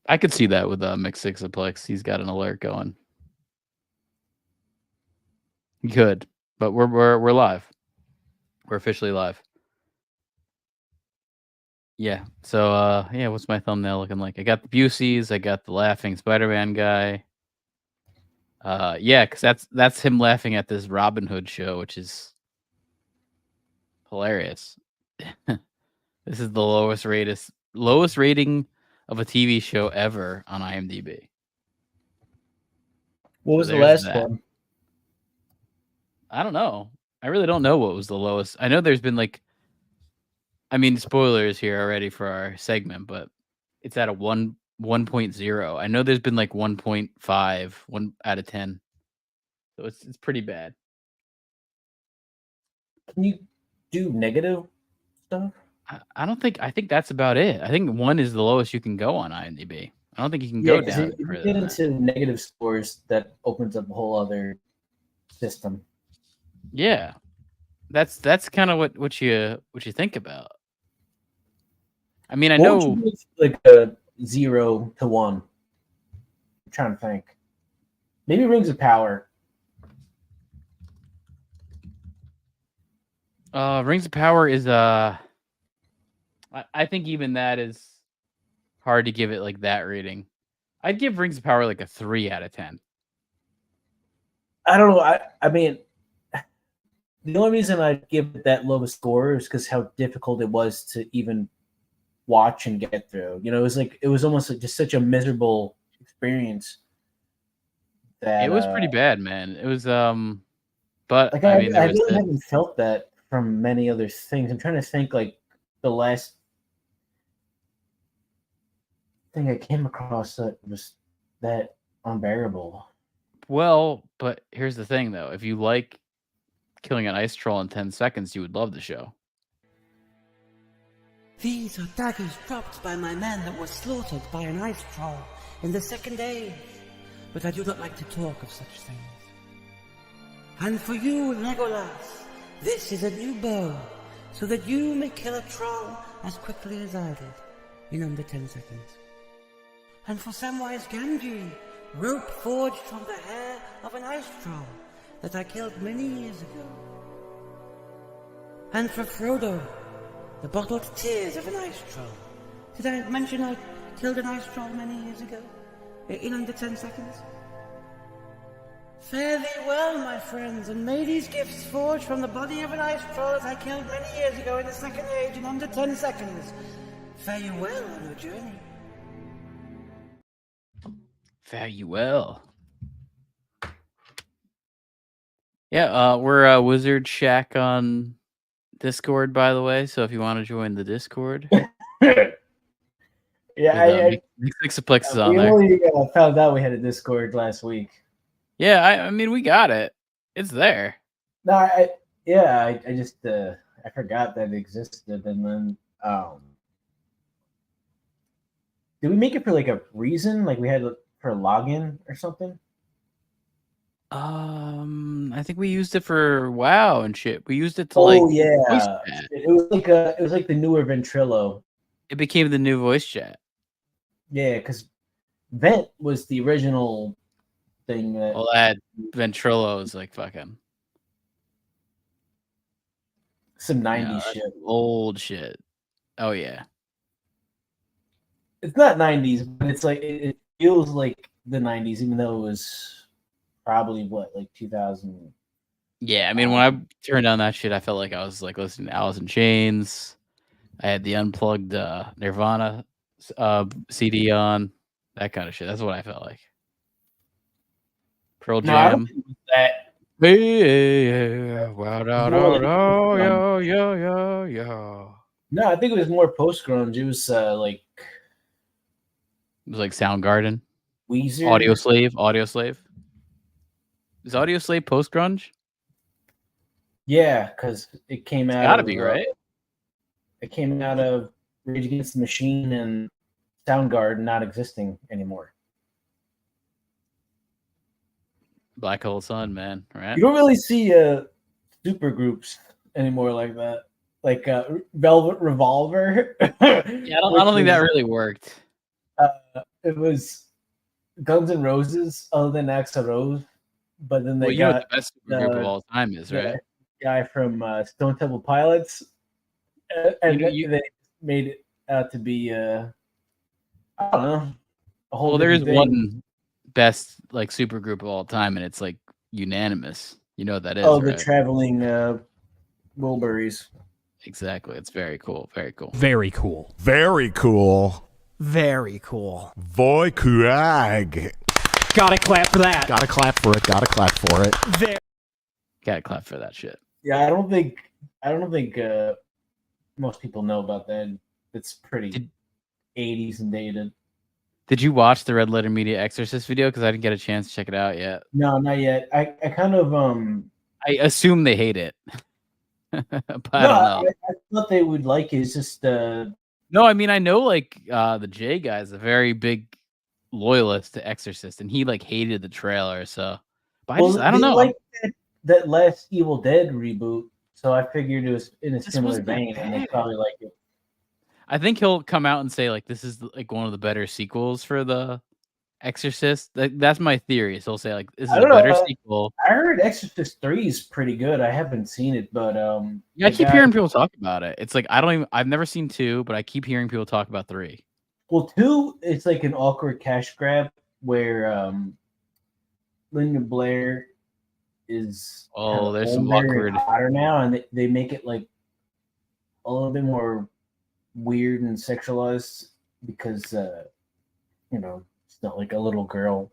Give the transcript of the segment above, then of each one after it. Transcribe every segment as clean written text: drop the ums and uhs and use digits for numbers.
I could see that with Mix Sixplex. He's got an alert going. He could, but we're live. We're officially live. Yeah. So yeah, what's my thumbnail looking like? I got the Buseys, I got the laughing Spider-Man guy. Yeah, because that's him laughing at this Robyn Hood show, which is hilarious. This is the lowest rating of a TV show ever on IMDb. What was the last one? I don't know. I really don't know what was the lowest. I know there's been like, I mean, spoilers here already for our segment, but it's at a 1.0. I know there's been like 1.5, 1 out of 10. So it's pretty bad. Can you do negative stuff? I think that's about it. I think 1 is the lowest you can go on IMDb. I don't think you can go down. If you get into negative scores, that opens up a whole other system. Yeah, that's kind of what you think about. I mean, I know like a 0 to 1. I'm trying to think. Maybe Rings of Power. Rings of Power is I think even that is hard to give it like that rating. I'd give Rings of Power like a 3 out of 10. I don't know. I mean, the only reason I'd give it that low of a score is because how difficult it was to even watch and get through. You know, it was almost like just such a miserable experience. That it was pretty bad, man. It was but like, I really haven't felt that from many other things. I'm trying to think like the last thing I came across that was that unbearable. Well, but here's the thing though. If you like killing an ice troll in 10 seconds, you would love the show. These are daggers dropped by my men that were slaughtered by an ice troll in the second age, but I do not like to talk of such things. And for you, Legolas, this is a new bow, so that you may kill a troll as quickly as I did, in under 10 seconds. And for Samwise Gamgee, rope forged from the hair of an ice troll that I killed many years ago. And for Frodo, the bottled tears of an ice troll. Did I mention I killed an ice troll many years ago, in under 10 seconds? Fare thee well, my friends, and may these gifts forged from the body of an ice troll that I killed many years ago in the second age in under 10 seconds fare you well on your journey. Fare you well. Yeah, we're WizardShack on Discord, by the way. So if you want to join the Discord, yeah, Mixiplex is on there. We only found out we had a Discord last week. Yeah, I mean we got it. It's there. No, I just I forgot that it existed, and then did we make it for like a reason? Like we had for a login or something? I think we used it for WoW and shit. We used it to it was like the newer Ventrilo. It became the new voice chat. Yeah, because Vent was the original thing. That Ventrilo is like fucking some 90s shit. Old shit. Oh yeah. It's not 90s, but it's like it feels like the 90s, even though it was probably like 2000. Yeah, I mean when I turned on that shit, I felt like I was like listening to Alice in Chains. I had the unplugged Nirvana CD on, that kind of shit. That's what I felt like. Pearl Jam. No, I think it was more post grunge. It was like. It was like Soundgarden. Weezer. Audio Slave. Is Audio Slave post grunge? Yeah, because it came out. It's gotta be right. It came out of Rage Against the Machine and Soundgarden not existing anymore. Black Hole Sun, man. Right? You don't really see super groups anymore like that, like Velvet Revolver. Yeah, I don't think that really worked. it was Guns N' Roses, other than Axl Rose, but then Well, they you know what got the best group of all time is, right? the guy from Stone Temple Pilots, and You they made it out to be I don't know, a whole well, there is different thing. one best like super group of all time, and it's like unanimous. You know what that is, Oh, the right? traveling Wilburys. Exactly. It's very cool. Very cool. Very cool. Very cool. Very cool. Voy Kurag. Gotta clap for that. Gotta clap for it. Gotta clap for it. Gotta clap for that shit. Yeah, I don't think most people know about that. It's pretty 80s and dated. Did you watch the Red Letter Media Exorcist video? Because I didn't get a chance to check it out yet. No, not yet. I kind of I assume they hate it. But I don't know. I thought they would like it. It's just No, I mean I know like the J guy's a very big loyalist to Exorcist, and he like hated the trailer. So, but I don't know. Like that last Evil Dead reboot, so I figured it was in a similar wasn't that vein, and they bad. probably like it. I think he'll come out and say like this is like one of the better sequels for the Exorcist. That's my theory. So he'll say like this is I a don't know, better sequel. I heard Exorcist 3 is pretty good. I haven't seen it, but Yeah, I keep hearing people talk about it. It's like I've never seen 2, but I keep hearing people talk about 3. Well, 2, it's like an awkward cash grab where Linda Blair is there's some older awkward and hotter now, and they make it like a little bit more weird and sexualized because it's not like a little girl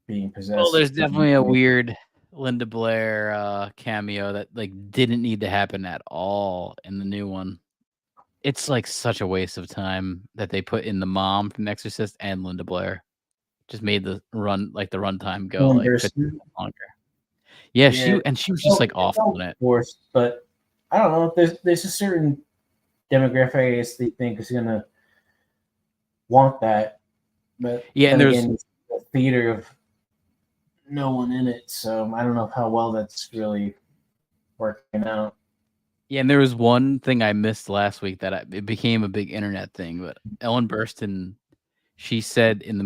being possessed. Well, there's definitely a weird Linda Blair cameo that like didn't need to happen at all in the new one. It's like such a waste of time that they put in the mom from The Exorcist and Linda Blair. Just made the runtime go like 50 minutes longer. Yeah, she was just like awful in it. Forced, but I don't know. There's a certain demographic I guess they think is gonna want that, but yeah, and there's a theater of no one in it, so I don't know how well that's really working out. Yeah, and there was one thing I missed last week that it became a big internet thing. But Ellen Burstyn, she said in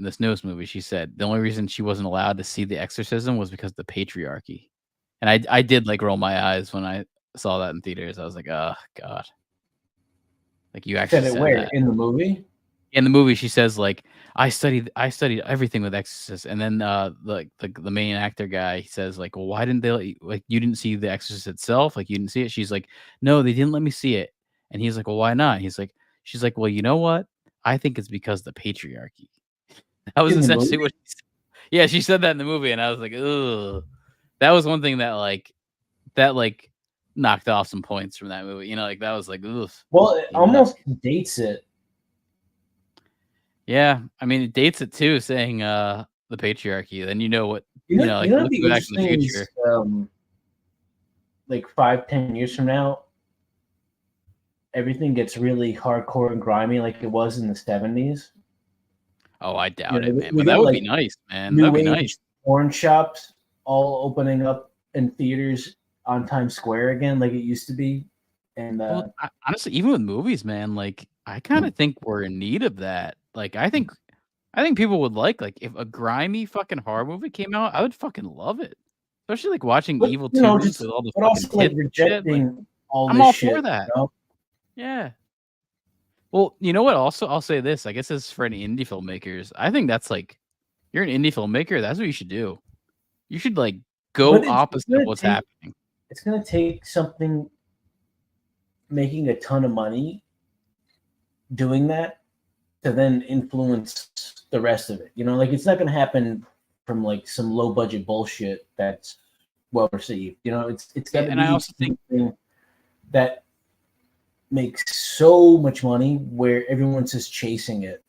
this newest movie, she said the only reason she wasn't allowed to see the exorcism was because of the patriarchy. And I did like roll my eyes when I saw that in theaters. I was like, oh god, like you actually said it said where that. in the movie. In the movie, she says like I studied everything with Exorcist, and then the main actor guy says like, well, why didn't they let you, like you didn't see the Exorcist itself, like you didn't see it? She's like, no, they didn't let me see it, and he's like, well, why not? She's like, well, you know what? I think it's because of the patriarchy. That was essentially what she said. Yeah, she said that in the movie, and I was like, ugh. That was one thing that knocked off some points from that movie. You know, like that was like, ugh. Well, it almost dates it. Yeah, I mean it dates it too, saying the patriarchy. Then you know what like looking back in the future. Like 5-10 years from now, everything gets really hardcore and grimy like it was in the 70s. Oh, I doubt it, man. But that would be nice, man. That'd be nice. Porn shops all opening up in theaters on Times Square again, like it used to be. And honestly, even with movies, man, like I kind of think we're in need of that. Like I think people would like if a grimy fucking horror movie came out, I would fucking love it. Especially like watching Evil 2 with all the fucking kids rejecting all this I'm all shit, for that. You know? Yeah. Well, you know what? Also, I'll say this. I guess this is for any indie filmmakers. I think that's like, you're an indie filmmaker. That's what you should do. You should like go opposite of what's happening. It's gonna take something making a ton of money doing that to then influence the rest of it. You know, like it's not gonna happen from like some low budget bullshit that's well received. You know, it's got to be I also think that makes so much money where everyone's just chasing it.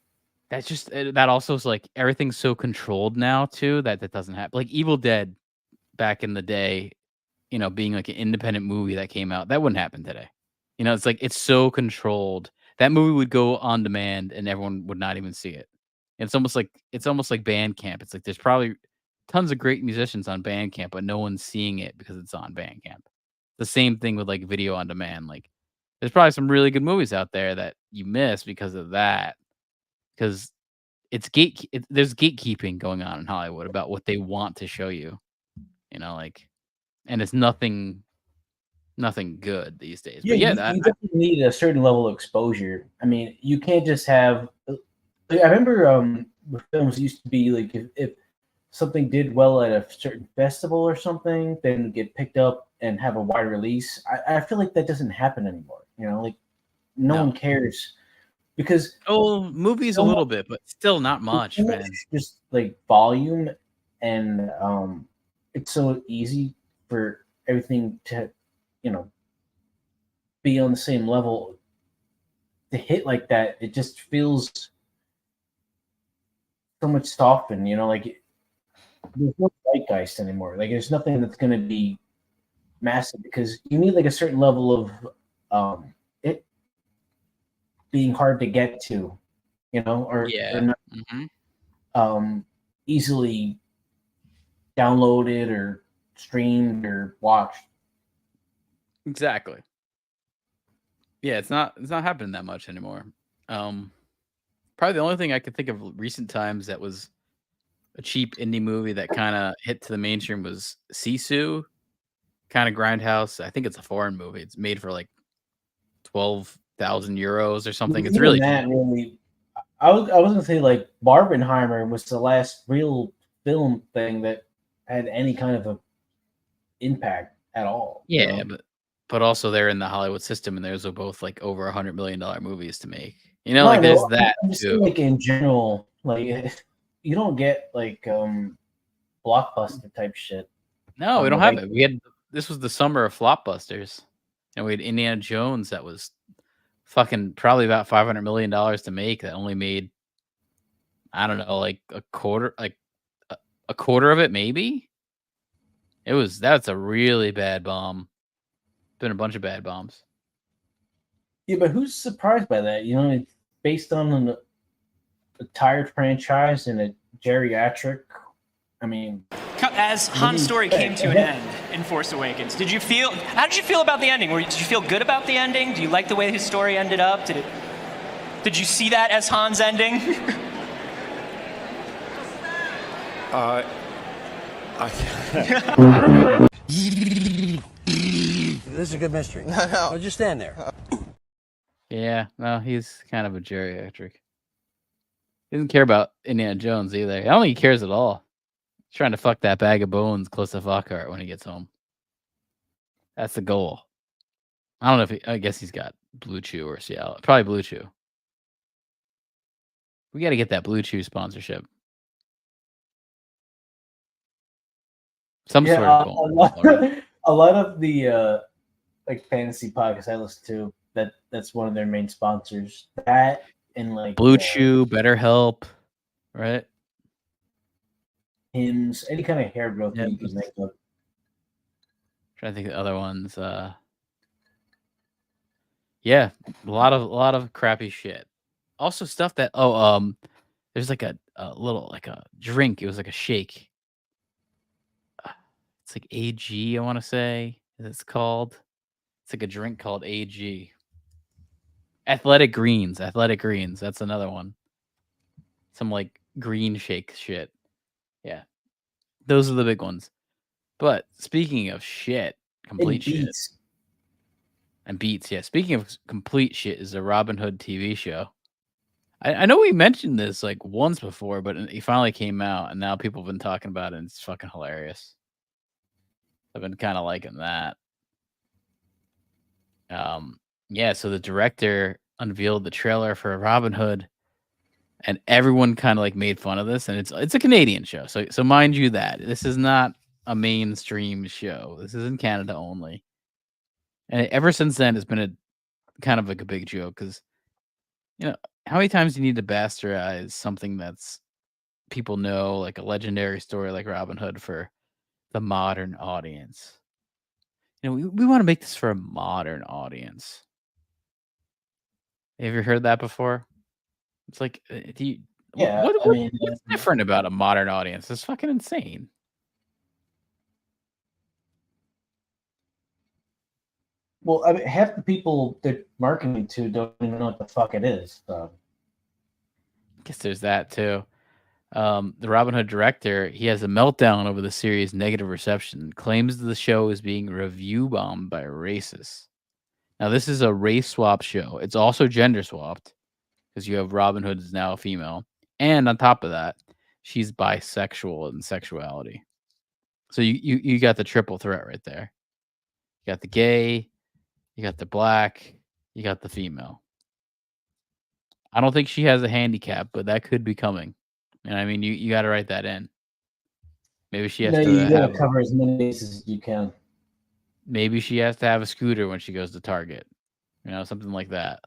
That's just that also is like everything's so controlled now too that doesn't happen. Like Evil Dead back in the day, you know, being like an independent movie that came out, that wouldn't happen today. You know, it's like it's so controlled. That movie would go on demand and everyone would not even see it. And it's almost like Bandcamp. It's like there's probably tons of great musicians on Bandcamp, but no one's seeing it because it's on Bandcamp. The same thing with like video on demand. Like there's probably some really good movies out there that you miss because of that. Because there's gatekeeping going on in Hollywood about what they want to show you. You know, like, and it's nothing good these days. Yeah, But yeah, you definitely need a certain level of exposure. I mean, you can't just have. I remember the films used to be like if something did well at a certain festival or something, then it'd get picked up and have a wide release. I feel like that doesn't happen anymore. You know, like no one cares because movies a little bit, but still not much, man. just like volume, and it's so easy for everything to, you know, be on the same level. To hit like that, it just feels so much softened. You know, like there's no zeitgeist anymore. Like there's nothing that's going to be massive because you need like a certain level of it being hard to get to, you know, or not easily downloaded or streamed or watched. Exactly. Yeah, it's not happening that much anymore. Probably the only thing I could think of recent times that was a cheap indie movie that kind of hit to the mainstream was Sisu, kind of Grindhouse. I think it's a foreign movie. It's made for like 12,000 euros or something. It's really cheap. Really, I was gonna say like Barbenheimer was the last real film thing that had any kind of a impact at all. Yeah, you know? but also they're in the Hollywood system, and those are both like over $100 million movies to make. You know, like there's that I'm just too. saying, like in general, like you don't get like blockbuster type shit. No, we don't have it. This was the summer of flopbusters, and we had Indiana Jones that was fucking probably about $500 million to make that only made, I don't know, like a quarter of it maybe. That's a really bad bomb. Been a bunch of bad bombs. Yeah, but who's surprised by that? You know, it's based on a tired franchise and a geriatric. I mean, as Han's story came to an end in Force Awakens, how did you feel about the ending? Did you feel good about the ending? Do you like the way his story ended up? Did you see that as Han's ending? This is a good mystery. No. Just stand there. Yeah, no, he's kind of a geriatric. He doesn't care about Indiana Jones either. I don't think he cares at all. He's trying to fuck that bag of bones close to Lockhart when he gets home. That's the goal. I don't know if I guess he's got Blue Chew or Seattle. Probably Blue Chew. We got to get that Blue Chew sponsorship. Some sort of a lot of the like fantasy podcasts I listen to, that's one of their main sponsors. That and like Blue Chew, BetterHelp, right? Hims, any kind of hair growth that you can make up. Trying to think of the other ones. Yeah, a lot of crappy shit. Also stuff that there's like a little like a drink. It was like a shake. It's like AG, I want to say it's called. It's like a drink called AG. Athletic Greens. That's another one. Some like green shake shit. Yeah. Those are the big ones. But speaking of shit, complete shit. And Beats, yeah. Speaking of complete shit is the Robyn Hood TV show. I know we mentioned this like once before, but it finally came out, and now people have been talking about it, and it's fucking hilarious. I've been kind of liking that. Yeah, so the director unveiled the trailer for Robyn Hood, and everyone kind of like made fun of this, and it's a Canadian show. So mind you that this is not a mainstream show. This is in Canada only. And ever since then, it's been a kind of like a big joke because, you know, how many times do you need to bastardize something that's people know, like a legendary story like Robyn Hood, for the modern audience? You know, we want to make this for a modern audience. Have you heard that before? It's like, do you? Yeah, what's different about a modern audience? It's fucking insane. Well, I mean, half the people they're marketing to don't even know what the fuck it is. So. Guess there's that too. The Robin Hood director, he has a meltdown over the series' negative reception, claims the show is being review bombed by racists. Now, this is a race swap show. It's also gender swapped because you have Robin Hood is now a female, and on top of that, she's bisexual in sexuality. So you got the triple threat right there. You got the gay, you got the black, you got the female. I don't think she has a handicap, but that could be coming. And I mean, you got to write that in. Maybe she has No, to you gotta have. cover as many bases as you can. Maybe she has to have a scooter when she goes to Target. Something like that.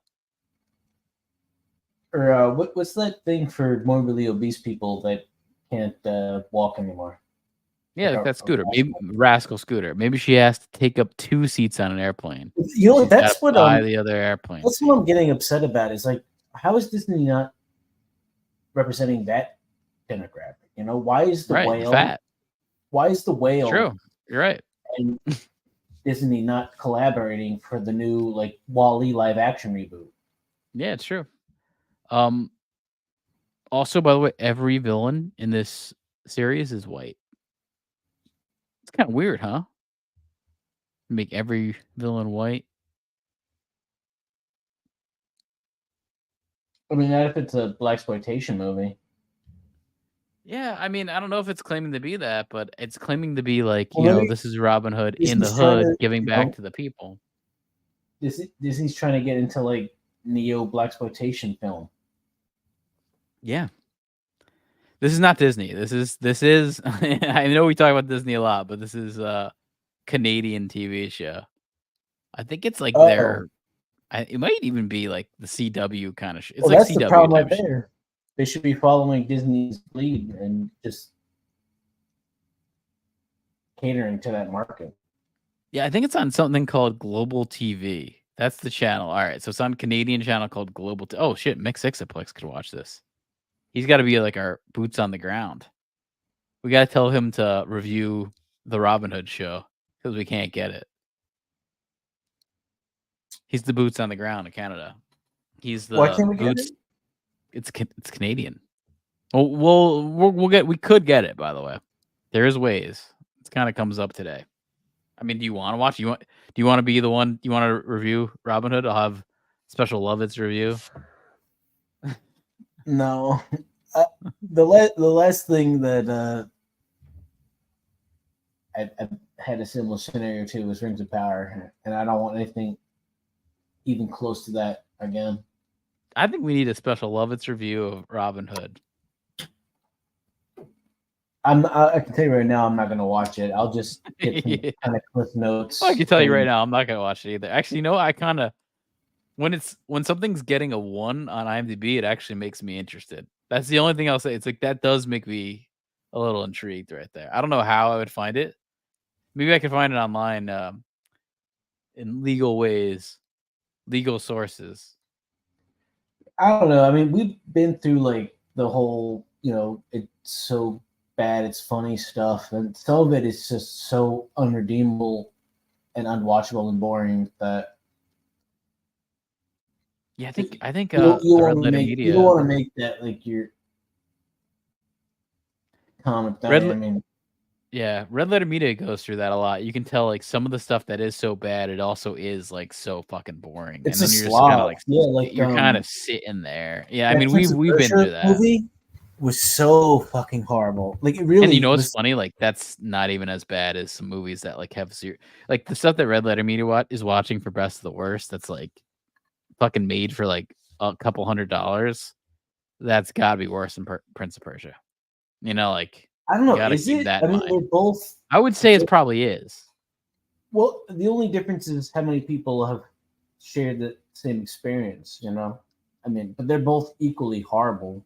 Or what's that thing for morbidly obese people that can't walk anymore? Yeah, like that scooter. Maybe rascal scooter. Maybe she has to take up 2 seats on an airplane. That's gotta what buy the other airplane. That's what I'm getting upset about. Is like, how is Disney not representing that demographic? Why is the whale fat? Why is the whale? True, you're right. And Disney not collaborating for the new like Wall-E live action reboot? Yeah, it's true. Also, by the way, every villain in this series is white. It's kind of weird, huh? Make every villain white. I mean, not if it's a blaxploitation movie. Yeah, I mean, I don't know if it's claiming to be that, but it's claiming to be like, Well, this is Robin Hood in Disney's the trying hood to, giving back to the people. Disney's trying to get into like neo blaxploitation film. Yeah. This is not Disney. This is I know we talk about Disney a lot, but this is a Canadian TV show. I think it's like it might even be like the CW kind of shit. It's like that's CW the problem right type shit. there. They should be following Disney's lead and just catering to that market. Yeah, I think it's on something called Global TV. That's the channel. All right, so it's on Canadian channel called Global. Oh shit, Mick Sixaplex could watch this. He's got to be like our boots on the ground. We got to tell him to review the Robin Hood show because we can't get it. He's the boots on the ground in Canada. He's the Why can't we boots. get it? It's Canadian. We could get it, by the way. There is ways. It kind of comes up today. I mean, do you want to watch? Do you want to be the one? You want to review Robin Hood? I'll have special Lovitz review. No. The last thing that I had a similar scenario to was Rings of Power, and I don't want anything even close to that again. I think we need a special Lovitz review of Robin Hood. I can tell you right now, I'm not going to watch it. I'll just get some kind of cliff notes. Well, I can tell you right now, I'm not going to watch it either. Actually, I kind of when something's getting a 1 on IMDb, it actually makes me interested. That's the only thing I'll say. It's like that does make me a little intrigued right there. I don't know how I would find it. Maybe I could find it online in legal ways, legal sources. I don't know. I mean, we've been through like the whole, it's so bad, it's funny stuff, and some of it is just so unredeemable and unwatchable and boring that. Yeah, I think you don't want to make that like your comic thing. Red Letter Media goes through that a lot. You can tell like some of the stuff that is so bad, it also is like so fucking boring. It's and then a you're slog. just kind of you're kind of sitting there. Yeah, I mean we've been through that. Movie was so fucking horrible. Like it really. And what's funny? Like that's not even as bad as some movies that like have like the stuff that Red Letter Media is watching for Best of the Worst. That's like fucking made for like a couple $100. That's got to be worse than Prince of Persia. Like. I don't know. Is it? I mean, they're both. I would say it probably is. Well, the only difference is how many people have shared the same experience. I mean, but they're both equally horrible.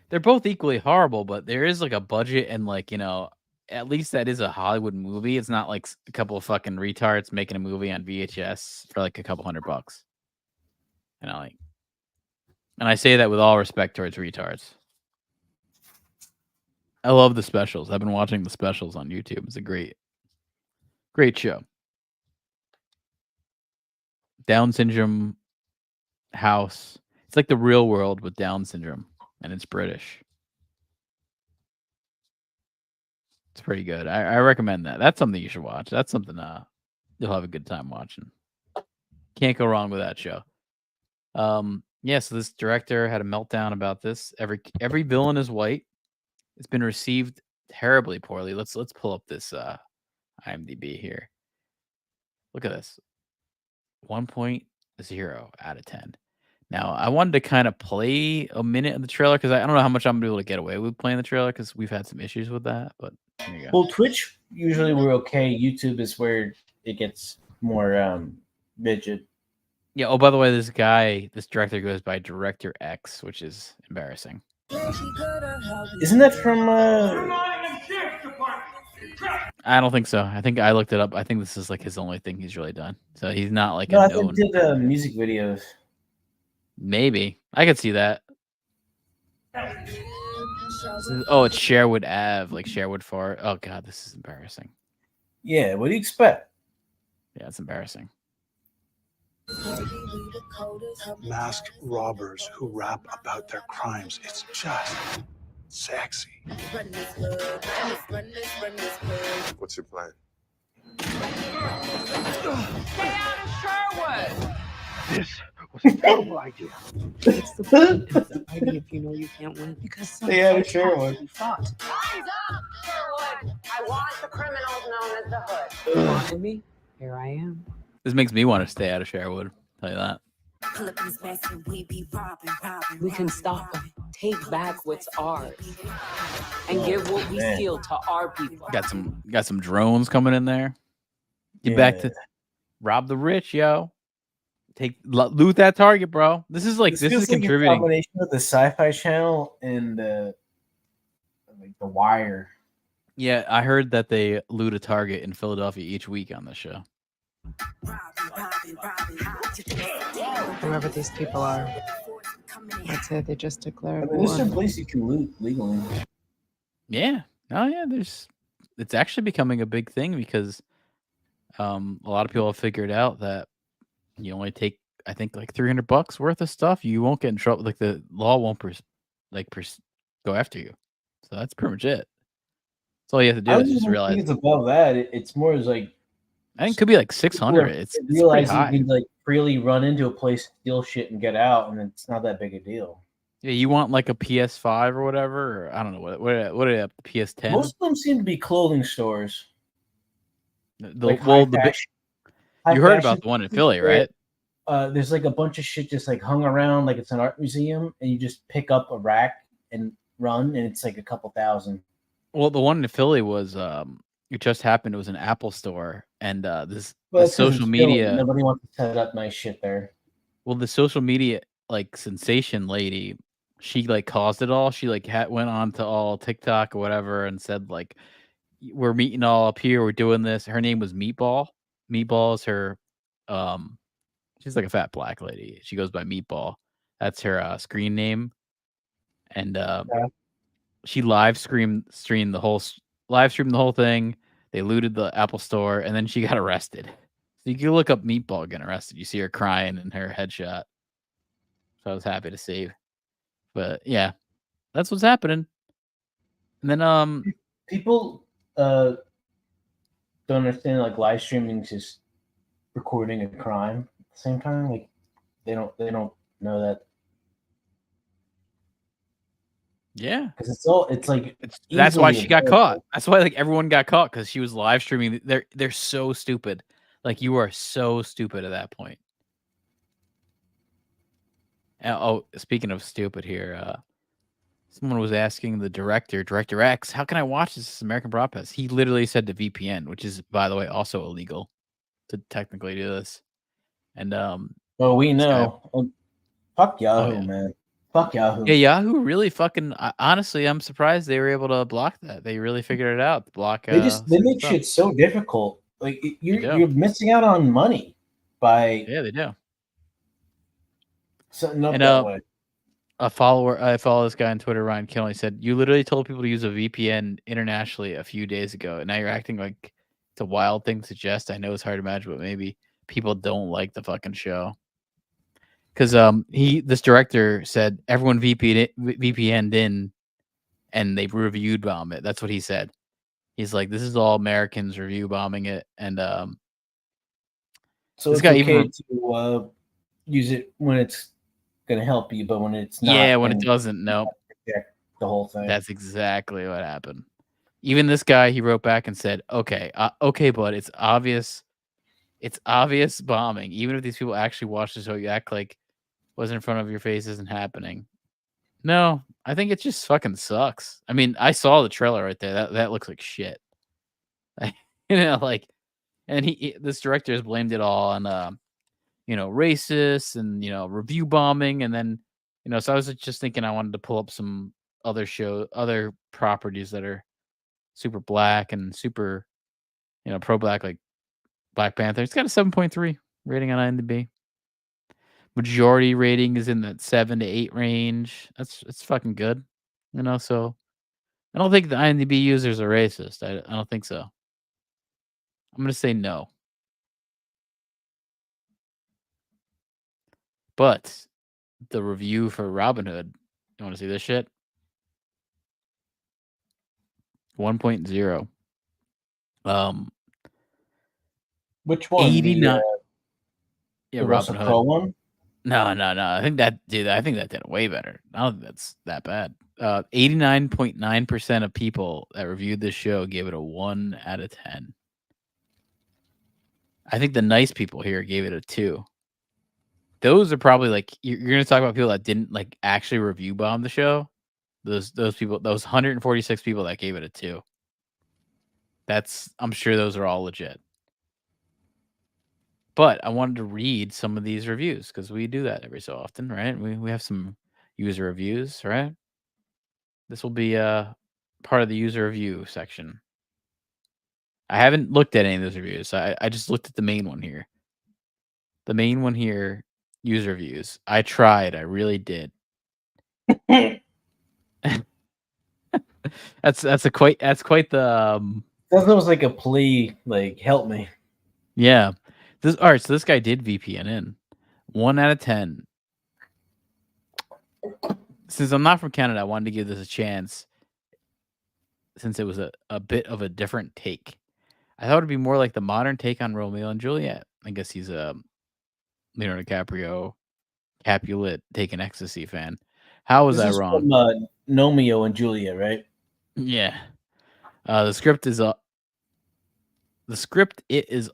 They're both equally horrible, but there is like a budget and like at least that is a Hollywood movie. It's not like a couple of fucking retards making a movie on VHS for like a couple $100. Like, and I say that with all respect towards retards. I love the specials. I've been watching the specials on YouTube. It's a great show. Down syndrome house. It's like The Real World with Down syndrome, and it's British. It's pretty good. I recommend that. That's something you should watch. That's something you'll have a good time watching. Can't go wrong with that show. Yeah, so this director had a meltdown about this. Every villain is white. It's been received terribly poorly. Let's pull up this IMDb here. Look at this. 1.0 out of 10. Now, I wanted to kind of play a minute of the trailer because I don't know how much I'm gonna be able to get away with playing the trailer because we've had some issues with that. But here you go. Well, Twitch usually we're okay. YouTube is where it gets more rigid. Yeah. Oh, by the way, this director goes by Director X, which is embarrassing. Isn't that from? I don't think so. I think I looked it up. I think this is like his only thing he's really done. So he's not like No, a I known. think he did music videos. Maybe I could see that. Oh, it's Sherwood Ave, like Sherwood Fort. Oh god, this is embarrassing. Yeah, what do you expect? Yeah, it's embarrassing. Masked robbers who rap about their crimes. It's just sexy. What's your plan? This was a terrible idea. It's the party if you know you can't win because some Stay out of folks have Sherwood. to be fought. Hands up, Sherwood! I want the criminals known as the Hood. You wanted me? Here I am. This makes me want to stay out of Sherwood. Tell you that. We can stop them, take back what's ours, and give what we man. steal to our people. Got some drones coming in there. Get back to rob the rich, yo. Loot that target, bro. This is feels is like a contributing. combination of the Sci-Fi Channel and like the Wire. Yeah, I heard that they loot a target in Philadelphia each week on the show. Whoever these people are, I'd say they just I declared mean, there's some war. place you can loot legally. Yeah. Oh yeah, it's actually becoming a big thing because a lot of people have figured out that you only take I think like $300 worth of stuff, you won't get in trouble. Like the law won't go after you. So that's pretty much it. That's all you have to do I is don't just even realize. think it's above that. It's more as like I think it could be like 600. It's pretty realize high. you can like freely run into a place, steal shit, and get out, and it's not that big a deal. Yeah, you want like a PS5 or whatever, or I don't know what are they up, the PS10. Most of them seem to be clothing stores. Like you heard about the one in Philly, right? There's like a bunch of shit just like hung around like it's an art museum, and you just pick up a rack and run, and it's like a couple thousand. Well, the one in Philly was it just happened. It was an Apple store, and this Well, the social media. Nobody wants to set up nice shit there. Well, the social media like sensation lady, she like caused it all. She like went on to all TikTok or whatever and said like, "We're meeting all up here. We're doing this." Her name was Meatball. Meatball is her. She's like a fat black lady. She goes by Meatball. That's her screen name, and she streamed the whole thing. They looted the Apple store, and then she got arrested. So you can look up Meatball getting arrested. You see her crying in her headshot. So I was happy to see. But yeah, that's what's happening. And then people don't understand like live streaming is just recording a crime at the same time. Like they don't know that. Yeah, because it's like that's why she got available. caught. That's why like everyone got caught because she was live streaming. They're so stupid. Like you are so stupid at that point. And, speaking of stupid here, someone was asking the director X, how can I watch this American Broadcast? He literally said to VPN, which is by the way also illegal to technically do this. And well, we know. Fuck Yahoo, man. Fuck Yahoo. Yeah, Yahoo really fucking. Honestly, I'm surprised they were able to block that. They really figured it out. To block. They make shit so difficult. Like you're missing out on money by. Yeah, they do. Setting up that way. I follow this guy on Twitter, Ryan Killen. Said you literally told people to use a VPN internationally a few days ago, and now you're acting like it's a wild thing to suggest. I know it's hard to imagine, but maybe people don't like the fucking show. because this director said everyone VPN'd in, and they review bomb it. That's what he said. He's like, this is all Americans review bombing it, and So this it's guy okay to use it when it's going to help you, but when it's not, yeah, when it doesn't, no, protect the whole thing. that's exactly what happened. Even this guy, he wrote back and said, okay, but it's obvious bombing. Even if these people actually watch the show, you act like what's in front of your face isn't happening. No, I think it just fucking sucks. I mean, I saw the trailer right there. That looks like shit. Like, and this director has blamed it all on racists and review bombing, and then so I was just thinking I wanted to pull up some other properties that are super black and super pro black, like Black Panther. It's got a 7.3 rating on IMDb. Majority rating is in that 7 to 8 range. It's fucking good, so I don't think the IMDb users are racist. I don't think so. I'm gonna say no. But the review for Robyn Hood, you want to see this shit? 1.0. Which one? 89. The Russell Crowe one? No. I think that did it way better. I don't think that's that bad. 89.9% of people that reviewed this show gave it a 1 out of 10. I think the nice people here gave it a 2. Those are probably like you're going to talk about people that didn't like actually review bomb the show. Those people, those 146 people that gave it a 2. I'm sure those are all legit. But I wanted to read some of these reviews because we do that every so often, right? We have some user reviews, right? This will be part of the user review section. I haven't looked at any of those reviews. I just looked at the main one here. The main one here, user reviews. I tried. I really did. That's quite the That was like a plea, like help me. Yeah. All right, so this guy did VPN in. 1 out of 10. Since I'm not from Canada, I wanted to give this a chance since it was a bit of a different take. I thought it'd be more like the modern take on Romeo and Juliet. I guess he's a Leonardo DiCaprio, Capulet, taking ecstasy fan. How was I wrong? From Romeo and Juliet, right? Yeah. The script is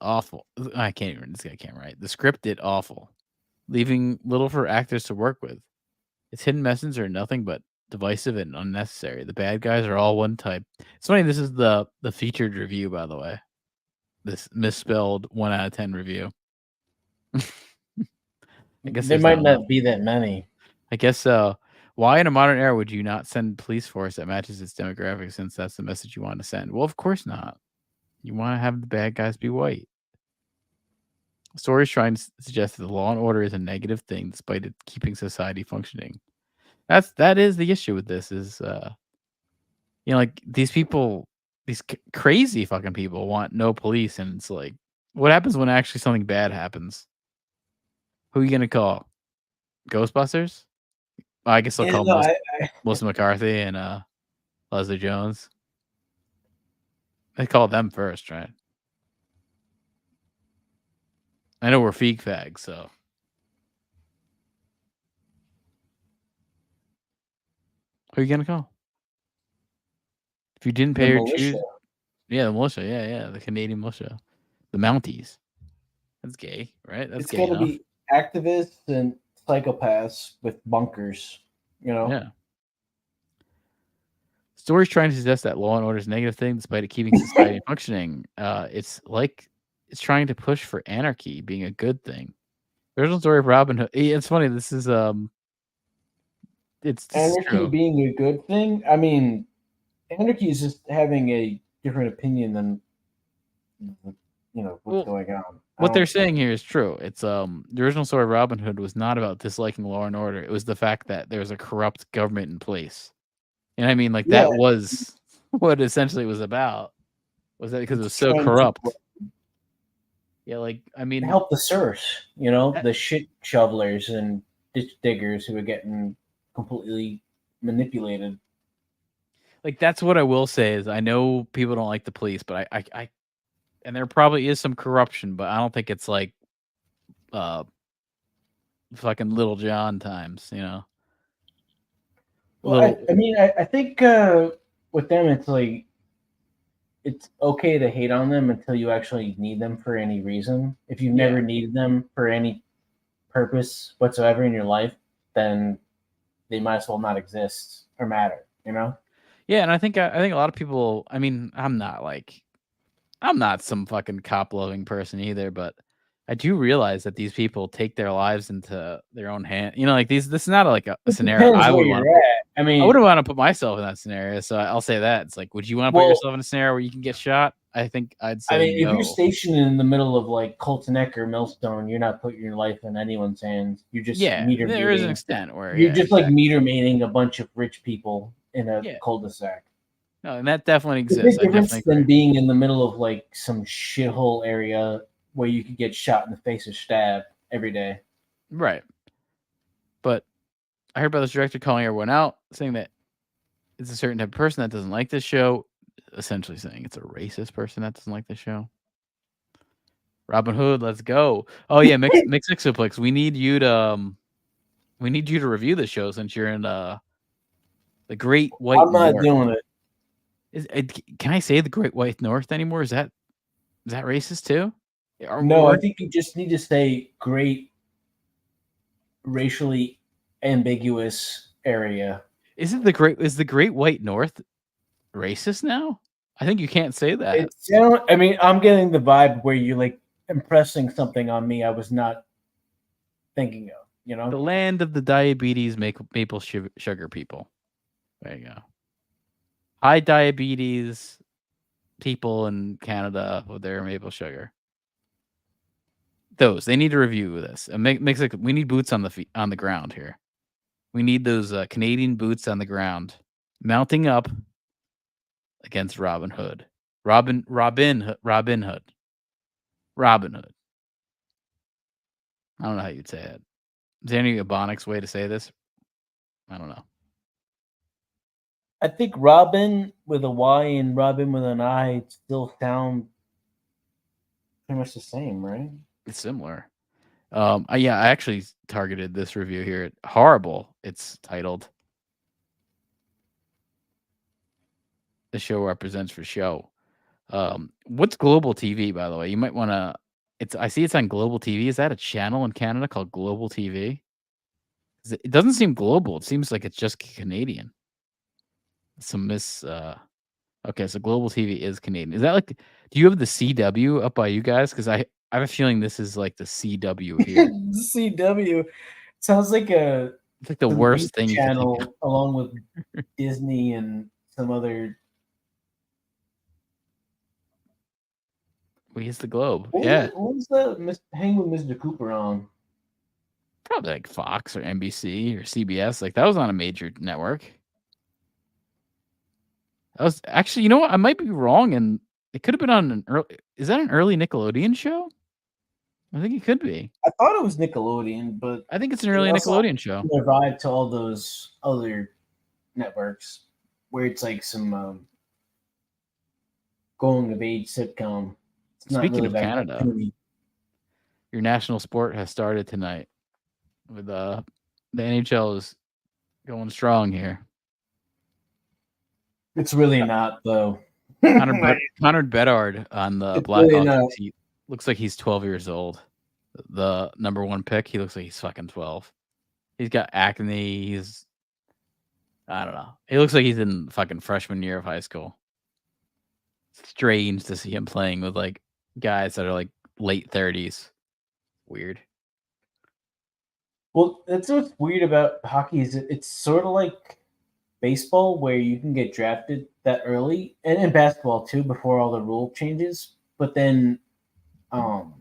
awful. I can't even. This guy can't write. The script is awful, leaving little for actors to work with. Its hidden messages are nothing but divisive and unnecessary. The bad guys are all one type. It's funny. This is the featured review, by the way. This misspelled 1 out of 10 review. I guess there might not be that many. I guess so. Why in a modern era would you not send police force that matches its demographic, since that's the message you want to send? Well, of course not. You want to have the bad guys be white. The story is trying to suggest that the law and order is a negative thing, despite it keeping society functioning. That is the issue with this. Is like these people, these crazy fucking people want no police, and it's like, what happens when actually something bad happens? Who are you gonna call? Ghostbusters? Well, I guess they'll call Melissa McCarthy and Leslie Jones. They call them first, right? I know we're feek fags, so. Who are you gonna call? If you didn't pay your dues, yeah, the militia, yeah, the Canadian militia, the Mounties. That's gay, right? That's it's gay. It's gotta be activists and psychopaths with bunkers, Yeah. Story's trying to suggest that law and order is a negative thing, despite it keeping society functioning. It's like it's trying to push for anarchy being a good thing. The original story of Robyn Hood. It's funny. This is it's anarchy being a good thing. I mean, anarchy is just having a different opinion than what's going on. What they're saying here is true. It's the original story of Robyn Hood was not about disliking law and order. It was the fact that there was a corrupt government in place. And I mean, like that was what essentially it was about. Was that because it was so corrupt? Yeah, like I mean, help the serfs, the shit shovelers and ditch diggers who are getting completely manipulated. Like that's what I will say is I know people don't like the police, but I and there probably is some corruption, but I don't think it's like fucking Little John times, you know. Well, I mean, I think with them, it's like it's okay to hate on them until you actually need them for any reason. If you've never needed them for any purpose whatsoever in your life, then they might as well not exist or matter, you know? Yeah, and I think a lot of people. I mean, I'm not some fucking cop loving person either, but I do realize that these people take their lives into their own hand. You know, like this is not like a scenario Depends I where would want you're to. at. I mean, I wouldn't want to put myself in that scenario, so I'll say that. It's like, would you want to put yourself in a scenario where you can get shot? I think I'd say I mean, no. if you're stationed in the middle of like Colton Neck or Millstone, you're not putting your life in anyone's hands. You're just there is an extent where you're just like meter mating a bunch of rich people in a cul-de-sac. No, and that definitely It's a exists. big I difference definitely than agree. being in the middle of like some shithole area where you could get shot in the face or stabbed every day. Right. But I heard about this director calling everyone out, saying that it's a certain type of person that doesn't like this show, essentially saying it's a racist person that doesn't like this show. Robyn Hood, let's go. Oh yeah, Mix Exoplex. We need you to review the show since you're in the Great White I'm not North. doing it. Can I say the Great White North anymore? Is that racist too? No, I think you just need to say great racially ambiguous area. Is the Great White North racist now? I think you can't say that. I mean, I'm getting the vibe where you're like impressing something on me I was not thinking of, you know? The land of the diabetes maple sugar people. There you go. High diabetes people in Canada with their maple sugar. They need to review this. And we need boots on the ground here. We need those Canadian boots on the ground mounting up against Robyn Hood. Robyn Hood. I don't know how you'd say it. Is there any Ebonics way to say this? I don't know. I think Robin with a Y and Robin with an I still sound pretty much the same, right? It's similar. I actually targeted this review here. Horrible. It's titled. The show represents for show. What's Global TV, by the way? You might want to. I see it's on Global TV. Is that a channel in Canada called Global TV? It doesn't seem global. It seems like it's just Canadian. Okay, so Global TV is Canadian. Is that like? Do you have the CW up by you guys? Because I have a feeling this is like the CW here. CW sounds like it's like the worst thing channel, along with Disney and some other. We use the Globe. What was the Hang with Mr. Cooper on? Probably like Fox or NBC or CBS. Like that was on a major network. That was actually, you know what? I might be wrong, and it could have been on an early. Is that an early Nickelodeon show? I think it could be. I thought it was Nickelodeon, but I think it's an early Nickelodeon show. Survived to all those other networks where it's like some going of age sitcom. Speaking of Canada, your national sport has started tonight. With the NHL is going strong here. It's really not though. Connor Bedard on the Blackhawks. He looks like he's 12 years old. The number 1 pick. He looks like he's fucking 12. He's got acne. I don't know. He looks like he's in fucking freshman year of high school. It's strange to see him playing with like guys that are like late 30s. Weird. Well, that's what's weird about hockey is it's sort of like baseball where you can get drafted that early, and in basketball too before all the rule changes. But then, call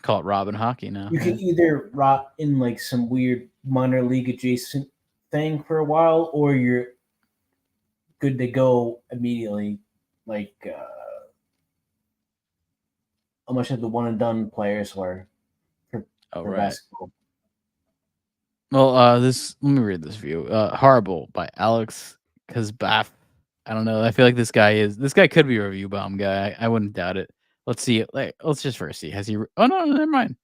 it Robyn hockey now. You can either rot in like some weird minor league adjacent thing for a while, or you're good to go immediately. Like how much of the one and done players were for basketball. Well, let me read this review. Horrible by Alex Kazbaf. I don't know. I feel like this guy could be a review bomb guy. I wouldn't doubt it. Let's see it. Let's just first see. Has he? Oh no, never mind.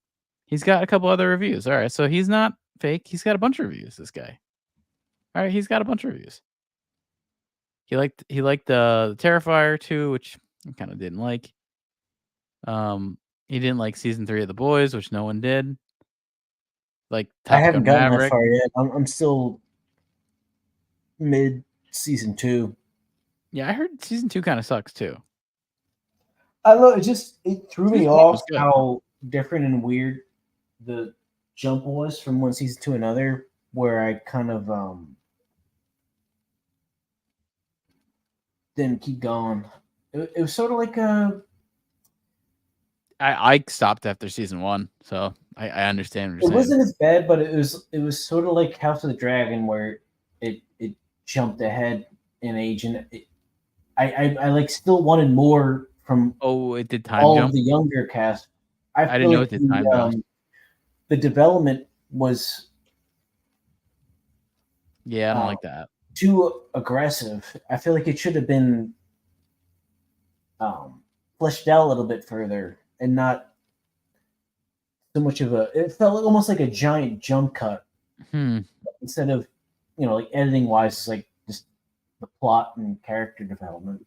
He's got a couple other reviews. All right, so he's not fake. He's got a bunch of reviews. This guy. All right, he's got a bunch of reviews. He liked the Terrifier 2, which I kind of didn't like. He didn't like season 3 of The Boys, which no one did. Like I Top haven't Gun gotten that Maverick. far yet. I'm still mid season 2. Yeah, I heard season 2 kind of sucks too. I don't know. It threw me Season 1 off was good. how different and weird the jump was from one season to another. Where I kind of didn't keep going. It was sort of like I stopped after season 1, so I understand what it you're saying. wasn't as bad, but it was sort of like House of the Dragon, where it jumped ahead in age, and I like still wanted more from It did time all jump. of the younger cast. I feel didn't know like it did time jump. the development was Yeah, I don't like that. too aggressive. I feel like it should have been fleshed out a little bit further and not so much of a. It felt almost like a giant jump cut instead of, like editing wise, it's like just the plot and character development.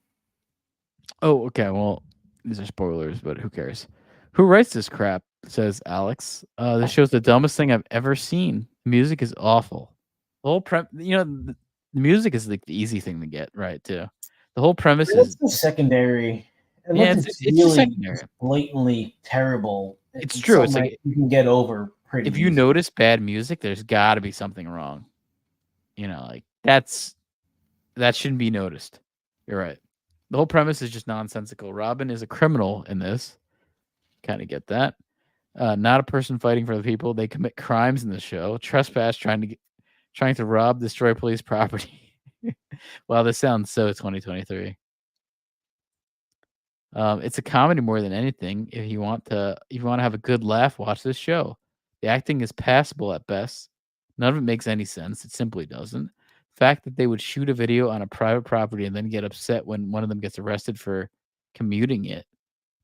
Oh, okay. Well, these are spoilers, but who cares? Who writes this crap? Says Alex. This show's the dumbest thing I've ever seen. Music is awful. The whole the music is like the easy thing to get right too. The whole premise is so secondary. Yeah, Unless it's really secondary. blatantly terrible. It's true. It's something like you can get over pretty. if you easy. notice bad music, there's got to be something wrong. Like that shouldn't be noticed. You're right. The whole premise is just nonsensical. Robyn is a criminal in this. Kind of get that. Not a person fighting for the people. They commit crimes in the show. Trespass, trying to rob, destroy police property. Wow, this sounds so 2023. It's a comedy more than anything. If you want to have a good laugh, watch this show. The acting is passable at best. None of it makes any sense. It simply doesn't. The fact that they would shoot a video on a private property and then get upset when one of them gets arrested for commuting it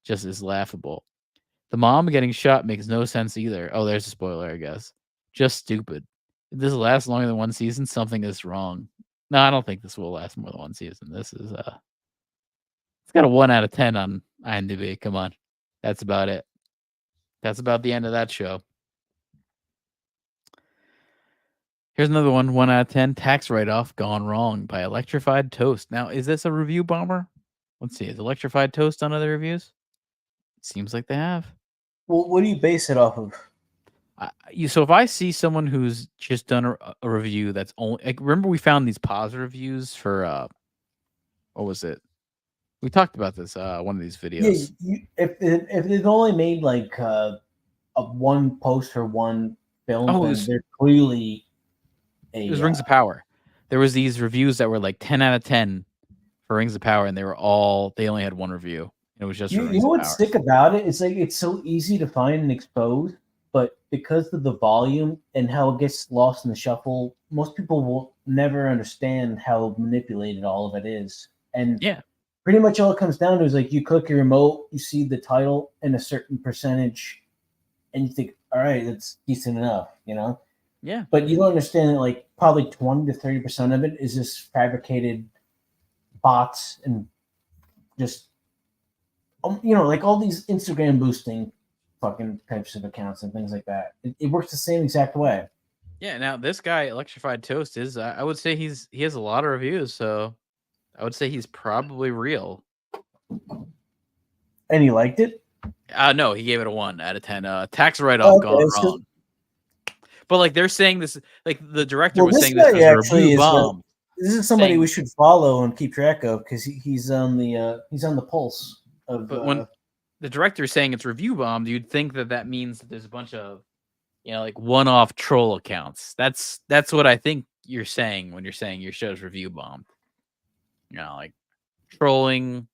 just is laughable. The mom getting shot makes no sense either. Oh, there's a spoiler, I guess. Just stupid. If this lasts longer than one season, something is wrong. No, I don't think this will last more than one season. This is it's got a 1 out of 10 on IMDb. Come on. That's about it. That's about the end of that show. Here's another one. 1 out of 10. Tax write-off gone wrong by Electrified Toast. Now, is this a review bomber? Let's see. Is Electrified Toast on other reviews? Seems like they have. Well, what do you base it off of? So if I see someone who's just done a review that's only like, remember we found these pause reviews for what was it? We talked about this one of these videos. Yeah, if they've only made like a one post for one film, then they're clearly it was Rings of Power. There was these reviews that were like 10 out of 10 for Rings of Power, and they only had one review. It was just you know what's sick about it? It's like it's so easy to find and expose, but because of the volume and how it gets lost in the shuffle, most people will never understand how manipulated all of it is. And yeah, pretty much all it comes down to is like you click your remote, you see the title and a certain percentage, and you think, all right, that's decent enough, Yeah. But you don't understand that like probably 20 to 30% of it is just fabricated bots and just like all these Instagram boosting fucking types of accounts and things like that. It works the same exact way. Yeah. Now this guy, Electrified Toast, is I would say he has a lot of reviews, so I would say he's probably real. And he liked it? No, he gave it a 1 out of 10. Tax write-off gone wrong. But like they're saying this, like the director was saying this was a review bomb. This is somebody we should follow and keep track of because he's on the pulse of. But when the director is saying it's review bombed, you'd think that means that there's a bunch of, like one-off troll accounts. That's what I think you're saying when you're saying your show's review bombed. Like trolling,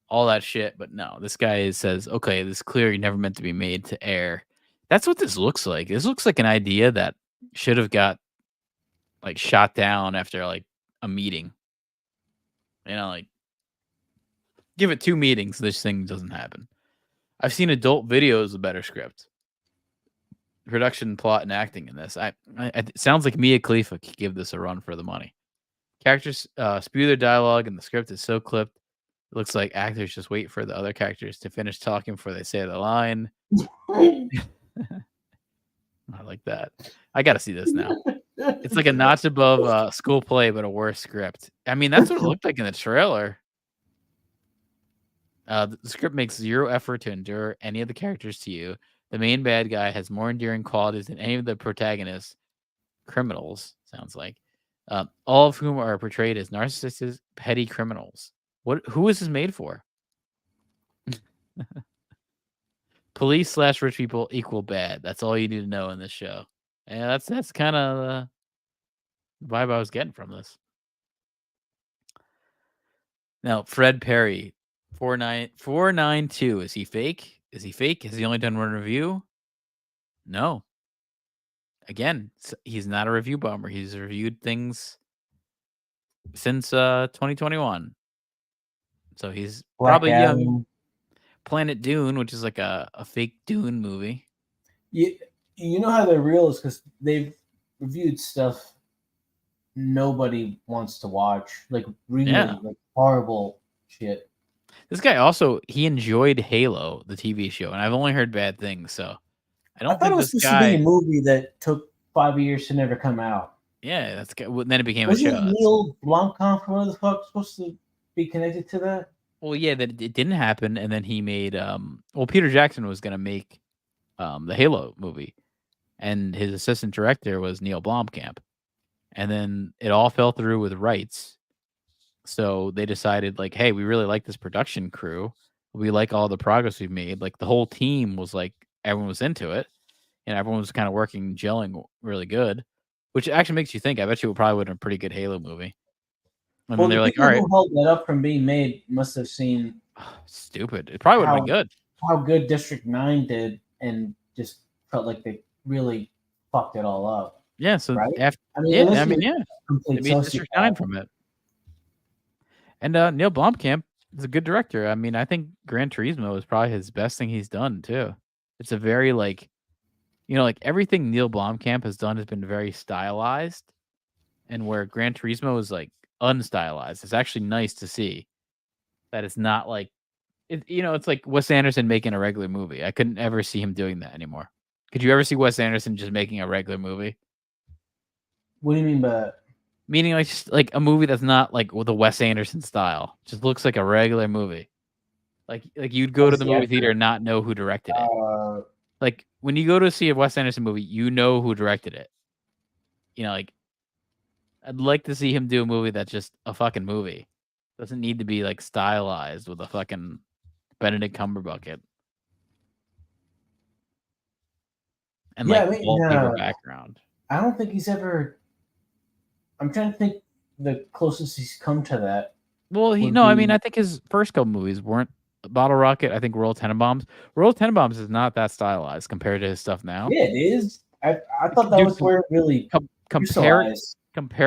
all that shit. But no, this guy says, okay, this clearly never meant to be made to air. That's what this looks like. This looks like an idea that should have got like shot down after like a meeting. Like give it 2 meetings, this thing doesn't happen. I've seen adult videos of better script, production, plot, and acting in this. It sounds like Mia Khalifa could give this a run for the money. Characters spew their dialogue, and the script is so clipped. It looks like actors just wait for the other characters to finish talking before they say the line. I like that. I got to see this now. It's like a notch above school play, but a worse script. I mean, that's what it looked like in the trailer. The script makes zero effort to endure any of the characters to you. The main bad guy has more endearing qualities than any of the protagonists. Criminals, sounds like. All of whom are portrayed as narcissistic, petty criminals. Who is this made for? Police / rich people equal bad. That's all you need to know in this show. Yeah, that's kind of the vibe I was getting from this. Now, Fred Perry, 492. Is he fake? Is he fake? Has he only done one review? No. Again, he's not a review bomber. He's reviewed things since 2021. So he's probably young. Planet Dune, which is like a fake Dune movie. You know how they're real is because they've reviewed stuff nobody wants to watch, like really like horrible shit. This guy also, he enjoyed Halo, the TV show, and I've only heard bad things. So I thought it was supposed to be a movie that took 5 years to never come out. Yeah, then it became was a show. Neil Blomkamp, what the fuck, supposed to be connected to that? Well, yeah, that it didn't happen, and then he made Peter Jackson was gonna make the Halo movie, and his assistant director was Neil Blomkamp, and then it all fell through with rights. So they decided, like, hey, we really like this production crew. We like all the progress we've made. Like the whole team was like, everyone was into it, and everyone was kind of working, gelling really good, which actually makes you think. I bet you it probably would have been a pretty good Halo movie. And well, they're like, all right, who held that up from being made must have seen stupid. It probably would have been good. How good District 9 did, and just felt like they really fucked it all up. Yeah. So right? after, yeah. They made District 9 from it. And Neil Blomkamp is a good director. I mean, I think Gran Turismo is probably his best thing he's done too. It's a very like everything Neil Blomkamp has done has been very stylized, and where Gran Turismo is like unstylized. It's actually nice to see that it's not like it's like Wes Anderson making a regular movie. I couldn't ever see him doing that anymore. Could you ever see Wes Anderson just making a regular movie? What do you mean by that? Meaning like just like a movie that's not like with a Wes Anderson style. Just looks like a regular movie. Like you'd go to the movie theater and not know who directed it. Like when you go to see a Wes Anderson movie, you know who directed it. Like I'd like to see him do a movie that's just a fucking movie. Doesn't need to be like stylized with a fucking Benedict Cumberbucket and wallpaper background. I don't think he's ever. I'm trying to think the closest he's come to that. Well, I mean, I think his first couple movies weren't Bottle Rocket. I think Royal Tenenbaums. Royal Tenenbaums is not that stylized compared to his stuff now. Yeah, it is. I thought that was where it really compare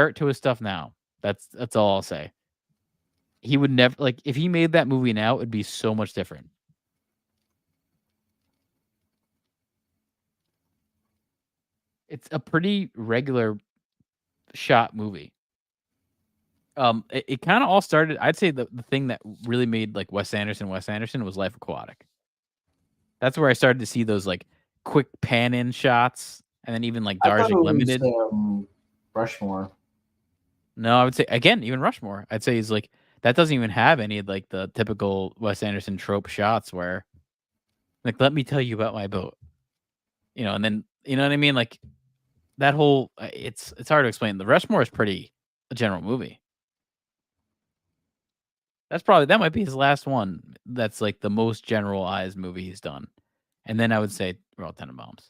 it to his stuff now. That's all I'll say. He would never if he made that movie now, it'd be so much different. It's a pretty regular shot movie. It kind of all started. I'd say the thing that really made like Wes Anderson was Life Aquatic. That's where I started to see those like quick pan in shots, and then even like Darjeeling Limited. Rushmore. No, I would say again, even Rushmore. I'd say he's like that doesn't even have any of like the typical Wes Anderson trope shots where like let me tell you about my boat. And then you know what I mean? Like that whole it's hard to explain. The Rushmore is pretty a general movie. That might be his last one. That's like the most generalized movie he's done. And then I would say Royal Tenenbaums.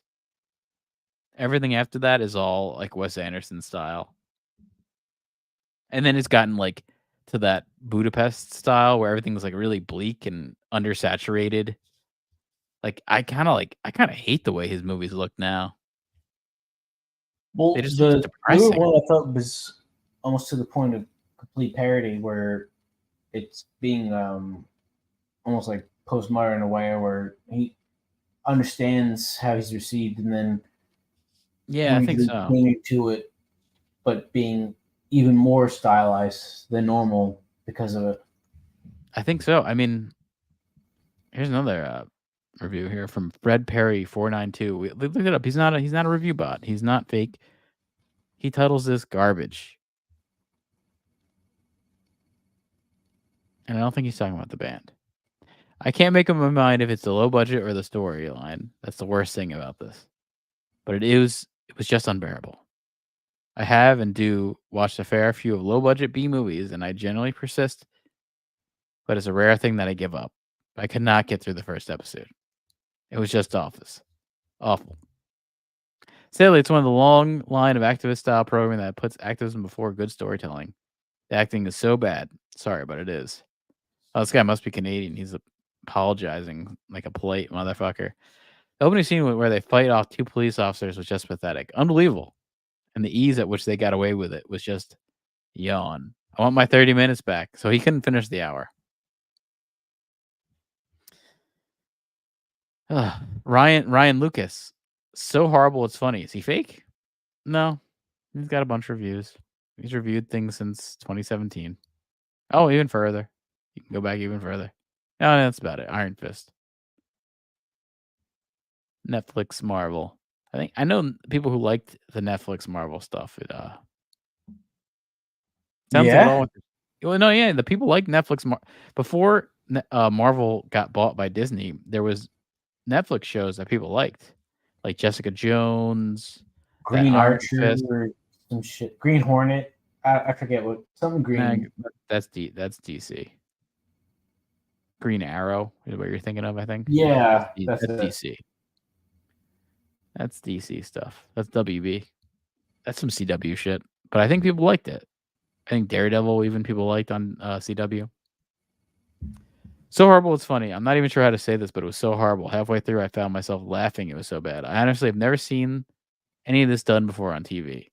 Everything after that is all like Wes Anderson style. And then it's gotten like to that Budapest style where everything's like really bleak and undersaturated. Like I kind of hate the way his movies look now. Well, They just the look depressing. one I thought was almost to the point of complete parody, where it's being almost like postmodern in a way, where he understands how he's received, and then Yeah, I think so. pointing to it, but being even more stylized than normal because of it. I think so. I mean, here's another review here from Fred Perry 492. We looked it up. He's not a review bot. He's not fake. He titles this garbage. And I don't think he's talking about the band. I can't make up my mind if it's the low budget or the storyline. That's the worst thing about this. But it was just unbearable. I have and do watch a fair few of low budget B movies, and I generally persist. But it's a rare thing that I give up. I could not get through the first episode. It was just awful. Sadly, it's one of the long line of activist style programming that puts activism before good storytelling. The acting is so bad. Sorry, but it is. Oh, this guy must be Canadian. He's apologizing like a polite motherfucker. The opening scene where they fight off 2 police officers was just pathetic. Unbelievable. And the ease at which they got away with it was just yawn. I want my 30 minutes back. So he couldn't finish the hour. Ryan Lucas. So horrible it's funny. Is he fake? No. He's got a bunch of reviews. He's reviewed things since 2017. Oh, even further. You can go back even further. No, that's about it. Iron Fist. Netflix Marvel. I know people who liked the Netflix Marvel stuff. It sounds like it all went well, no, yeah, the people like Netflix before Marvel got bought by Disney. There was Netflix shows that people liked, like Jessica Jones, Green Iron Archer, Fist. or some shit. Green Hornet. I forget what some green. That's DC. Green Arrow is what you're thinking of, I think. Yeah, that's DC. That's DC stuff. That's WB. That's some CW shit. But I think people liked it. I think Daredevil even people liked on CW. So horrible, it's funny. I'm not even sure how to say this, but it was so horrible. Halfway through, I found myself laughing. It was so bad. I honestly have never seen any of this done before on TV.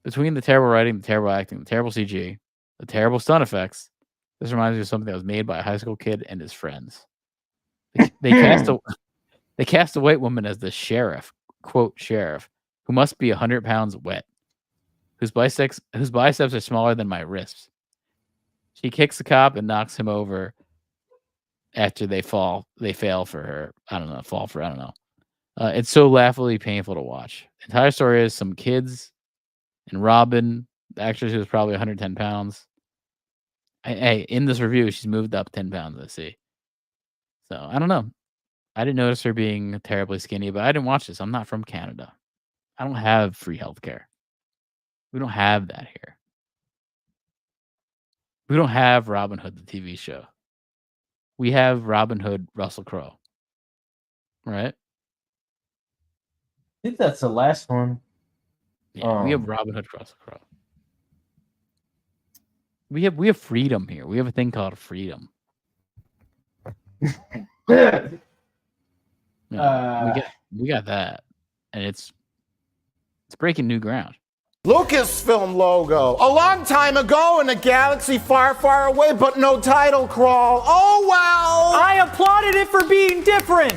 Between the terrible writing, the terrible acting, the terrible CG, the terrible stunt effects, this reminds me of something that was made by a high school kid and his friends. They cast a white woman as the sheriff, quote sheriff, who must be 100 pounds wet, whose biceps are smaller than my wrists. She kicks the cop and knocks him over after they fail for her. I don't know. It's so laughably painful to watch. The entire story is some kids and Robyn, the actress who was probably 110 pounds. Hey, in this review, she's moved up 10 pounds, I see. So, I don't know. I didn't notice her being terribly skinny, but I didn't watch this. I'm not from Canada. I don't have free healthcare. We don't have that here. We don't have Robyn Hood the TV show. We have Robyn Hood Russell Crowe. Right? I think that's the last one. Yeah, we have Robyn Hood Russell Crowe. We have freedom here. We have a thing called freedom. We got that, and it's breaking new ground. Lucasfilm logo. A long time ago in a galaxy far, far away, but no title crawl. Oh well! I applauded it for being different!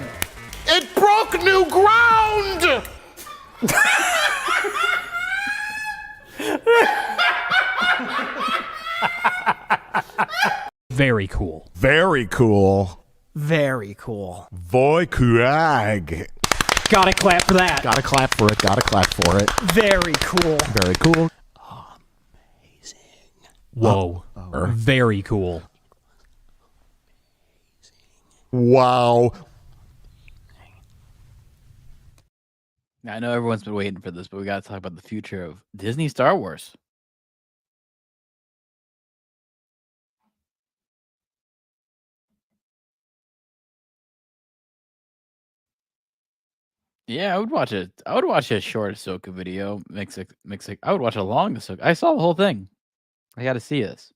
It broke new ground! Very cool. Very cool. Very cool. Voy Kuag. Gotta clap for that. Gotta clap for it. Gotta clap for it. Very cool. Very cool. Amazing. Whoa. Very cool. Wow. Now, I know everyone's been waiting for this, but we got to talk about the future of Disney Star Wars. Yeah, I would watch it. I would watch a short Ahsoka video. I would watch a long Ahsoka. I saw the whole thing. I got to see this.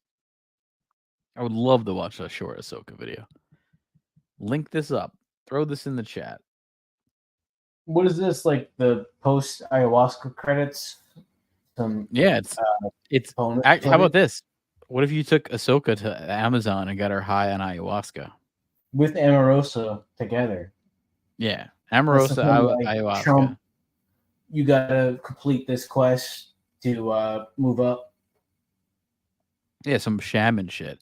I would love to watch a short Ahsoka video. Link this up. Throw this in the chat. What is this, like the post ayahuasca credits? Some Yeah, it's. bonus How footage about this? What if you took Ahsoka to Amazon and got her high on ayahuasca? with Amorosa together. Yeah, That's the Amorosa thing, like, ayahuasca. Trump, you gotta complete this quest to move up. Yeah, some shaman shit.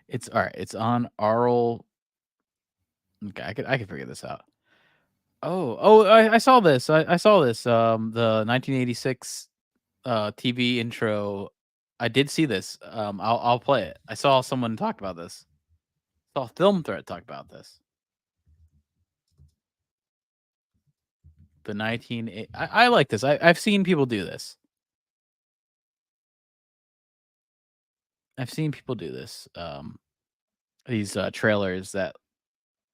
It's all right. It's on Arl. Okay, I could figure this out. I saw this. I saw this. The 1986 TV intro. I did see this. I'll play it. I saw someone talk about this. Saw a film thread talk about this. The 19. I like this. I've seen people do this. I've seen people do this. These trailers that,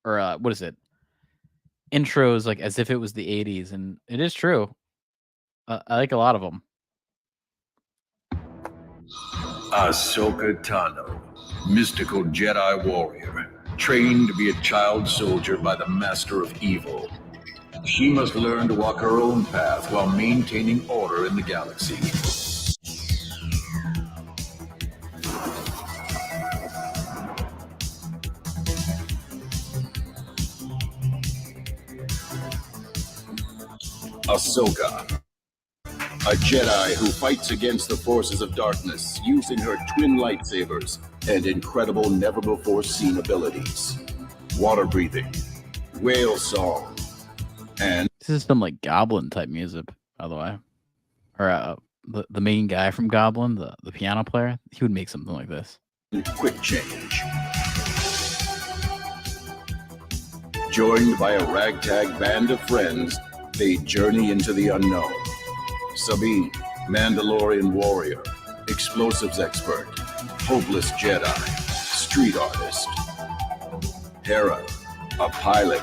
or what is it? Intros like as if it was the 80s, and it is true. I like a lot of them. Ahsoka Tano, mystical Jedi warrior, trained to be a child soldier by the Master of Evil. She must learn to walk her own path while maintaining order in the galaxy. Ahsoka, a Jedi who fights against the forces of darkness using her twin lightsabers and incredible never-before-seen abilities. Water breathing, whale song, and... This is some like Goblin type music, by the way. Or the main guy from Goblin, the piano player, he would make something like this. Quick change. Joined by a ragtag band of friends, they journey into the unknown. Sabine, Mandalorian warrior, explosives expert, hopeless Jedi, street artist. Hera, a pilot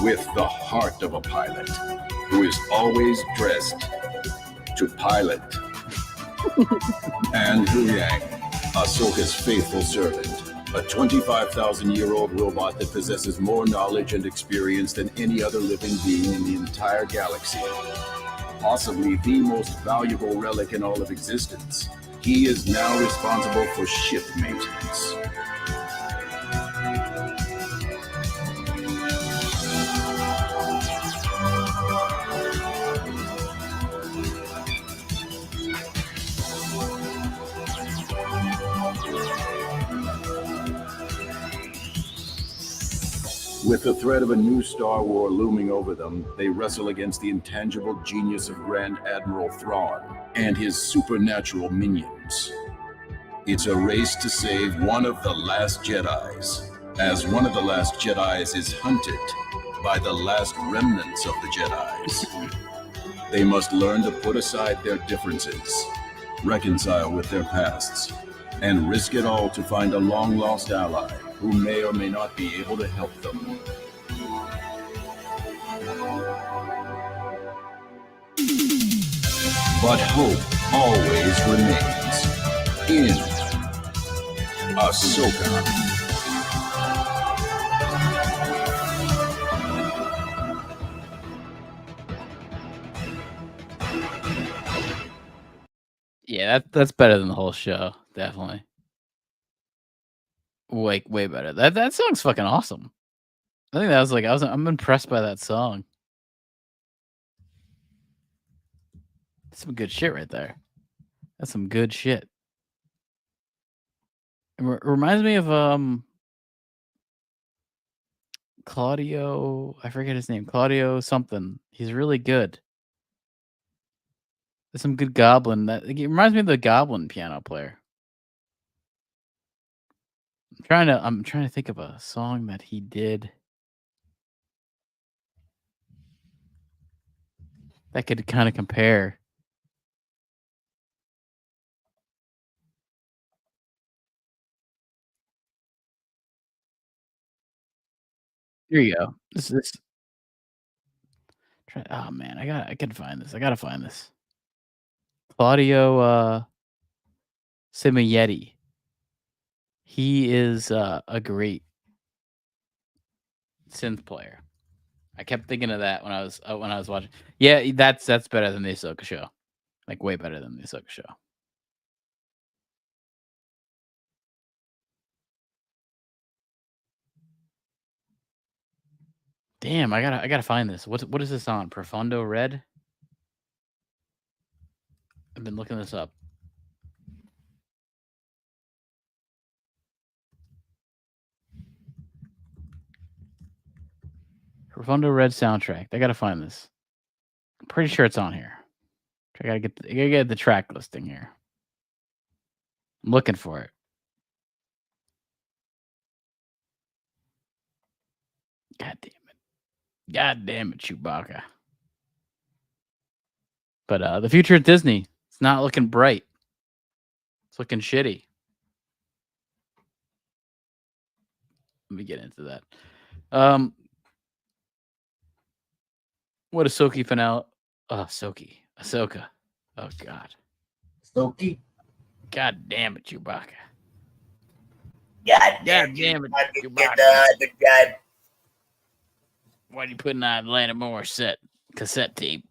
with the heart of a pilot, who is always dressed to pilot. And Huyang, Ahsoka's faithful servant, a 25,000-year-old robot that possesses more knowledge and experience than any other living being in the entire galaxy. Possibly the most valuable relic in all of existence. He is now responsible for ship maintenance. With the threat of a new Star War looming over them, they wrestle against the intangible genius of Grand Admiral Thrawn and his supernatural minions. It's a race to save one of the last Jedis, as one of the last Jedis is hunted by the last remnants of the Jedis. They must learn to put aside their differences, reconcile with their pasts, and risk it all to find a long-lost ally who may or may not be able to help them. But hope always remains in Ahsoka. Yeah, that's better than the whole show, definitely. Way better. That song's fucking awesome. I think that was like I'm impressed by that song. That's some good shit right there. That's some good shit. It reminds me of Claudio. I forget his name. Claudio something. He's really good. There's some good Goblin. It reminds me of the Goblin piano player. I'm trying to think of a song that he did that could kind of compare. Here you go. This. Oh man, I can find this. I gotta find this. Claudio Simonetti. He is a great synth player. I kept thinking of that when I was watching. Yeah, that's better than the Ahsoka show. Like way better than the Ahsoka show. Damn, I gotta find this. What is this on? Profundo Red? I've been looking this up. Profundo Red soundtrack. I gotta find this. I'm pretty sure it's on here. I gotta get the track listing here. I'm looking for it. God damn it. God damn it, Chewbacca. But the future at Disney, it's not looking bright. It's looking shitty. Let me get into that. What Ahsoka finale? Ahsoka. Oh God. Ahsoka. God damn it, Chewbacca. God damn it, Chewbacca. God. Why are you putting on Atlanta Moore cassette tape?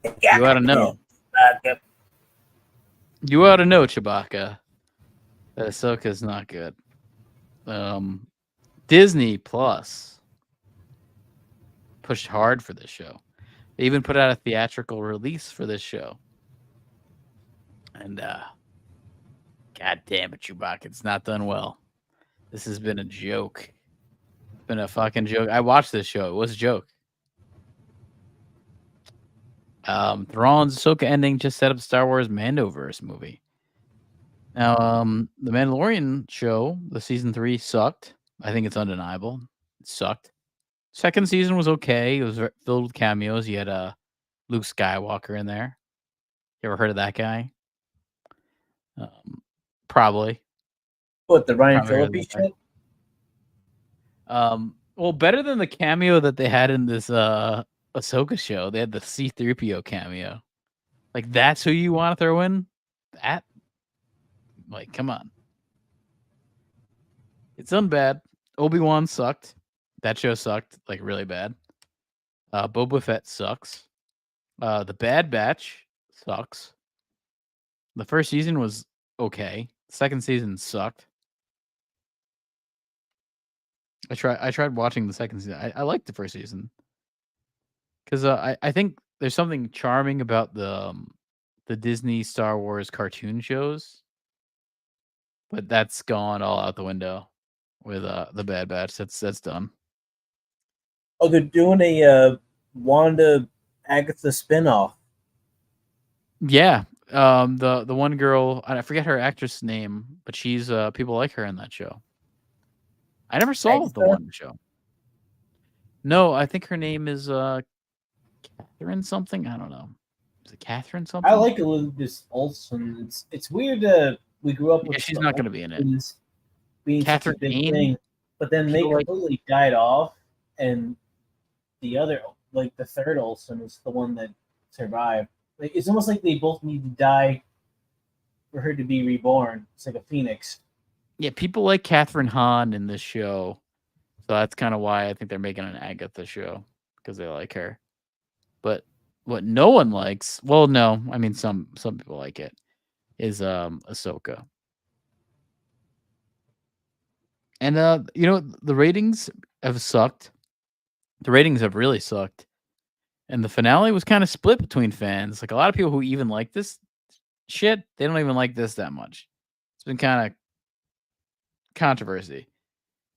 You ought to know. You ought to know, Chewbacca. That Ahsoka's not good. Disney Plus pushed hard for this show. They even put out a theatrical release for this show. And God damn it, Chewbacca, it's not done well. This has been a joke. It's been a fucking joke. I watched this show. It was a joke. Thrawn's Ahsoka ending just set up Star Wars Mandoverse movie. Now, the Mandalorian show, the season 3 sucked. I think it's undeniable. It sucked. Second season was okay. It was filled with cameos. You had Luke Skywalker in there. You ever heard of that guy? Probably. What, the Ryan Probably heard of Phillippe that shit? Well, better than the cameo that they had in this Ahsoka show. They had the C-3PO cameo. Like, that's who you want to throw in? That? Like, come on. It's done bad. Obi-Wan sucked. That show sucked, like, really bad. Boba Fett sucks. The Bad Batch sucks. The first season was okay. Second season sucked. I tried watching the second season. I liked the first season. Because I think there's something charming about the Disney Star Wars cartoon shows. But that's gone all out the window with the Bad Batch. That's done. Oh, they're doing a Wanda Agatha spinoff. Yeah. The one girl, I forget her actress name, but she's people like her in that show. I never saw the one show. No, I think her name is Catherine something. I don't know. Is it Catherine something? I like Elizabeth Olsen. It's weird. We grew up with. Yeah, she's not going to be in it. Being Catherine such a big Kane? thing, but then they completely died off, and the other, like the third Olsen, is the one that survived. Like it's almost like they both need to die for her to be reborn. It's like a phoenix. Yeah, people like Catherine Hahn in this show, so that's kind of why I think they're making an Agatha show because they like her. But what no one likes, well, no, I mean some people like it, is Ahsoka. And the ratings have sucked. The ratings have really sucked. And the finale was kind of split between fans. Like a lot of people who even like this shit, they don't even like this that much. It's been kind of controversy.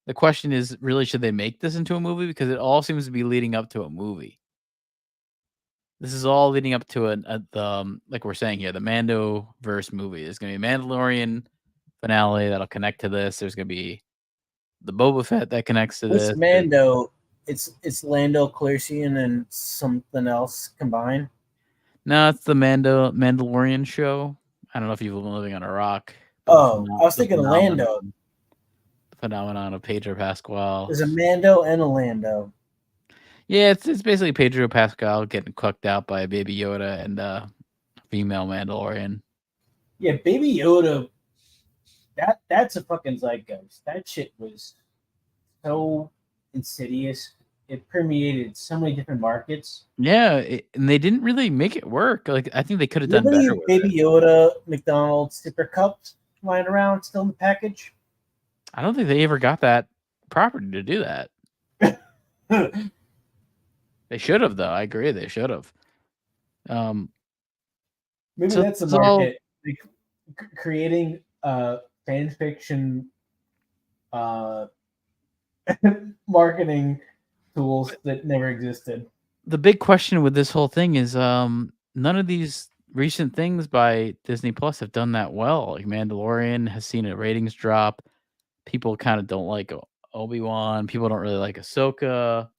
The question is, really, should they make this into a movie? Because it all seems to be leading up to a movie. This is all leading up to like we're saying here, the Mandoverse movie. There's going to be a Mandalorian finale that'll connect to this. There's going to be the Boba Fett that connects to this. This Mando, it's Lando Calrissian and something else combined. No, it's the Mandalorian show. I don't know if you've been living on a rock. Oh, I was thinking of Lando. The phenomenon of Pedro Pascal. There's a Mando and a Lando. Yeah, it's basically Pedro Pascal getting cooked out by Baby Yoda and female Mandalorian. Yeah, Baby Yoda. That's a fucking zeitgeist. That shit was so insidious. It permeated so many different markets. Yeah, and they didn't really make it work. Like I think they could have done Literally, better with Baby it. Yoda, McDonald's, Zipper cups lying around still in the package. I don't think they ever got that property to do that. They should have, though. I agree, they should have. Maybe So that's the it's all- market. Like, creating fan fiction marketing tools that never existed. The big question with this whole thing is none of these recent things by Disney Plus have done that well. Like Mandalorian has seen a ratings drop. People kind of don't like Obi-Wan. People don't really like Ahsoka.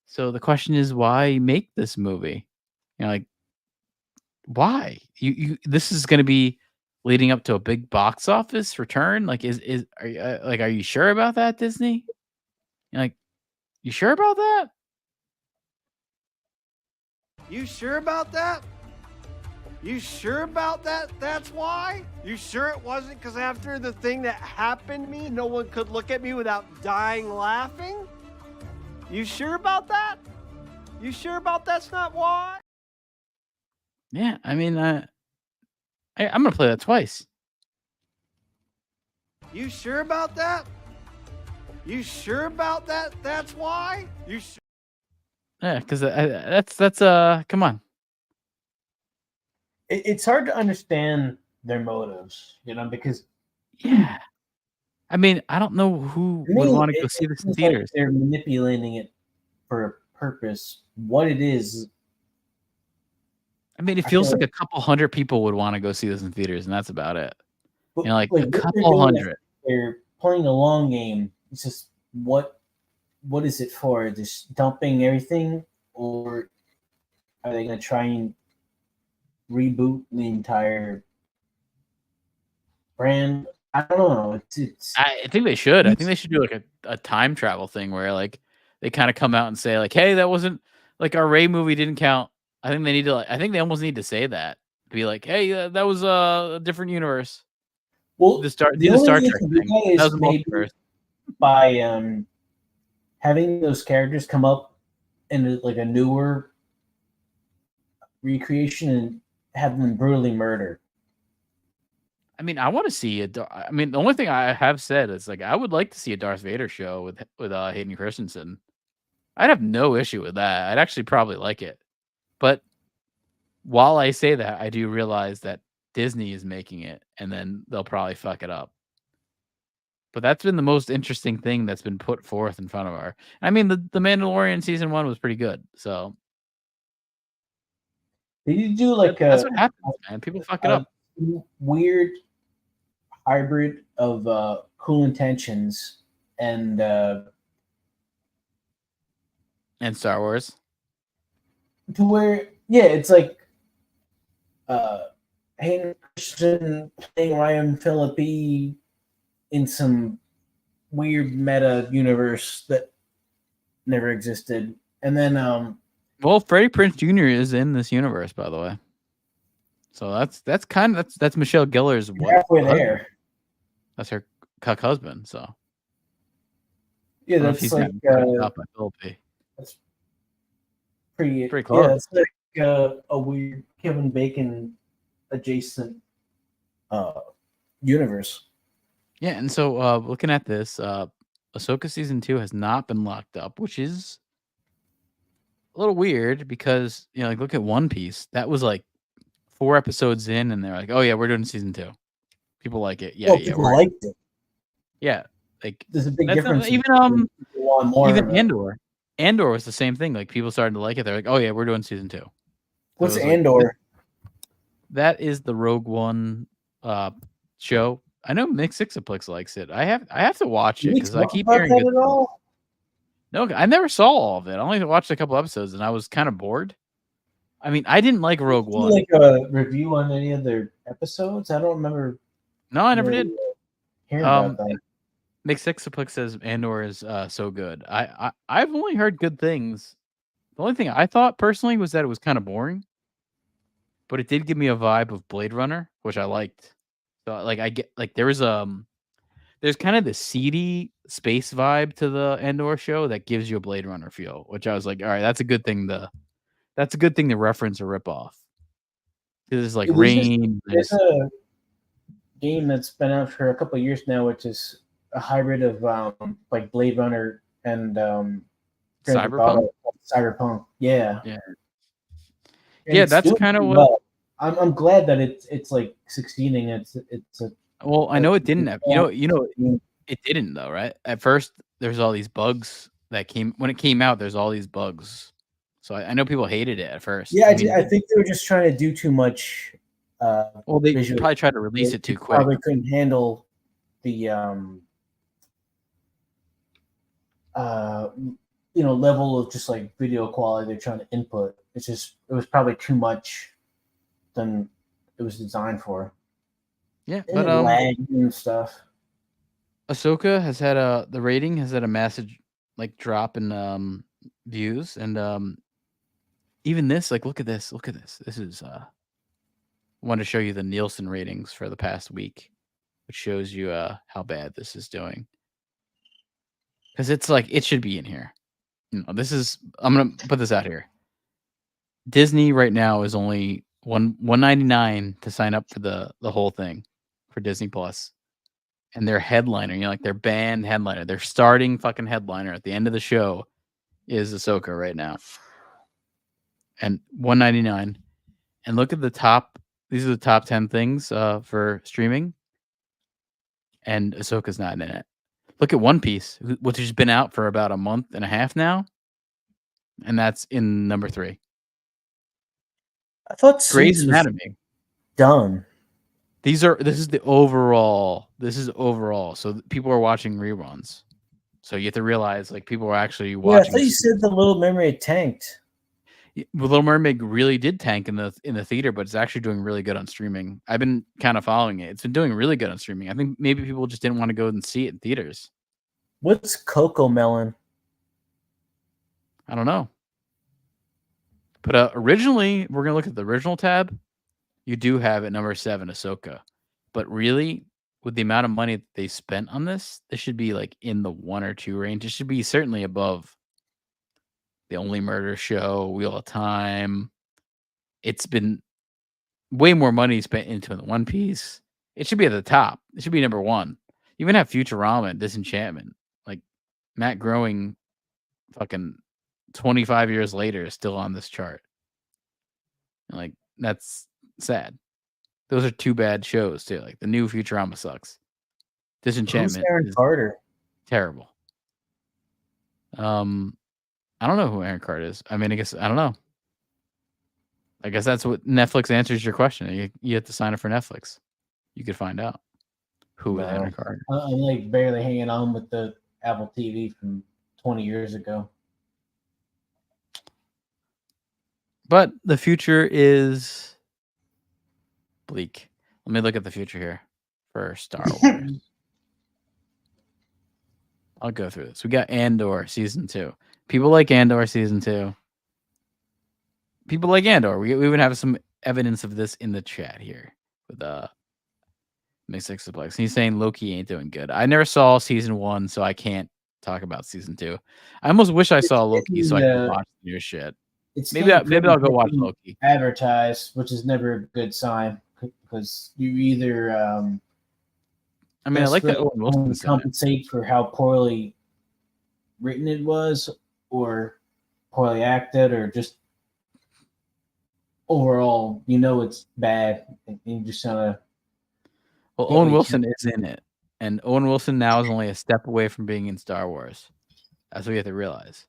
So the question is, why make this movie? You know, like, why? You this is going to be leading up to a big box office return. Like, are you sure about that, Disney? Like, you sure about that? You sure about that? You sure about that? That's why? You sure it wasn't because after the thing that happened to me, no one could look at me without dying laughing? You sure about that? You sure about that's not why? Yeah, I mean, I'm gonna play that twice. You sure about that? You sure about that? That's why? You sure? Yeah, because that's come on. It's hard to understand their motives, because Yeah, I mean, I don't know who would want to go see this in seems like theaters. they're manipulating it for a purpose. What it is, I mean, it I feels feel like a couple hundred people would want to go see this in theaters, and that's about it. but, Like a what they're couple doing is hundred. they're playing a long game. It's just what is it for? Just dumping everything, or are they going to try and reboot the entire brand? I don't know. I think they should. I think they should do like a time travel thing where like they kind of come out and say like, "Hey, that wasn't like our Ray movie didn't count." I think they need to. I think they almost need to say that. Be like, "Hey, that was a different universe." Well, the Star the only Trek way you can do thing. that is That was a maybe multiverse. by having those characters come up in like a newer recreation and have them brutally murdered. I mean, I want to see it. I mean, the only thing I have said is like I would like to see a Darth Vader show with Hayden Christensen. I'd have no issue with that. I'd actually probably like it. But while I say that, I do realize that Disney is making it, and then they'll probably fuck it up. But that's been the most interesting thing that's been put forth in front of our. I mean, the Mandalorian season 1 was pretty good. So Did you do like that's what happens, man. People fuck it up. Weird hybrid of Cool Intentions and Star Wars. To where it's like Hayden Christensen playing Ryan Phillippe in some weird meta universe that never existed, and then well, Freddie Prinze Jr. is in this universe, by the way. So that's kind of that's Michelle Gellar's halfway husband. there. That's her cuck husband. So Yeah, I don't know if that's he's like gotten up by Phillippe. that's pretty close. Yeah, it's like a weird Kevin Bacon adjacent universe. Yeah, and so looking at this, Ahsoka season 2 has not been locked up, which is a little weird because like look at One Piece. That was like 4 episodes in, and they're like, "Oh yeah, we're doing season 2." People like it. Yeah, yeah, people liked it. Yeah, like there's a big that's difference. even Even Andor. Andor was the same thing. Like people started to like it. They're like, "Oh yeah, we're doing season 2." What's So Andor? That is the Rogue One show. I know Mick Sixaplex likes it. I have to watch it because I keep hearing good at all. No, I never saw all of it. I only watched a couple episodes, and I was kind of bored. I mean, I didn't like Rogue One. Like a review on any of their episodes? I don't remember. No, I never did. Hearing about that. Mick Sixaplex says Andor is so good. I've only heard good things. The only thing I thought personally was that it was kind of boring, but it did give me a vibe of Blade Runner, which I liked. So like I get like there was there's kind of the seedy space vibe to the Andor show that gives you a Blade Runner feel, which I was like, all right, that's a good thing to reference or rip off. There's like rain. There's a game that's been out for a couple of years now, which is a hybrid of like Blade Runner and Cyberpunk. Cyberpunk, yeah. Yeah, that's kind of what. Well. I'm glad that it's like succeeding. It's a. Well, I know it didn't have. It didn't though, right? At first, there's all these bugs that came when it came out. There's all these bugs, so I know people hated it at first. Yeah, I think they were just trying to do too much. Well, they probably tried to release it too quick. Probably couldn't handle the level of just like video quality they're trying to input. It was probably too much than it was designed for. Yeah, and but lag and stuff. Ahsoka has had the rating has had a massive like drop in views, and even this, like, look at this. This is I want to show you the Nielsen ratings for the past week, which shows you how bad this is doing. Because it's like it should be in here. I'm gonna put this out here. Disney right now is only $199 to sign up for the whole thing for Disney Plus, and their headliner, like their band headliner, their starting fucking headliner at the end of the show is Ahsoka right now, and $199. And look at the top; these are the top 10 things for streaming, and Ahsoka's not in it. Look at One Piece, which has been out for about a month and a half now, and that's in number 3. I thought Grey's Anatomy done. This is overall. So people are watching reruns. So you have to realize, like, people are actually watching. Yeah, I thought you said The Little Mermaid tanked. Well, Little Mermaid really did tank in the theater, but it's actually doing really good on streaming. I've been kind of following it. It's been doing really good on streaming. I think maybe people just didn't want to go and see it in theaters. What's Coco Melon? I don't know. But originally, we're gonna look at the original tab. You do have at number 7 Ahsoka, but really, with the amount of money that they spent on this should be like in the 1 or 2 range. It should be certainly above The Only Murder Show, Wheel of Time. It's been way more money spent into the One Piece. It should be at the top. It should be number 1. You even have Futurama and Disenchantment. Like Matt Groening, fucking 25 years later, is still on this chart. And like, that's sad. Those are 2 bad shows too. Like the new Futurama sucks. Disenchantment. Who's Aaron Carter? Terrible. I don't know who Aaron Carter is. I mean, I don't know. I guess that's what Netflix answers your question. You have to sign up for Netflix. You could find out who is Aaron Carter. I'm like barely hanging on with the Apple TV from 20 years ago. But the future is bleak. Let me look at the future here for Star Wars. I'll go through this. We got Andor season 2. People like Andor season 2. People like Andor. We even have some evidence of this in the chat here with Mixed Sixplex. He's saying Loki ain't doing good. I never saw season 1, so I can't talk about season 2. I almost wish I saw Loki so I could watch the new shit. Maybe I'll go watch Loki. Advertised, which is never a good sign because you either I mean, I like that Owen Wilson compensate for how poorly written it was, or poorly acted, or just overall, it's bad. And you just kind of. Well, Owen Wilson is in it, and Owen Wilson now is only a step away from being in Star Wars. That's what you have to realize.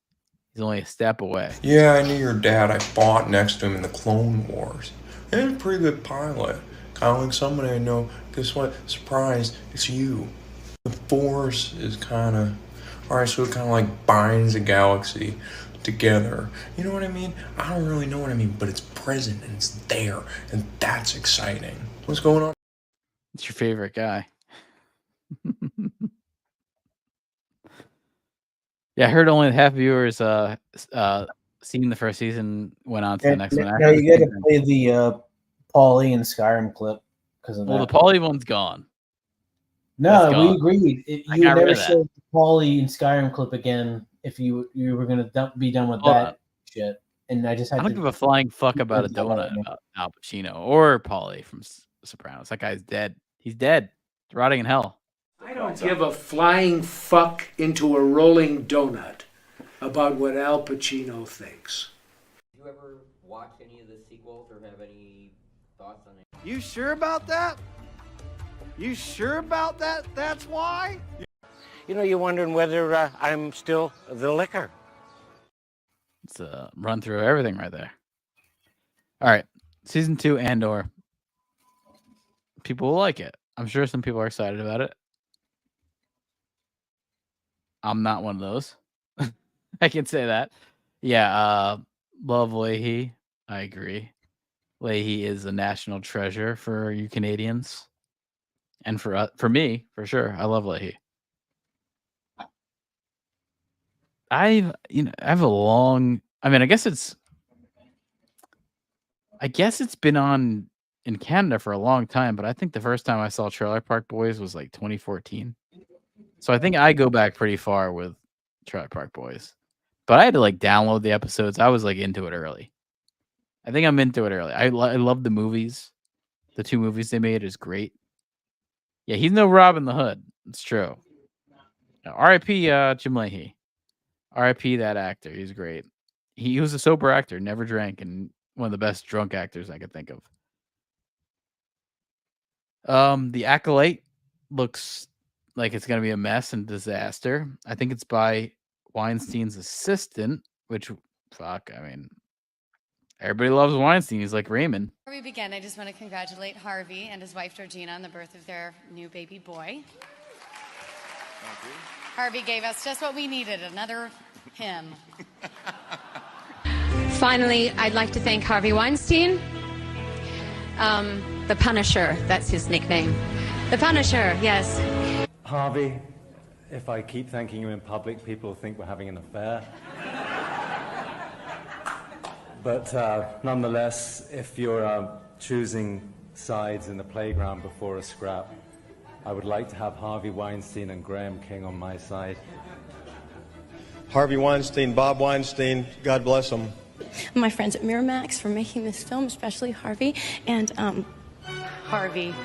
He's only a step away. Yeah, I knew your dad. I fought next to him in the Clone Wars. He was a pretty good pilot. Kind of like somebody I know. Guess what? Surprise, it's you. The Force is kind of... Alright, so it kind of like binds the galaxy together. You know what I mean? I don't really know what I mean, but it's present and it's there. And that's exciting. What's going on? It's your favorite guy. Yeah, I heard only half viewers seeing the first season went on to the next one. No, you got to play the Paulie and Skyrim clip because of that. Well, the Paulie one's gone. No, That's we gone. agreed. I You got would rid never of that. show the Paulie and Skyrim clip again if you were gonna be done with Hold that on. shit. And I just I had don't to. give a flying fuck about a That's not what I donut meant. about Al Pacino or Paulie from Sopranos. That guy's dead. He's dead. He's rotting in hell. I don't give a flying fuck into a rolling donut about what Al Pacino thinks. Did you ever watch any of the sequels or have any thoughts on it? You sure about that? You sure about that? That's why? You know, you're wondering whether I'm still the liquor. It's a run through everything right there. All right. Season 2 Andor. People will like it. I'm sure some people are excited about it. I'm not one of those. I can say that. Yeah, love Leahy. I agree. Leahy is a national treasure for you Canadians. And for me, for sure. I love Leahy. I have a long. I mean, I guess it's been on in Canada for a long time, but I think the first time I saw Trailer Park Boys was like 2014. So I think I go back pretty far with Trailer Park Boys. But I had to like download the episodes. I was like into it early. I think I'm into it early. I love the movies. The 2 movies they made is great. Yeah, he's no Robin the Hood. It's true. R.I.P. Jim Leahy. R.I.P. that actor. He's great. He was a sober actor, never drank, and one of the best drunk actors I could think of. The Acolyte looks like it's gonna be a mess and disaster. I think it's by Weinstein's assistant, which fuck, I mean, everybody loves Weinstein. He's like Raymond. Before we begin, I just want to congratulate Harvey and his wife Georgina on the birth of their new baby boy. Thank you. Harvey gave us just what we needed, another him. Finally, I'd like to thank Harvey Weinstein. The Punisher, that's his nickname. The Punisher, yes. Harvey, if I keep thanking you in public, people will think we're having an affair. But nonetheless, if you're choosing sides in the playground before a scrap, I would like to have Harvey Weinstein and Graham King on my side. Harvey Weinstein, Bob Weinstein, God bless them. My friends at Miramax for making this film, especially Harvey. And Harvey,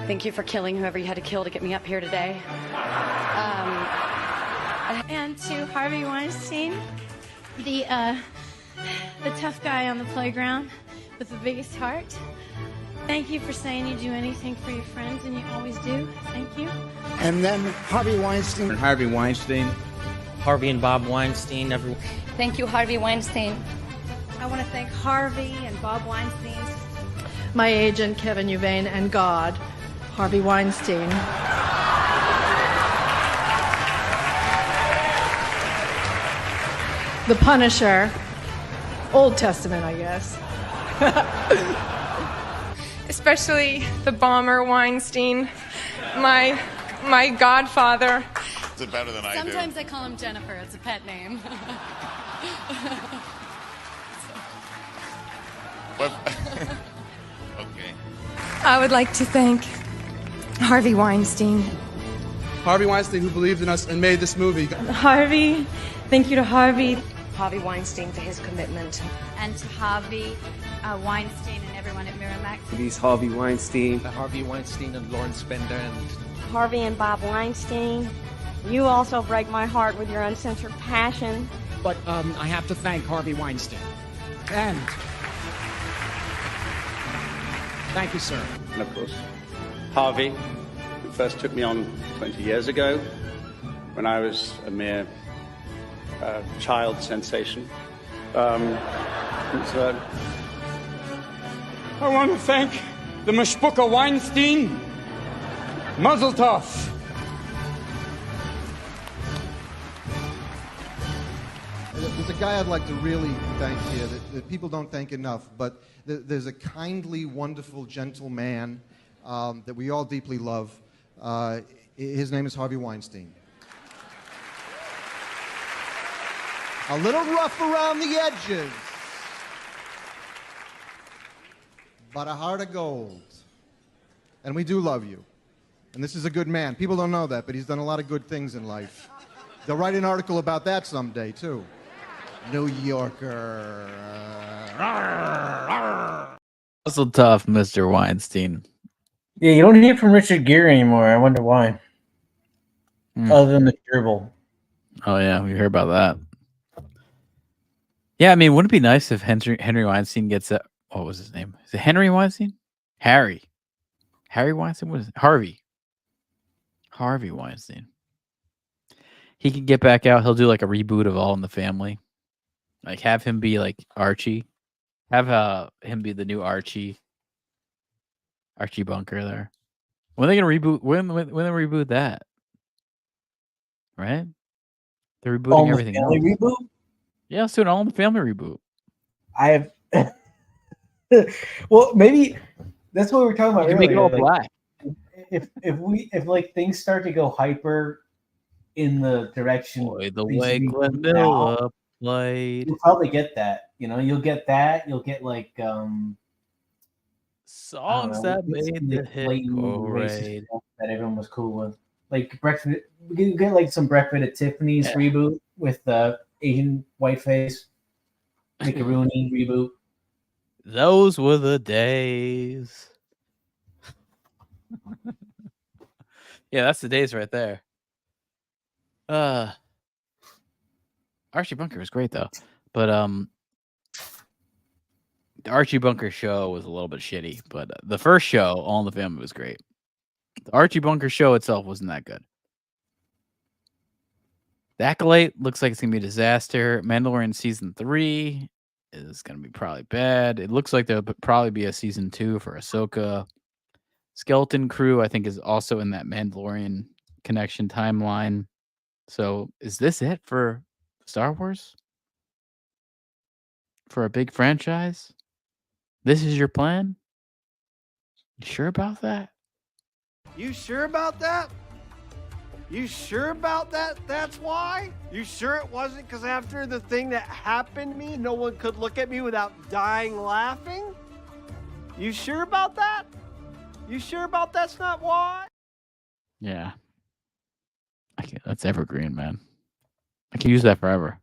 thank you for killing whoever you had to kill to get me up here today. And to Harvey Weinstein, the tough guy on the playground with the biggest heart. Thank you for saying you'd do anything for your friends, and you always do. Thank you. And then Harvey Weinstein. And Harvey Weinstein. Harvey and Bob Weinstein, everyone. Thank you, Harvey Weinstein. I want to thank Harvey and Bob Weinstein. My agent, Kevin Uvain, and God, Harvey Weinstein. The Punisher. Old Testament, I guess. Especially the bomber Weinstein, my godfather. Is it better than I do? Sometimes I call him Jennifer. It's a pet name. Okay. I would like to thank Harvey Weinstein. Harvey Weinstein, who believed in us and made this movie. Harvey, thank you to Harvey. Harvey Weinstein for his commitment. And to Harvey Weinstein and everyone at Miramax. He's Harvey Weinstein. Harvey Weinstein and Lawrence Bender and Harvey and Bob Weinstein. You also break my heart with your uncensored passion. But I have to thank Harvey Weinstein. And thank you, sir. And of course, Harvey, who first took me on 20 years ago when I was a mere child sensation. I want to thank the Mashbuka Weinstein. Mazel tov. There's a guy I'd like to really thank here that people don't thank enough, but there's a kindly, wonderful, gentle man that we all deeply love. His name is Harvey Weinstein. A little rough around the edges, but a heart of gold. And we do love you. And this is a good man. People don't know that, but he's done a lot of good things in life. They'll write an article about that someday, too. New Yorker. Also tough, Mr. Weinstein. Yeah, you don't hear from Richard Gere anymore. I wonder why. Other than the gerbil. Oh yeah, we heard about that. Yeah, I mean, wouldn't it be nice if Henry Weinstein gets a... What was his name? Is it Henry Weinstein? Harry Weinstein? What is it? Harvey Weinstein. He can get back out. He'll do like a reboot of All in the Family. Like have him be like Archie. Have him be the new Archie Bunker there. When are they gonna reboot? When they reboot that? Right? They're rebooting All in the everything Family else. reboot? Yeah, let's do an All in the Family reboot. I have. Well, maybe that's what we were talking about You earlier. can make it all like, black. If like things start to go hyper in the direction The these way reboots Glenn now, Miller played. you'll probably get that. You know, you'll get that. You'll get like Songs that made the hit parade. that everyone was cool with. Like breakfast, we can get like some Breakfast at Tiffany's reboot with the Asian whiteface, Macaroni reboot. Those were the days. Yeah, that's the days right there. Archie Bunker was great though, but the Archie Bunker show was a little bit shitty. But the first show, All in the Family, was great. The Archie Bunker show itself wasn't that good. The Acolyte looks like it's gonna be a disaster. Mandalorian season 3 is gonna be probably bad. It looks like there'll probably be a season 2 for Ahsoka. Skeleton Crew, I think, is also in that Mandalorian connection timeline. So, is this it for Star Wars? For a big franchise? This is your plan? You sure about that? You sure about that? You sure about that? That's why? You sure it wasn't because after the thing that happened to me, no one could look at me without dying laughing? You sure about that? You sure about that's not why? Yeah. That's evergreen, man. I can use that forever.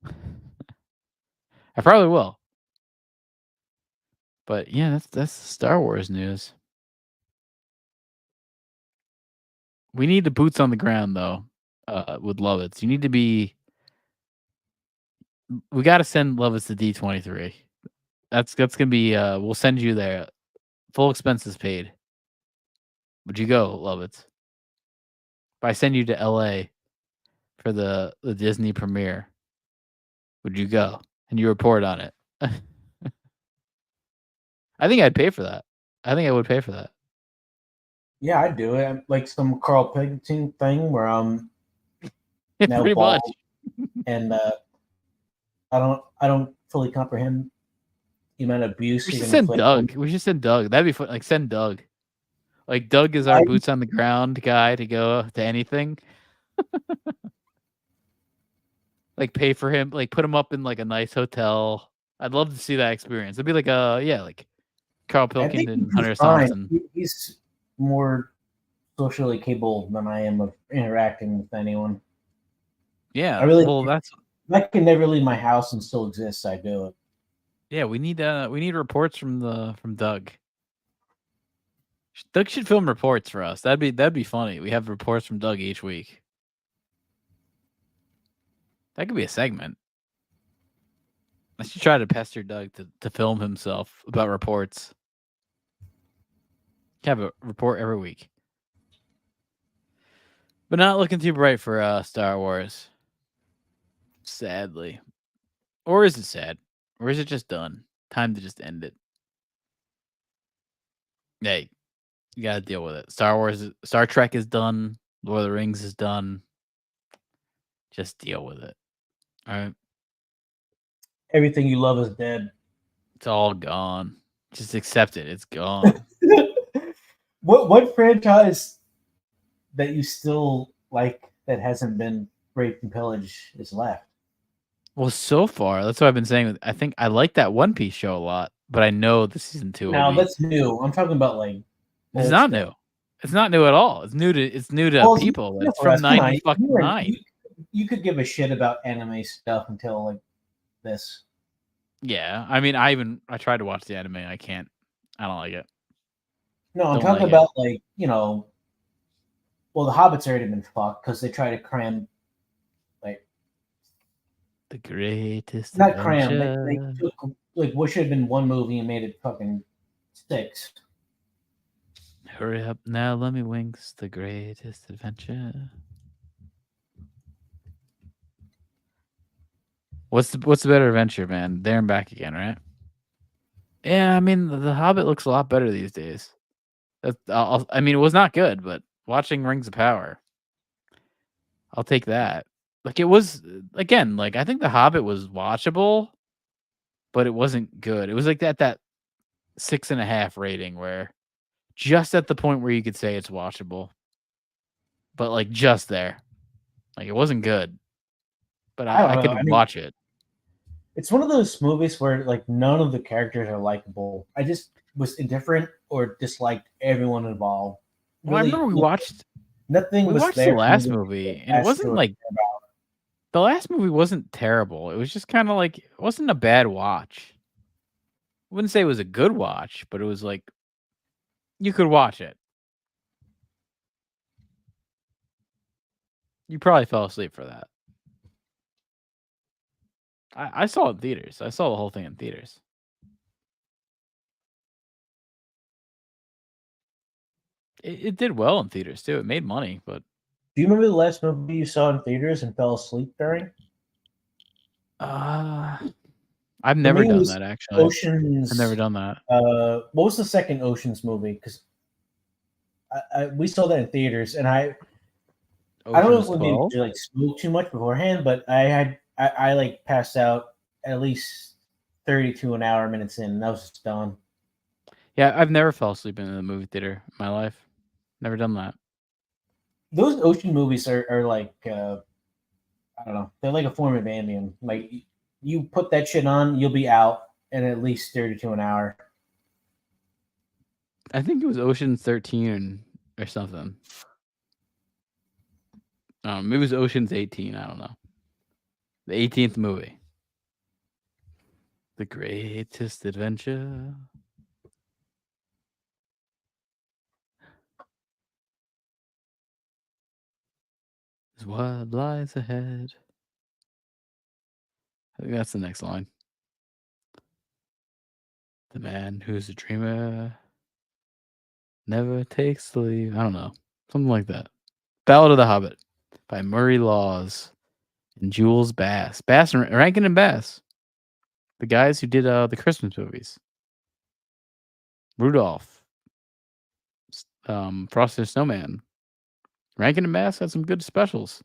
I probably will. But yeah, that's Star Wars news. We need the boots on the ground though, with Lovitz. You need to be. We got to send Lovitz to D23. That's gonna be. We'll send you there, full expenses paid. Would you go, Lovitz? If I send you to LA for the Disney premiere, would you go and you report on it? I think I'd pay for that. I think I would pay for that. Yeah, I'd do it. Like some Carl Pilkington thing where Pretty much. And I don't fully comprehend the amount of abuse. We should send Doug. We should send Doug. That'd be fun. Like send Doug. Like Doug is our boots on the ground guy to go to anything. Like pay for him. Like put him up in like a nice hotel. I'd love to see that experience. It'd be like like Carl Pilkington, Hunter Thompson. He's more socially capable than I am of interacting with anyone. Yeah, I really. Well, that's. If I can never leave my house and still exist, I do it. Yeah, we need reports from Doug. Doug should film reports for us. That'd be funny. We have reports from Doug each week. That could be a segment. I should try to pester Doug to film himself about reports. Have a report every week. But not looking too bright for Star Wars. Sadly. Or is it sad? Or is it just done? Time to just end it. Hey, you gotta deal with it. Star Trek is done. Lord of the Rings is done. Just deal with it. All right. Everything you love is dead. It's all gone. Just accept it. It's gone. What franchise that you still like that hasn't been raped and pillage is left? Well, so far, that's what I've been saying. I think I like that One Piece show a lot, but I know the season 2. Now that's new. I'm talking about like. It's not new. It's not new at all. It's new to Well, people. you know, It's from Russ, come on, 90 you could give a shit about anime stuff until like this. Yeah, I mean, I tried to watch the anime. I can't. I don't like it. No, I'm Don't talking like it. about like, you know, well, the Hobbit's already been fucked because they try to cram, like, The greatest not cram. adventure. They took like what should have been one movie and made it fucking 6. Hurry up now, let me winks. The greatest adventure. What's the better adventure, man? There and back again, right? Yeah, I mean, the Hobbit looks a lot better these days. I mean, it was not good, but watching Rings of Power, I'll take that. Like, it was, again, like, I think the Hobbit was watchable, but it wasn't good. It was like that 6.5 rating, where just at the point where you could say it's watchable, but like just there. Like, it wasn't good, but I could watch it. It's one of those movies where like none of the characters are likable. I just was indifferent or disliked everyone involved. Well, I remember we watched the last movie, and it wasn't like the last movie wasn't terrible. It was just kind of like, it wasn't a bad watch. I wouldn't say it was a good watch, but it was like you could watch it. You probably fell asleep for that. I saw it in theaters. I saw the whole thing in theaters. It did well in theaters too. It made money, but do you remember the last movie you saw in theaters and fell asleep during? I've never done that, actually. Oceans. I've never done that. What was the second Oceans movie? Because we saw that in theaters, and I don't know if we like smoked too much beforehand, but I like passed out at least 32 minutes in, and that was just done. Yeah, I've never fell asleep in a movie theater in my life. Never done that. Those ocean movies are like I don't know. They're like a form of Ambien. Like, you put that shit on, you'll be out in at least 32 an hour. I think it was Ocean's 13 or something. Maybe it was Ocean's 18. I don't know. The 18th movie. The greatest adventure. Is what lies ahead. I think that's the next line. The man who's a dreamer never takes the leave. I don't know. Something like that. Ballad of the Hobbit by Murray Laws and Jules Bass. Rankin and Bass. The guys who did the Christmas movies. Rudolph. Frosty the Snowman. Rankin and Bass had some good specials.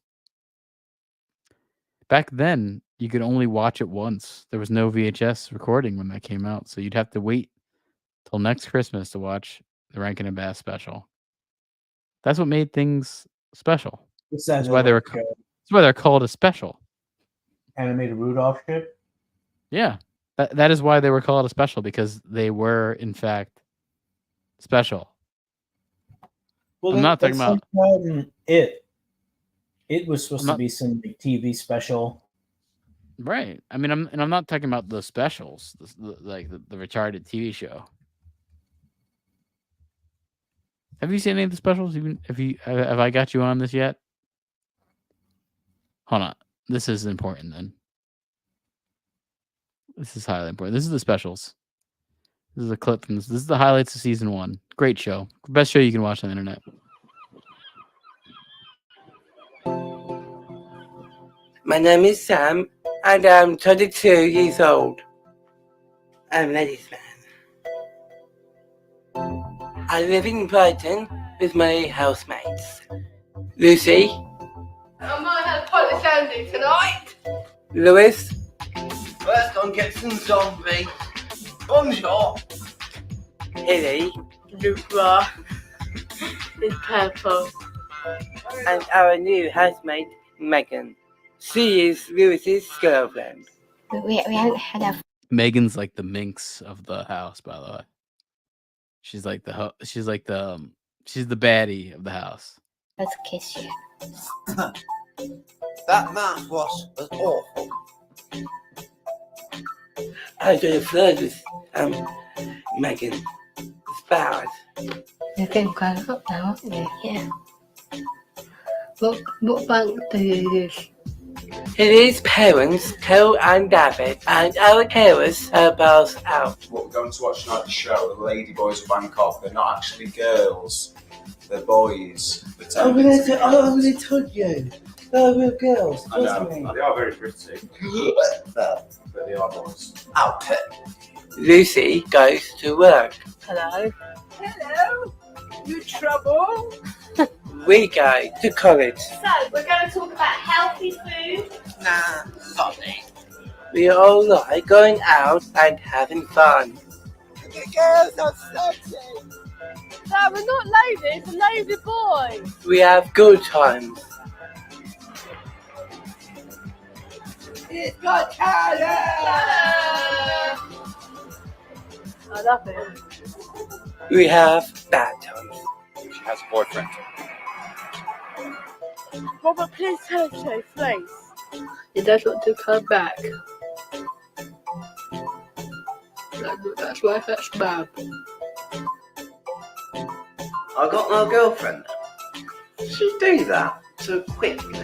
Back then, you could only watch it once. There was no VHS recording when that came out, so you'd have to wait till next Christmas to watch the Rankin and Bass special. That's what made things special. That's why they're called a special. Animated Rudolph shit? Yeah. That is why they were called a special, because they were, in fact, special. Well, I'm not talking about it. It was supposed to be some big TV special. Right. I mean, I'm not talking about the specials, like the retarded TV show. Have you seen any of the specials? Even have I got you on this yet? Hold on. This is important then. This is highly important. This is the specials. This is a clip from this. This is the highlights of season 1. Great show. Best show you can watch on the internet. My name is Sam, and I'm 22 years old. I'm a ladies' man. I live in Brighton with my housemates. Lucy. I might have Polish Andy tonight. Lewis. Let's go and get some zombie. Bonjour. Hilly. Lupra. It's purple. And our new housemate, Megan. She is Lewis's girlfriend. We haven't had a... Megan's like the minx of the house, by the way. She's like the She's the baddie of the house. Let's kiss you. That mouthwash was awful. I go further, Megan. It's bad. You're getting quite up now, aren't you? Yeah. What bank do you use? His parents, Cole and David, and our carers are both out. What we're going to watch tonight's show, the lady boys of Bangkok. They're not actually girls, they're boys. I'm gonna told you. They're real girls. I know, they are very pretty. But they are boys. Outfit. Lucy goes to work. Hello. Hello. You trouble? We go to college. So, we're going to talk about healthy food. Nah, sorry. We all like going out and having fun. The girls are sexy. No, we're not ladies, we're lazy boys. We have good times. It's got color. I love it. We have bad times. She has a boyfriend. Robert, please tell us so, please. He does want to come back. That's why that's bad. I got no girlfriend. She do that so quickly.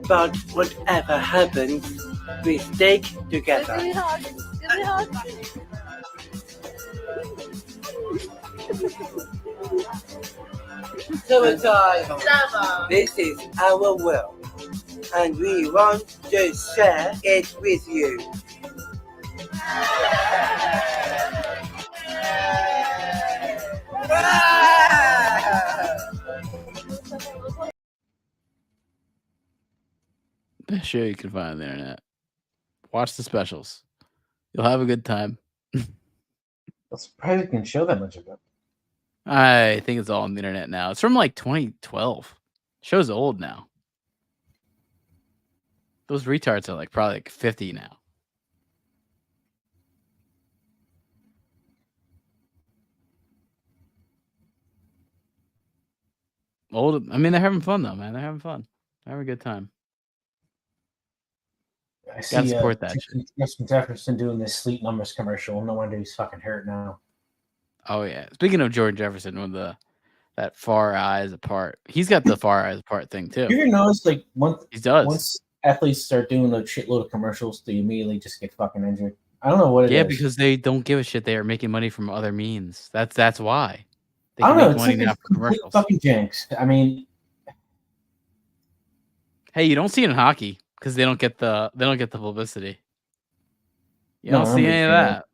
But whatever happens, we stick together. Give me a hug. Summertime. This is our world, and we want to share it with you. Best show you can find on the internet. Watch the specials. You'll have a good time. I'm surprised you can show that much of it. I think it's all on the internet now. It's from like 2012. Show's old now. Those retards are like probably like 50 now. Old. I mean, they're having fun though, man. They're having fun. They're having a good time. I see Gotta support that shit. Justin Jefferson doing this Sleep Numbers commercial. No wonder he's fucking hurt now. Oh yeah. Speaking of Jordan Jefferson with that far eyes apart, he's got the far eyes apart thing too. You ever notice like once athletes start doing a shitload of commercials, they immediately just get fucking injured? I don't know what it is. Yeah, because they don't give a shit. They are making money from other means. That's why. They I can don't know. make It's money like now a for complete commercials. fucking jinx. I mean, Hey, you don't see it in hockey because they don't get the publicity. You No, don't I see don't any of care. that.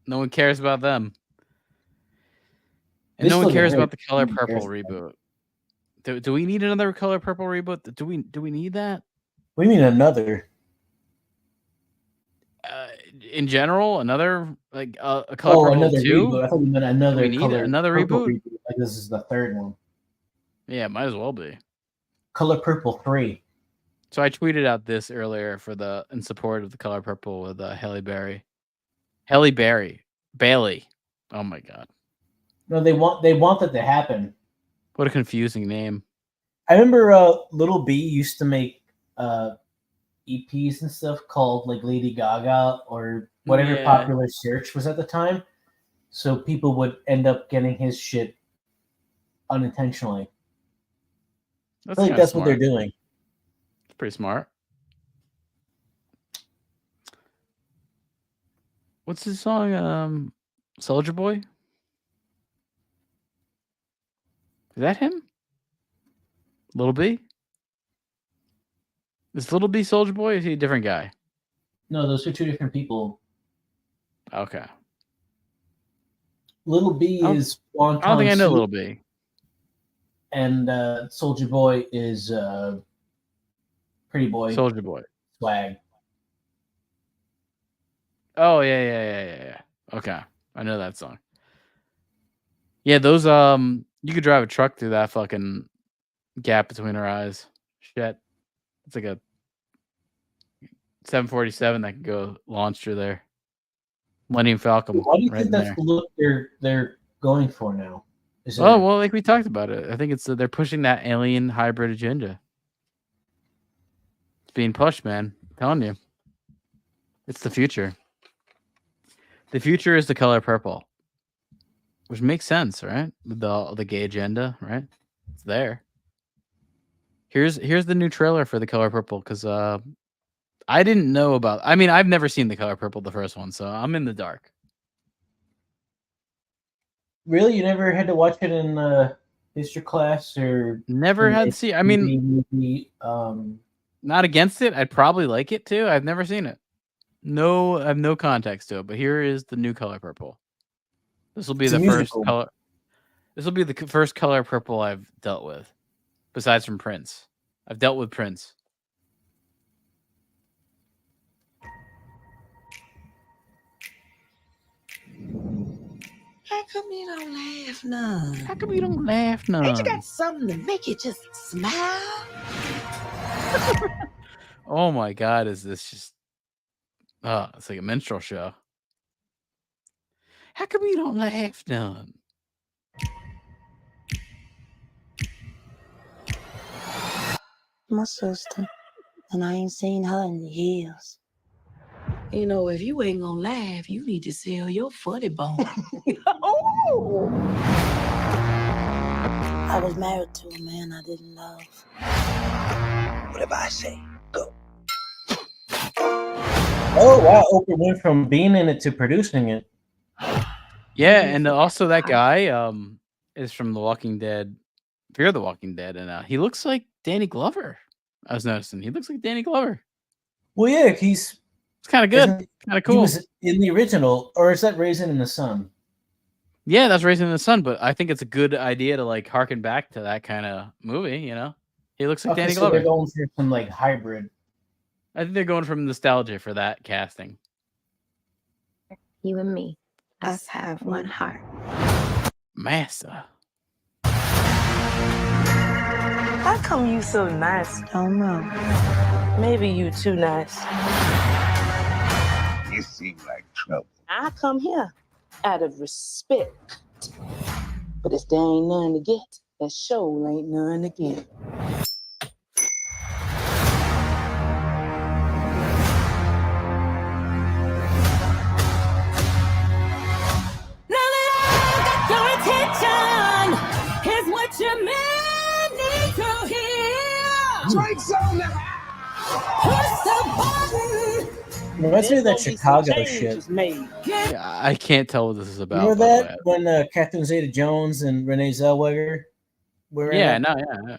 No one cares about them. And They no one still get cares hurt. about the Color No one cares Purple about reboot. Do we need another Color Purple reboot? Do we need that? what do you mean another? In general, another like a Color Purple Another 2? reboot. I thought you meant another Do we need Color another Purple reboot? Like this is the third one. Yeah, it might as well be. Color Purple 3. So I tweeted out this earlier in support of the Color Purple with Halle Berry. Bailey. Oh my god. No, they want that to happen. What a confusing name. I remember Little B used to make EPs and stuff called like Lady Gaga or whatever Yeah. popular search was at the time. So people would end up getting his shit unintentionally. I feel like kinda that's what they're smart. doing. It's pretty smart. What's his song? Soldier Boy? Is that him? Little B? Is Little B Soldier Boy? Or is he a different guy? No, those are two different people. Okay. Little B I is don't think I know Little B. And Soldier Boy is Pretty Boy. Soldier Boy. Swag. Oh yeah. Okay, I know that song. Yeah, those you could drive a truck through that fucking gap between her eyes. Shit, it's like a 747 that can go launch through there. Millennium Falcon. Why do you right think in that's there. the look they're going for now? Is it Oh well, like we talked about it. I think it's they're pushing that alien hybrid agenda. It's being pushed, man. I'm telling you, it's the future. The future is the color purple, which makes sense, right? With the gay agenda, right? It's there. Here's the new trailer for the color purple because I didn't know about. I mean, I've never seen the color purple, the first one, so I'm in the dark. really? You never had to watch it in history class or Never had to see. I mean, um, not against it. I'd probably like it too. I've never seen it. No, I have no context to it. But here is the new color purple. This will be It's a the first musical. color. This will be the first color purple I've dealt with, besides from Prince. I've dealt with Prince. How come you don't laugh none? How come you don't laugh none? Ain't you got something to make you just smile? Oh my God, is this just... it's like a minstrel show. How come you don't laugh none? My sister, and I ain't seen her in years. You know, if you ain't gonna laugh, you need to sell your funny bone. I was married to a man I didn't love. Whatever I say, go. oh wow, Oprah went from being in it to producing it. Yeah, and also that guy is from The Walking Dead, Fear the Walking Dead, and he looks like Danny Glover. I was noticing he looks like Danny Glover. Well, yeah, it's kind of good, kind of cool. He was in the original, or is that Raisin in the Sun? Yeah, that's Raising the Sun, but I think it's a good idea to like harken back to that kind of movie. You know, he looks like Okay, Danny so Glover. they're going for some like hybrid. I think they're going from nostalgia for that casting. You and me, us have one heart. Master. How come you so nice? Don't know. Maybe you too nice. You seem like trouble. I come here out of respect. But if there ain't none to get, that show ain't none to get. Your man needs to hear. Drake's on the Push the button. Reminds me of that Chicago shit. Yeah, I can't tell what this is about. Remember by the that way. when Catherine Zeta-Jones and Renee Zellweger were in Yeah, that yeah.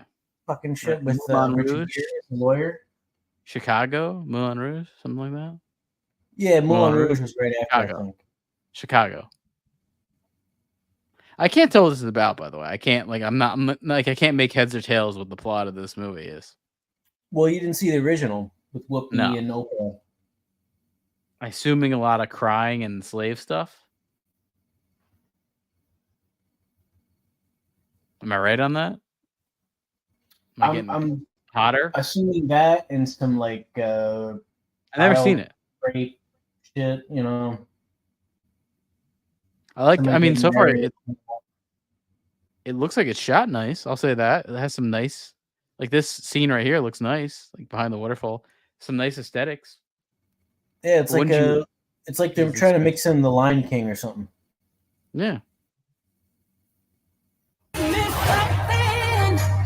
fucking shit with Moulin Richard Rouge? Gere as the lawyer? Chicago, Moulin Rouge, something like that. Yeah, Moulin Rouge was right after, Chicago. I think. Chicago. I can't tell what this is about, by the way. I can't I can't make heads or tails what the plot of this movie is. Well, you didn't see the original with Whoopi No. and Oprah. Assuming a lot of crying and slave stuff. Am I right on that? Am I getting I'm hotter? assuming that and some like I've never seen it. Rape shit, you know. I like. Somebody I mean, getting so far married. it looks like it's shot nice. I'll say that it has some nice, like this scene right here looks nice, like behind the waterfall. Some nice aesthetics. Yeah, it's But like wouldn't you- it's like they're Jesus trying to Christ. mix in the Lion King or something. Yeah.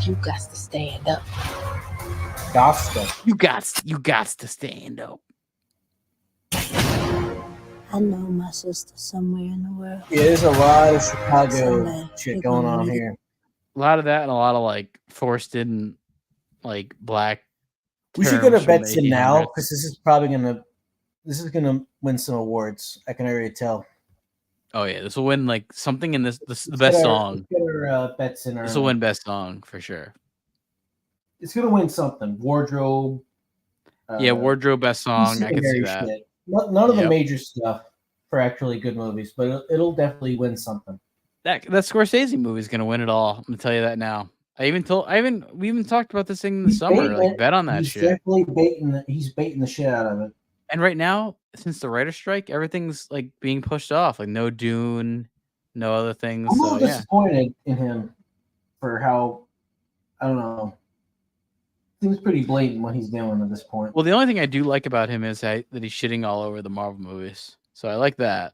You got to stand up. Gospel. You got to stand up. I know my sister somewhere in the world. Yeah, there's a lot of Chicago Someday shit you're going gonna on meet here. A lot of that and a lot of like forced in, like black. We should go to terms from the Betson now 1800s. because this is gonna win some awards. I can already tell. Oh yeah, this will win like something in this the Let's best get our- song. let's get our bets in. This will win best song for sure. It's gonna win something. Wardrobe. Yeah, wardrobe best song. I can see secondary that. shit. None of the Yep. major stuff for actually good movies, but it'll definitely win something. That Scorsese movie is gonna win it all. I'm gonna tell you that now. We even talked about this thing in the summer. baiting Like it. bet on that He's shit. definitely he's baiting the shit out of it. And right now, since the writer's strike, everything's like being pushed off. Like no Dune, no other things. I'm a So little yeah, disappointed in him for how, I don't know. Seems pretty blatant what he's doing at this point. well, the only thing I do like about him is that he's shitting all over the Marvel movies. So I like that.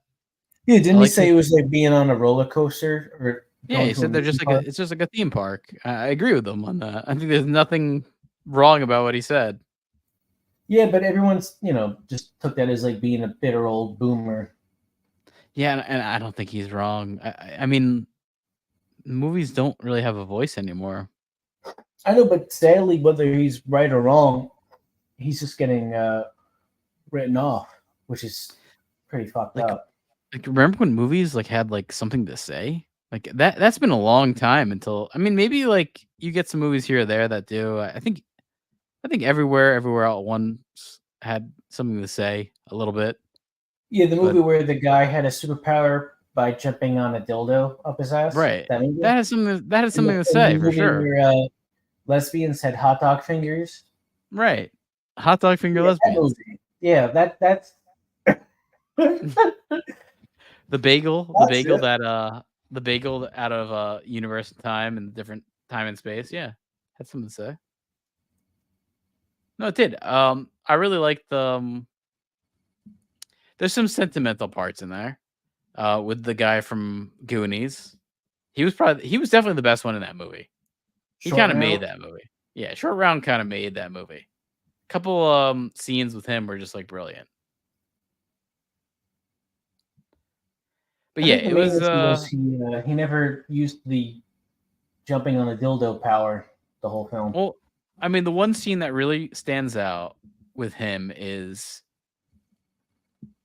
Yeah, I didn't he like say his- it was like being on a roller coaster or Yeah, going he to a said they're just amusement like park? it's just like a theme park. I agree with him on that. I think there's nothing wrong about what he said. Yeah, but everyone's just took that as like being a bitter old boomer. Yeah, and I don't think he's wrong. I mean, movies don't really have a voice anymore. I know, but sadly, whether he's right or wrong, he's just getting written off, which is pretty fucked up. Like, remember when movies like had like something to say? Like that's been a long time until I mean maybe like you get some movies here or there that do. I think everywhere all at once had something to say a little bit. Yeah, the movie But- where the guy had a superpower by jumping on a dildo up his ass. Right. That movie? That has something And to the say for movie sure. Where, lesbians had hot dog fingers. Right. Hot dog finger Yeah, that lesbians. movie. Yeah, that's The bagel That's it. the bagel out of universe and time and different time and space. Yeah. Had something to say. No, it did. I really liked the there's some sentimental parts in there. With the guy from Goonies. He was definitely the best one in that movie. He Short kind of Round? made that movie. Yeah, Short Round kind of made that movie. Couple scenes with him were just like brilliant. But I yeah, think the it main was issue he never used the jumping on a dildo power the whole film. well, I mean, the one scene that really stands out with him is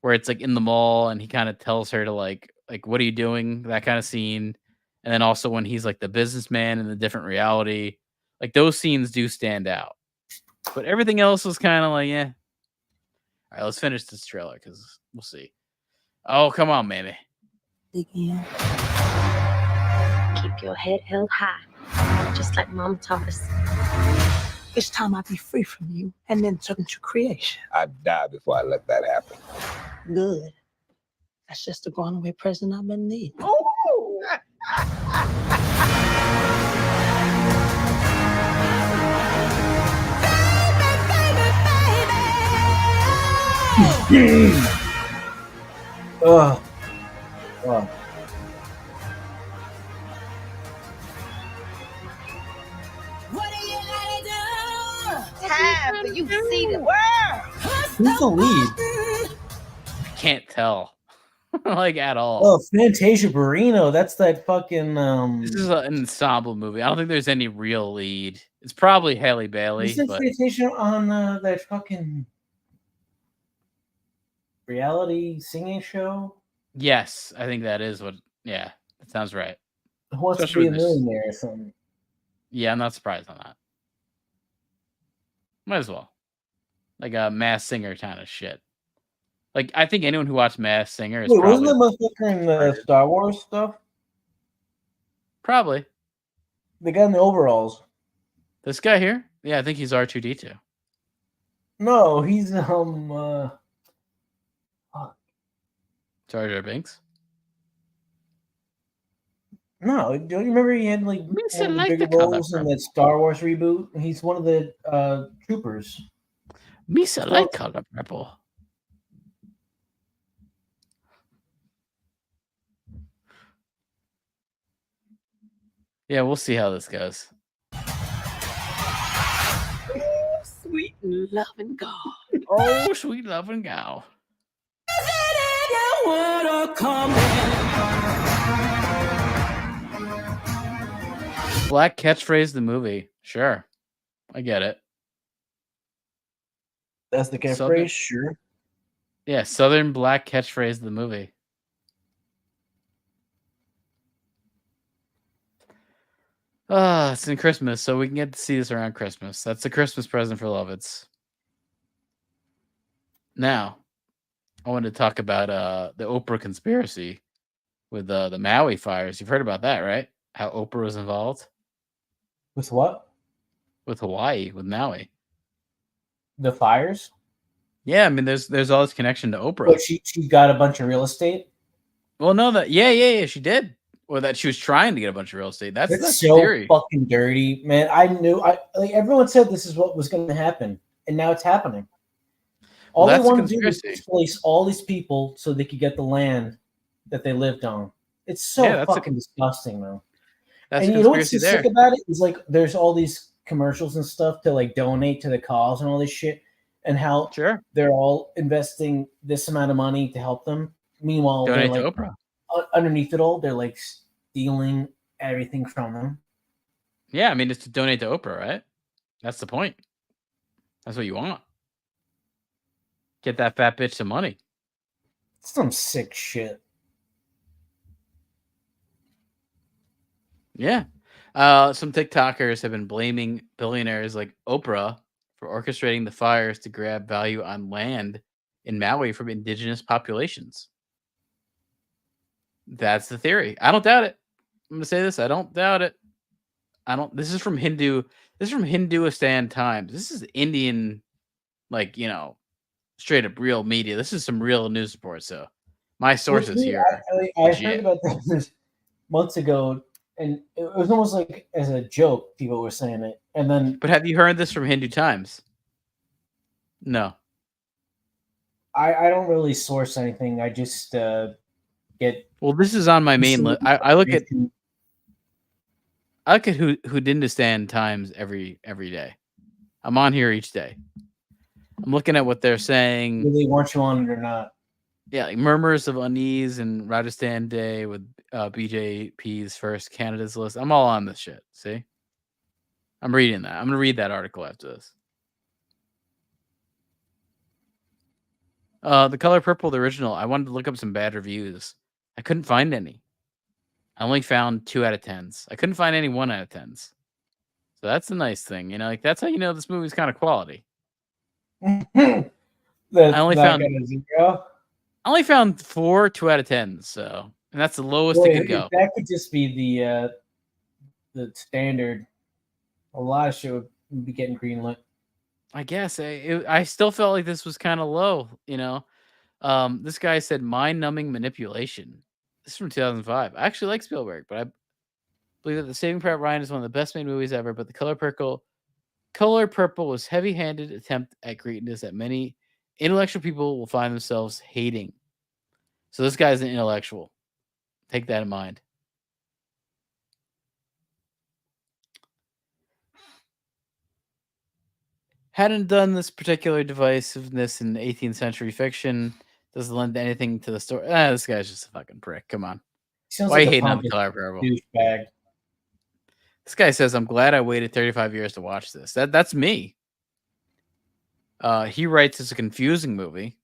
where it's like in the mall and he kind of tells her to like what are you doing? That kind of scene. And then also when he's like the businessman in the different reality, like those scenes do stand out. But everything else was kind of like, yeah. All right, let's finish this trailer because we'll see. Oh, come on, Mammy. Keep your head held high, just like Mama taught us. It's time I be free from you and then turn into creation. I'd die before I let that happen. Good. That's just the going away present I've been needing. Ugh. Wow. Time for you to see the world. Who's the lead? I can't tell. Like at all. Oh, Fantasia Barrino. That's that fucking This is an ensemble movie. I don't think there's any real lead. It's probably Halle Bailey. Isn't But Fantasia on that fucking reality singing show? yes, I think that is what. Yeah, that sounds right. Who Wants Especially to Be a with this- Millionaire or something? Yeah, I'm not surprised on that. Might as well. Like a Masked Singer kind of shit. Like I think anyone who watched Masked Singer is Wait, probably wasn't the motherfucker in the Star Wars stuff? probably The guy in the overalls. this guy here. Yeah, I think he's R2D2. No, he's Jar Jar Binks. No, don't you remember he had like Misa one of the like bigger the color roles in purple. that Star Wars reboot? He's one of the troopers. Misa like Color Purple. Yeah, we'll see how this goes. Sweet and loving God. Oh, sweet love and gal. Black catchphrase the movie. Sure. I get it. That's the catchphrase, Southern- sure. Yeah, Southern Black catchphrase the movie. It's in Christmas, so we can get to see this around Christmas. That's a Christmas present for Lovitz. Now, I wanted to talk about the Oprah conspiracy with the Maui fires. You've heard about that, right? How Oprah was involved With what? with Hawaii, with Maui. The fires? Yeah, I mean, there's all this connection to Oprah. But she got a bunch of real estate. Well, no, that yeah, she did, or that she was trying to get a bunch of real estate. That's the so theory. fucking dirty, man. I knew. Like everyone said this is what was going to happen, and now it's happening. All they want to do is displace all these people so they could get the land that they lived on. It's so fucking disgusting, man. That's and you know what's so sick about it is like there's all these commercials and stuff to like donate to the cause and all this shit, and how they're all investing this amount of money to help them. Meanwhile, donate they're to like Oprah. Underneath it all, they're like stealing everything from them. Yeah, I mean it's to donate to Oprah, right? That's the point. That's what you want. Get that fat bitch some money. Some sick shit. Yeah. Some TikTokers have been blaming billionaires like Oprah for orchestrating the fires to grab value on land in Maui from indigenous populations. That's the theory. I don't doubt it. I'm gonna say this. I don't doubt it. This is from Hinduistan Times. This is Indian, like, straight up real media. This is some real news reports. So my sources here. I heard about this months ago, and it was almost like as a joke. People were saying it, and then. But have you heard this from Hindu Times? No. I don't really source anything. I just get. Well, this is on my main list. I look at Hindustan Times every day. I'm on here each day. I'm looking at what they're saying. Do they want you on it or not? Yeah, like murmurs of unease in Rajasthan Day with BJP's first candidates list. I'm all on this shit. See, I'm reading that. I'm gonna read that article after this. The Color Purple, the original. I wanted to look up some bad reviews. I couldn't find any. I only found 2 out of 10s. I couldn't find any 1 out of 10s. So that's a nice thing, like that's how you know this movie's kind of quality. I only found 4 2 out of 10s, so and that's the lowest it could go. That could just be the standard. A lot of shit would be getting greenlit. I guess I still felt like this was kind of low. This guy said mind-numbing manipulation. This is from 2005. I actually like Spielberg, but I believe that The Saving Private Ryan is one of the best made movies ever. But The Color Purple was heavy-handed attempt at greatness that many intellectual people will find themselves hating. So this guy's an intellectual. Take that in mind. Hadn't done this particular divisiveness in 18th century fiction. Doesn't lend anything to the story. This guy's just a fucking prick. Come on. Why are you hating on The Color Purple? Douchebag. This guy says, I'm glad I waited 35 years to watch this. That's me. He writes it's a confusing movie.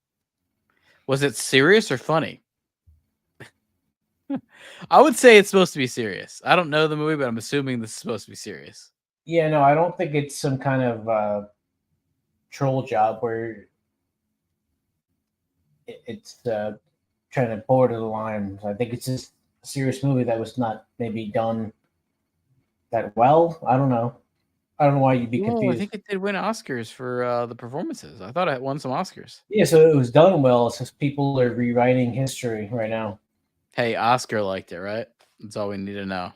Was it serious or funny? I would say it's supposed to be serious. I don't know the movie, but I'm assuming this is supposed to be serious. Yeah, no, I don't think it's some kind of troll job where it's trying to border the line. I think it's just a serious movie that was not maybe done that well. I don't know. I don't know why you'd be confused. I think it did win Oscars for the performances. I thought it won some Oscars. Yeah, so it was done well. It's just people are rewriting history right now. Hey, Oscar liked it, right? That's all we need to know.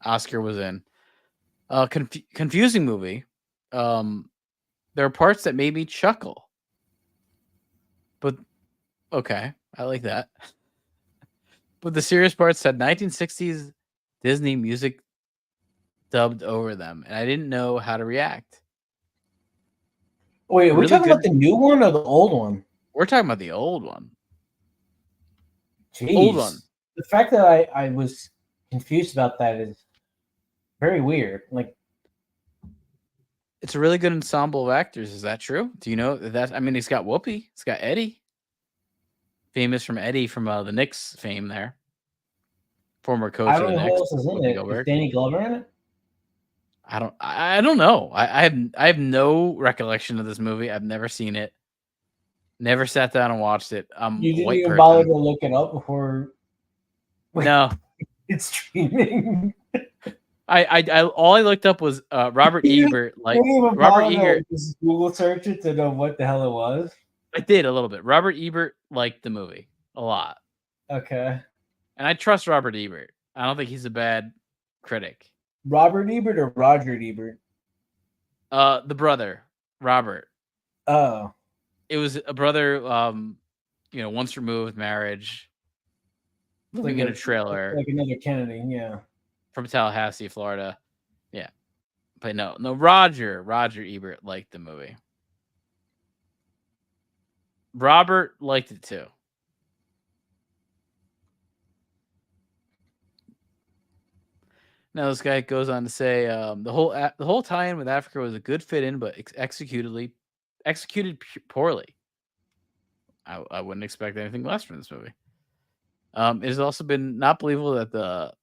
Oscar was in. Confusing movie. There are parts that made me chuckle. But, okay, I like that. But the serious parts had 1960s Disney music dubbed over them, and I didn't know how to react. Wait, are we talking about the new one or the old one? We're talking about the old one. Jeez. Old one. The fact that I was confused about that is very weird. Like, it's a really good ensemble of actors. Is that true? Do you know that? I mean, he's got Whoopi. He's got Eddie. Famous from Eddie from the Knicks fame there. Former coach of the Knicks. Who else is in it. Is Danny Glover in it? I don't know. I have no recollection of this movie. I've never seen it. Never sat down and watched it. You didn't even bother to look it up before. No, it's streaming. I all I looked up was Robert Ebert. Like Robert Ebert. Just Google search it to know what the hell it was. I did a little bit. Robert Ebert liked the movie a lot. Okay. And I trust Robert Ebert. I don't think he's a bad critic. Robert Ebert or Roger Ebert? The brother, Robert. Oh. It was a brother, once removed, marriage, living in a trailer. Like another Kennedy, yeah. From Tallahassee, Florida. Yeah. But no, Roger Ebert liked the movie. Robert liked it too. Now this guy goes on to say the whole tie-in with Africa was a good fit-in, but executed poorly. I wouldn't expect anything less from this movie. It has also been not believable that the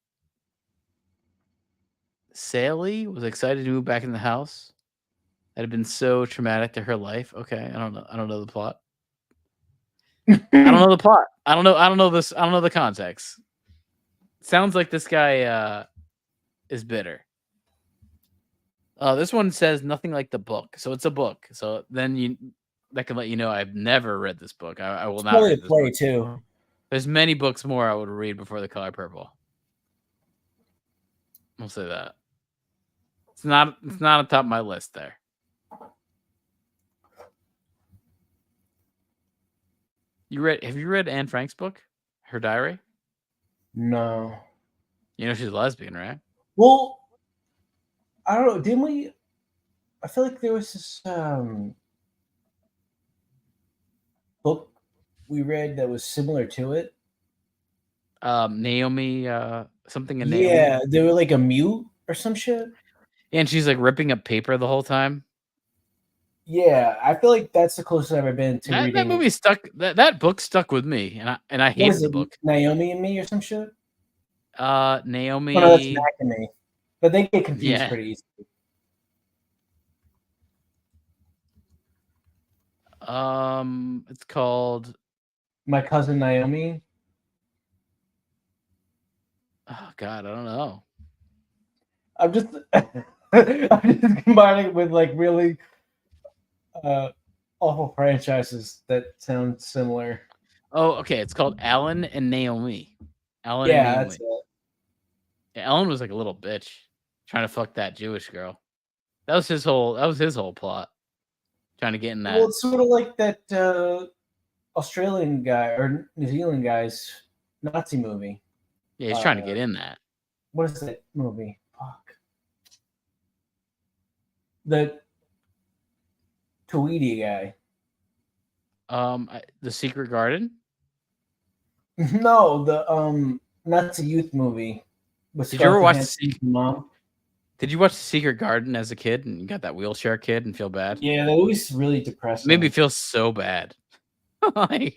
Celie was excited to move back in the house. That had been so traumatic to her life. Okay, I don't know the plot. I don't know the plot. I don't know this. I don't know the context. Sounds like this guy is bitter. This one says nothing like the book, so it's a book. So then that can let you know I've never read this book. I will not read this play book. too. There's many books more I would read before The Color Purple. I'll say that. It's not on top of my list there. Have you read Anne Frank's book? Her diary? No. You know she's a lesbian, right? Well, I don't know. Didn't we? I feel like there was this book we read that was similar to it. Naomi, something in Naomi. Yeah, they were like a mute or some shit. Yeah, and she's like ripping up paper the whole time. Yeah, I feel like that's the closest I've ever been to reading. That movie stuck. That book stuck with me, and I hated the book. Naomi and Me or some shit. Naomi. Oh, no, that's Mac and Me. But they get confused pretty easily. It's called My Cousin Naomi. Oh God, I don't know. I'm just combining it with like really awful franchises that sound similar. Oh, okay. It's called Alan and Naomi. Alan Yeah, and Naomi. that's it. Yeah, Alan was like a little bitch trying to fuck that Jewish girl. That was his whole plot. Trying to get in that. Well, it's sort of like that Australian guy or New Zealand guy's Nazi movie. Yeah, he's trying to get in that. What is that movie? Fuck. The Tweety guy. The Secret Garden? No, the Nazi youth movie. Did you ever watch Mom? Did you watch The Secret Garden as a kid and you got that wheelchair kid and feel bad? Yeah, that was really depressing. It made me feel so bad. I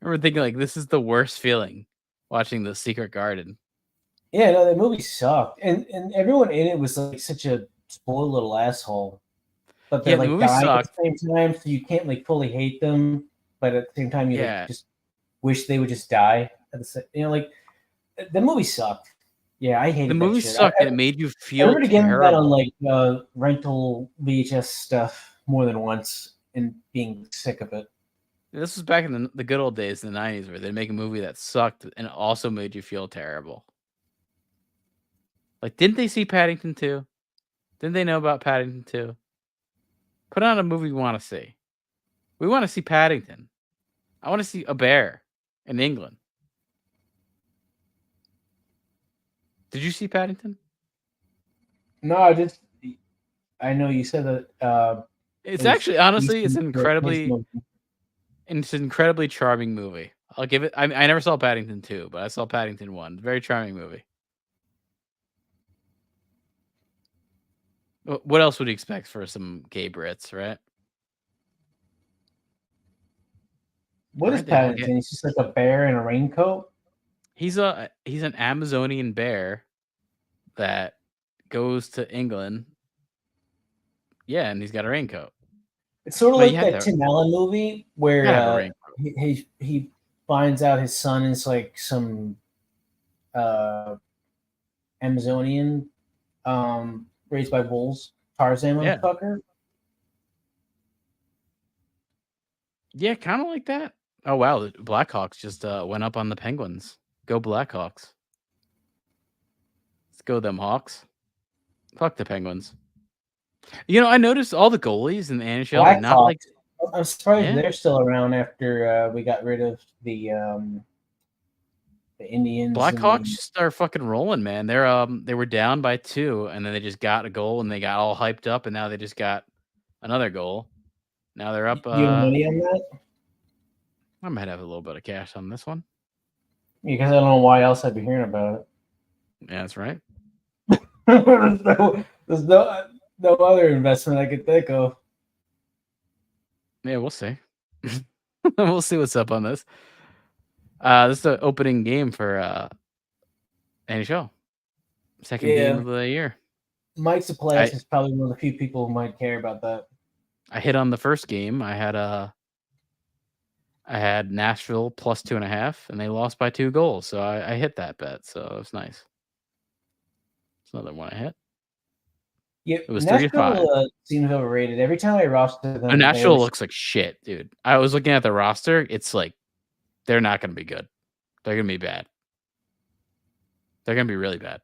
remember thinking like this is the worst feeling watching The Secret Garden. Yeah, no, that movie sucked. And everyone in it was like such a spoiled little asshole. But they're like dying at the same time, so you can't like fully hate them, but at the same time you like, just wish they would just die at the same, like the movie sucked. Yeah, I hated the movie. Sucked and it made you feel. I remember getting that on like rental VHS stuff more than once and being sick of it. This was back in the good old days in the 90s where they'd make a movie that sucked and also made you feel terrible. Like, didn't they see Paddington 2? Didn't they know about Paddington 2? Put on a movie we want to see. We want to see Paddington. I want to see a bear in England. Did you see Paddington? No, I know you said that. It's actually, honestly, it's an incredibly charming movie. I'll give it. I never saw Paddington 2, but I saw Paddington 1. Very charming movie. What else would you expect for some gay Brits, right? What is Paddington? He's just like a bear in a raincoat? He's an Amazonian bear that goes to England. Yeah, and he's got a raincoat. It's sort of like that Tim Allen movie where he finds out his son is like some Amazonian raised by wolves, Tarzan motherfucker. Yeah, kind of like that. Oh wow, the Blackhawks just went up on the Penguins. Go Blackhawks. Let's go them Hawks. Fuck the Penguins. You know, I noticed all the goalies in the NHL are not like. I'm surprised Yeah. they're still around after we got rid of the Indians. Blackhawks just are fucking rolling, man. They were down by 2, and then they just got a goal, and they got all hyped up, and now they just got another goal. Now they're up. You have money on that? I might have a little bit of cash on this one. Because I don't know why else I'd be hearing about it. Yeah, that's right. there's no other investment I could think of. Yeah, we'll see. We'll see what's up on this. This is the opening game for NHL. Second game of the year. Mike's a player is probably one of the few people who might care about that. I hit on the first game. I had Nashville plus 2.5, and they lost by 2 goals. So I hit that bet. So it was nice. It's another one I hit. Yeah, it was Nashville 3-5. Seems overrated. Every time I roster them, Nashville looks like shit, dude. I was looking at the roster. It's like they're not going to be good. They're going to be bad. They're going to be really bad.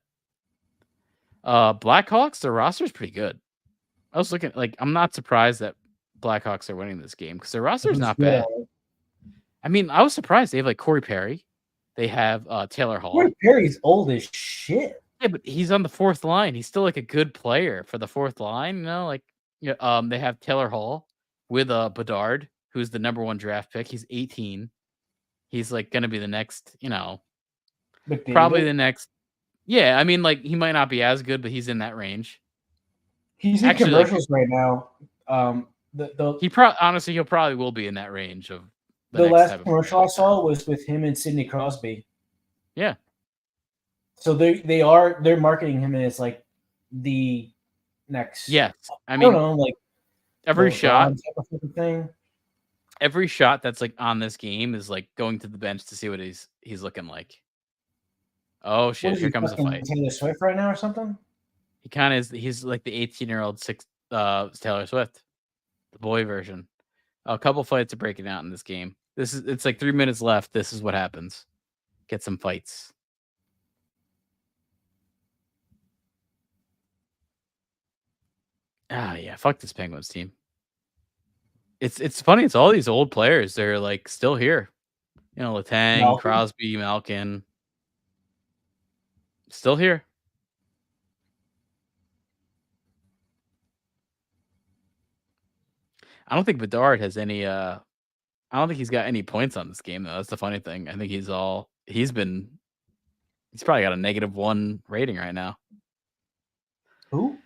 Blackhawks, their roster is pretty good. I was looking I'm not surprised that Blackhawks are winning this game because their roster is not bad. I mean, I was surprised. They have like Corey Perry. They have Taylor Hall. Corey Perry's old as shit. Yeah, but he's on the 4th line. He's still like a good player for the 4th line. You know, they have Taylor Hall with Bedard, who's the #1 draft pick. He's 18. He's like going to be the next, probably the next. Yeah, I mean, he might not be as good, but he's in that range. He's in commercials right now. Honestly, he'll probably will be in that range of the last commercial I saw was with him and Sidney Crosby. Yeah. So they're marketing him as like the next. Yes, I mean, don't know, every shot. Thing. Every shot that's like on this game is like going to the bench to see what he's looking like. Oh shit! Here comes the fight. Taylor Swift right now or something. He kind of is. He's like the 18-year-old Taylor Swift, the boy version. A couple fights are breaking out in this game. It's like 3 minutes left. This is what happens. Get some fights. Ah, yeah. Fuck this Penguins team. It's funny. It's all these old players. They're like still here. Letang, Crosby, Malkin. Still here. I don't think Bedard has any. I don't think he's got any points on this game though. That's the funny thing. I think he's probably got a -1 rating right now. Who?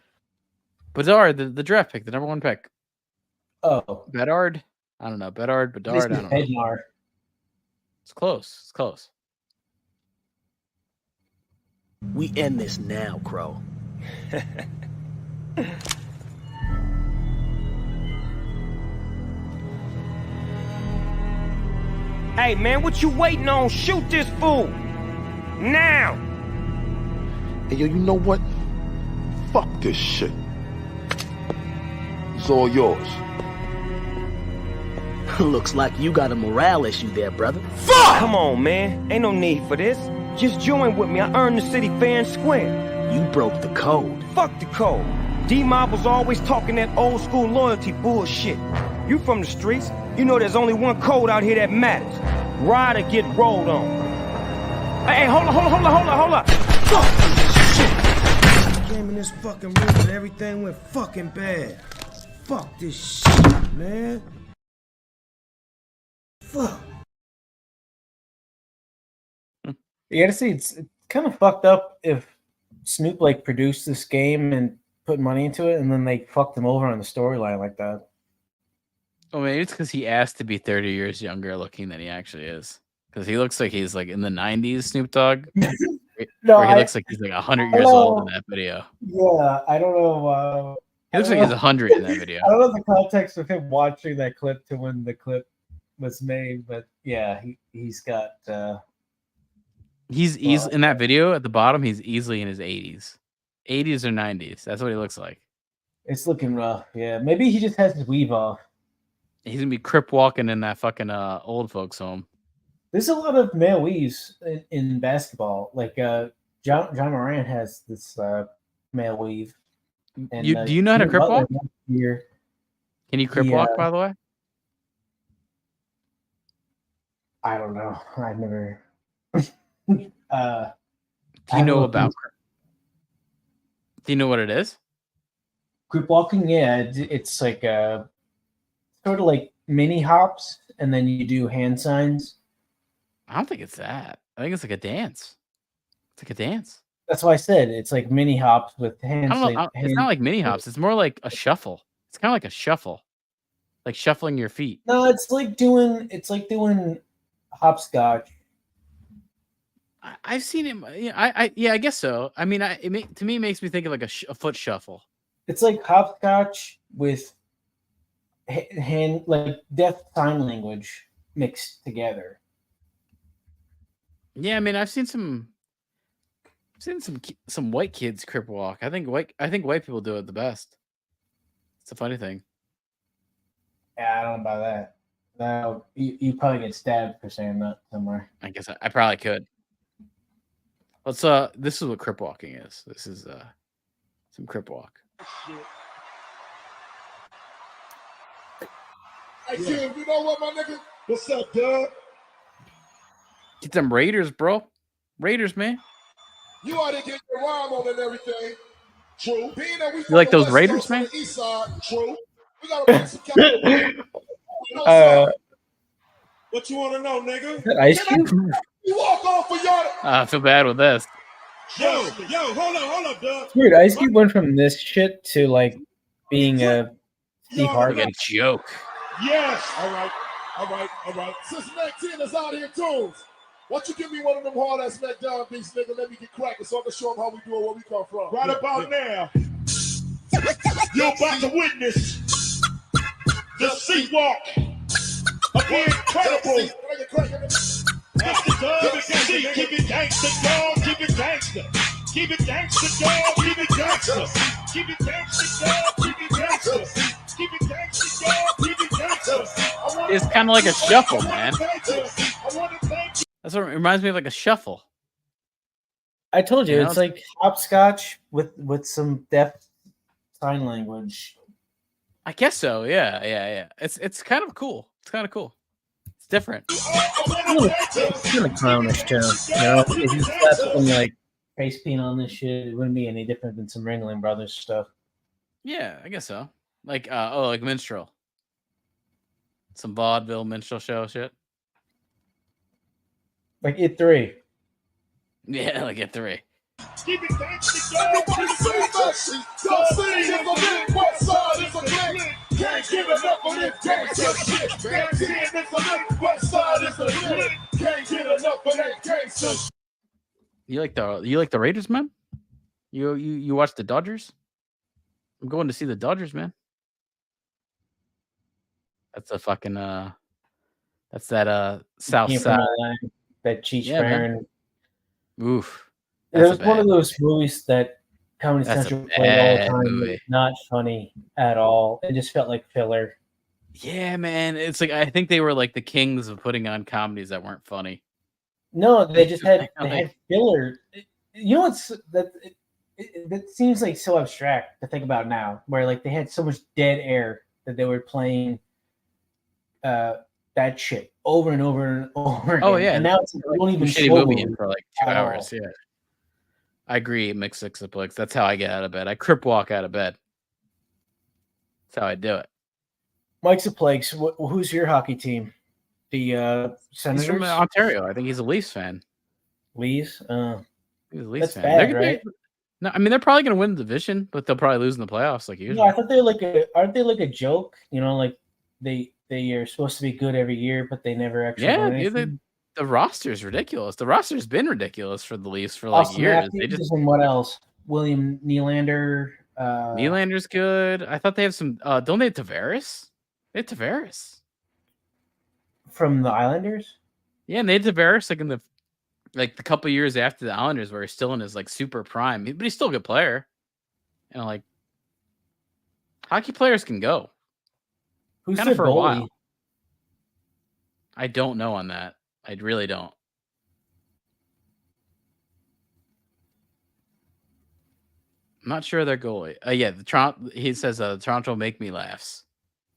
Bedard, the draft pick, the #1 pick. Oh, Bedard. I don't know. Bedard. I don't know. It's close. It's close. We end this now, Crow. Hey, man, what you waiting on? Shoot this fool! Now! Hey, yo, you know what? Fuck this shit. It's all yours. Looks like you got a morale issue there, brother. Fuck! Come on, man. Ain't no need for this. Just join with me. I earned the city fair and square. You broke the code. Fuck the code. D-Mob was always talking that old school loyalty bullshit. You from the streets, you know there's only one code out here that matters. Ride or get rolled on. Hey, hold up. Fuck this shit. Came in this fucking room and everything went fucking bad. Fuck this shit, man. Fuck. You gotta see, it's kind of fucked up if Snoop produced this game and put money into it, and then they fucked him over on the storyline like that. Oh, maybe it's because he asked to be 30 years younger looking than he actually is. Because he looks like he's in the 90s, Snoop Dogg. No, he looks like he's 100 years old in that video. Yeah, I don't know. He looks like he's 100 in that video. I don't know the context of him watching that clip to when the clip was made, but yeah, he's got. He's in that video at the bottom. He's easily in his 80s or 90s. That's what he looks like. It's looking rough. Yeah, maybe he just has his weave off. He's gonna be crip walking in that fucking old folks home. There's a lot of male weaves in basketball. Like John Moran has this male weave. And, Do you know how to crip walk? Here, Can you crip walk, by the way? I don't know. I've never. Do you know about? Do you know what it is? Crip walking, yeah, it's like sort of like mini hops, and then you do hand signs. I don't think it's that. I think it's like a dance. It's like a dance. That's why I said it's like mini hops with hand. It's not like mini hops. It's more like a shuffle. It's kind of like a shuffle, like shuffling your feet. No, it's like doing hopscotch. I've seen him. Yeah, I guess so. I mean, to me, it makes me think of like a foot shuffle. It's like hopscotch with hand, like deaf sign language mixed together. Yeah, I mean, I've seen some white kids crip walk. I think white people do it the best. It's a funny thing. Yeah, I don't know about that. No, you probably get stabbed for saying that somewhere. I guess I probably could. Let's this is what crip walking is. This is some crip walk. Hey, Kim, you know what, my nigga? What's up, Doug? Get them Raiders, bro. Raiders, man. You ought to get your rhyme on and everything. True. Being that we You like those West Raiders, Coast on man? the East side, true. We gotta make some what you want to know, nigga? Ice Cube? You walk off for y'all. I feel bad with this. Yo, hold up, Doug. Weird. Ice Cube went from this shit to like being a Steve Harvey. Like a joke. Yes. All right. Since Mac 10 is out here, tunes. Why don't you give me one of them hard ass SmackDown beats, nigga? Let me get cracking so I can show them how we do it, where we come from. Right about now, you're about to witness the sea walk of the incredible. Keep it gangsta, dog. Keep it gangsta. Keep it gangsta, dog. Keep it gangsta. Keep it gangsta, dog. Keep it gangsta. Keep it gangsta, dog. Keep it gangsta. It's kind of like a shuffle, man. That's what it reminds me of, like a shuffle. I told you, You know, it's like hopscotch with some deaf sign language. I guess so. Yeah. It's kind of cool. It's kind of cool. It's different. It's kind of clownish too. You know, if you slapped some like face paint on this shit, it wouldn't be any different than some Ringling Brothers stuff. Yeah, I guess so. Like like minstrel. Some vaudeville minstrel show shit. Like It 3. Yeah, like It 3. Keep it gangsta, dog. Keep it gangsta. Don't say it's a lit. West side is a lit. Can't get enough of this gangsta shit. Can't get it's a lit. West side is a lit. Can't get enough of that gangsta shit. You like the Raiders, man? You watch the Dodgers? I'm going to see the Dodgers, man. That's a fucking that's that South Side. That Cheech Yeah, Marin. Oof. It was one of those movies that Comedy That's Central a played all the bad time. movie. Not funny at all. It just felt like filler. Yeah, man. It's like I think they were like the kings of putting on comedies that weren't funny. No, they just had filler. You know what's that? That seems like so abstract to think about now. Where like they had so much dead air that they were playing that shit over and over and over again. Oh yeah, and now it's like, they don't even shitty show movie it in for like 2 at hours. all. Yeah, I agree. Mixed sixplex. That's how I get out of bed. I crip walk out of bed. That's how I do it. Mike Sixplex, who's your hockey team? The Senators? He's from Ontario. I think he's a Leafs fan. Leafs? He's a Leafs That's fan. bad, They're gonna right? No, I mean they're probably gonna win the division, but they'll probably lose in the playoffs like usual. No, I thought they're like aren't they like a joke? You know, like they are supposed to be good every year, but they never actually Yeah, win dude, anything. the roster's ridiculous. The roster's been ridiculous for the Leafs for like Austin years. Matthews and what else? William Nylander. Nylander's good. I thought they have some. Don't they have Tavares? They have Tavares. From the Islanders. Yeah, and they had Tavares like in the couple years after the Islanders, where he's still in his like super prime, but he's still a good player. And like hockey players can go. Who's Kinda their for a goalie? while. I don't know on that. I really don't. I'm not sure their goalie. Yeah, the Toronto. He says Toronto make me laughs.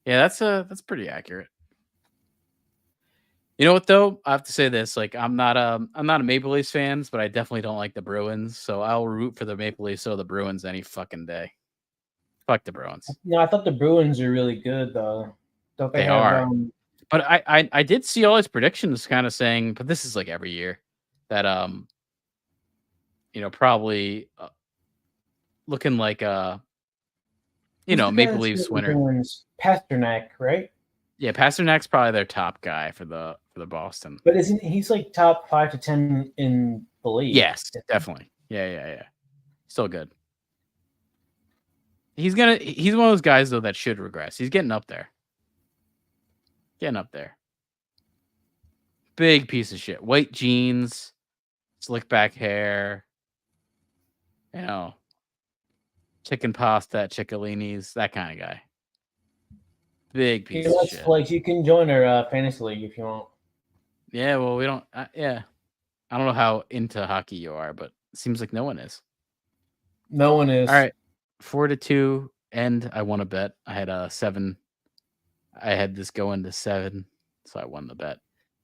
Yeah, that's pretty accurate. You know what though? I have to say this. Like, I'm not a Maple Leafs fan, but I definitely don't like the Bruins. So I'll root for the Maple Leafs or the Bruins any fucking day. Fuck the Bruins. No, I thought the Bruins are really good though. Don't they, They have? are. But I did see all his predictions kind of saying, but this is like every year that probably looking like Maple Leafs winner. Bruins? Pasternak, right? Yeah, Pasternak's probably their top guy for the Boston. But isn't he's like top 5 to 10 in the league? Yes, definitely. Yeah. Still good. He's one of those guys though that should regress. He's getting up there. Big piece of shit. White jeans, slick back hair, chicken pasta at Ciccolini's, that kind of guy. Big piece of shit. Like you can join our fantasy league if you want. Yeah, well, we don't. Yeah, I don't know how into hockey you are, but it seems like no one is. No one is. All right, 4-2, and I won a bet. I had 7. I had this going to 7, so I won the bet.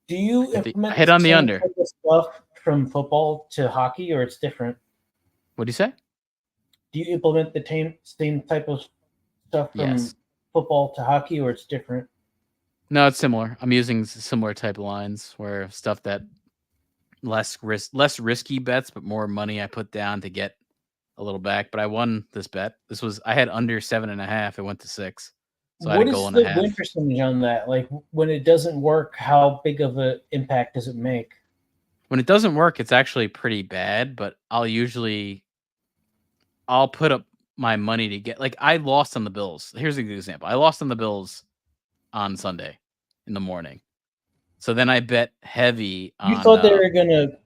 Do you implement hit on the under type of stuff from football to hockey, or it's different? What do you say? Do you implement the same type of stuff from football to hockey, or it's different? No, it's similar. I'm using similar type of lines where stuff that less risky bets, but more money I put down to get a little back. But I won this bet. I had under 7.5. It went to 6. So what is the win percentage on that? Like when it doesn't work, how big of an impact does it make? When it doesn't work, it's actually pretty bad. But I'll put up my money to get. Like I lost on the Bills. Here's a good example. I lost on the Bills on Sunday in the morning. So then I bet heavy on. You thought they were gonna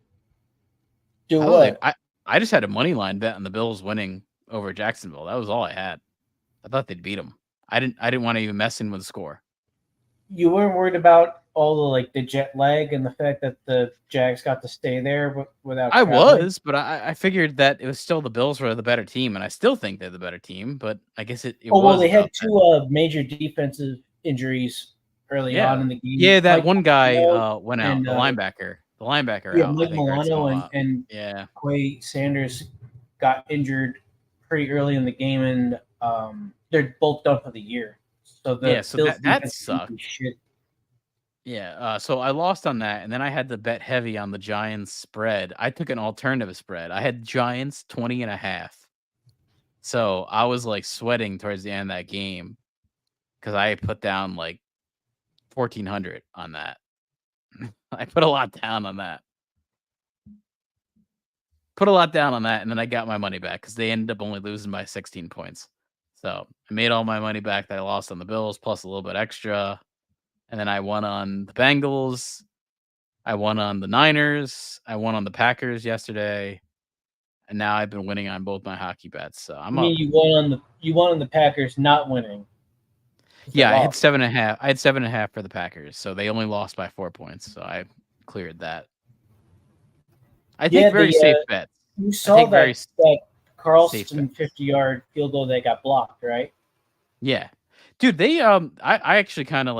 do what? I just had a money line bet on the Bills winning over Jacksonville. That was all I had. I thought they'd beat them. I didn't want to even mess in with the score. You weren't worried about all the jet lag and the fact that the Jags got to stay there without. I was, but I figured that it was still the Bills were the better team, and I still think they're the better team. But I guess it was. Well, they had 2 major defensive injuries early on in the game. Yeah, that one guy went out. The linebacker. The linebacker yeah, out. Mike Milano and Quay Sanders got injured pretty early in the game, and they're both done for the year. So that sucked. Yeah, so I lost on that, and then I had to bet heavy on the Giants spread. I took an alternative spread. I had Giants 20.5. So I was sweating towards the end of that game because I put down 1,400 on that. I put a lot down on that. And then I got my money back because they ended up only losing by 16 points. So I made all my money back that I lost on the Bills, plus a little bit extra. And then I won on the Bengals. I won on the Niners. I won on the Packers yesterday. And now I've been winning on both my hockey bets. So you won on the Packers not winning. Yeah, I had 7.5. I had 7.5 for the Packers. So they only lost by 4 points. So I cleared that. I think very safe bets. You saw that Carlson 50-yard field goal that got blocked, right? Yeah. Dude, they I actually kind of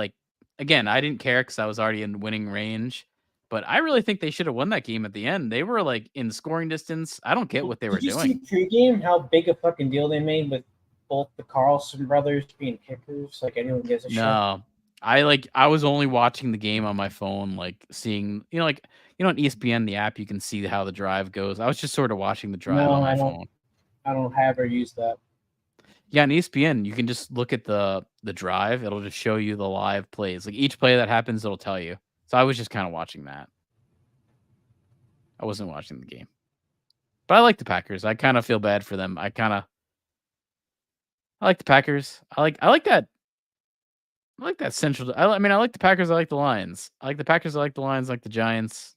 again, I didn't care because I was already in winning range, but I really think they should have won that game at the end. They were in scoring distance. I don't get what they were doing. Did you see pregame how big a fucking deal they made with both the Carlson brothers being kickers? Anyone gives a shit. No. I was only watching the game on my phone, seeing on ESPN the app you can see how the drive goes. I was just sort of watching the drive on my phone. I don't have or use that. Yeah, on ESPN, you can just look at the drive. It'll just show you the live plays. Each play that happens, it'll tell you. So I was just kind of watching that. I wasn't watching the game. But I like the Packers. I kind of feel bad for them. I like the Packers. I like that. I like that central. I like the Packers. I like the Lions. I like the Packers. I like the Lions. I like the Giants.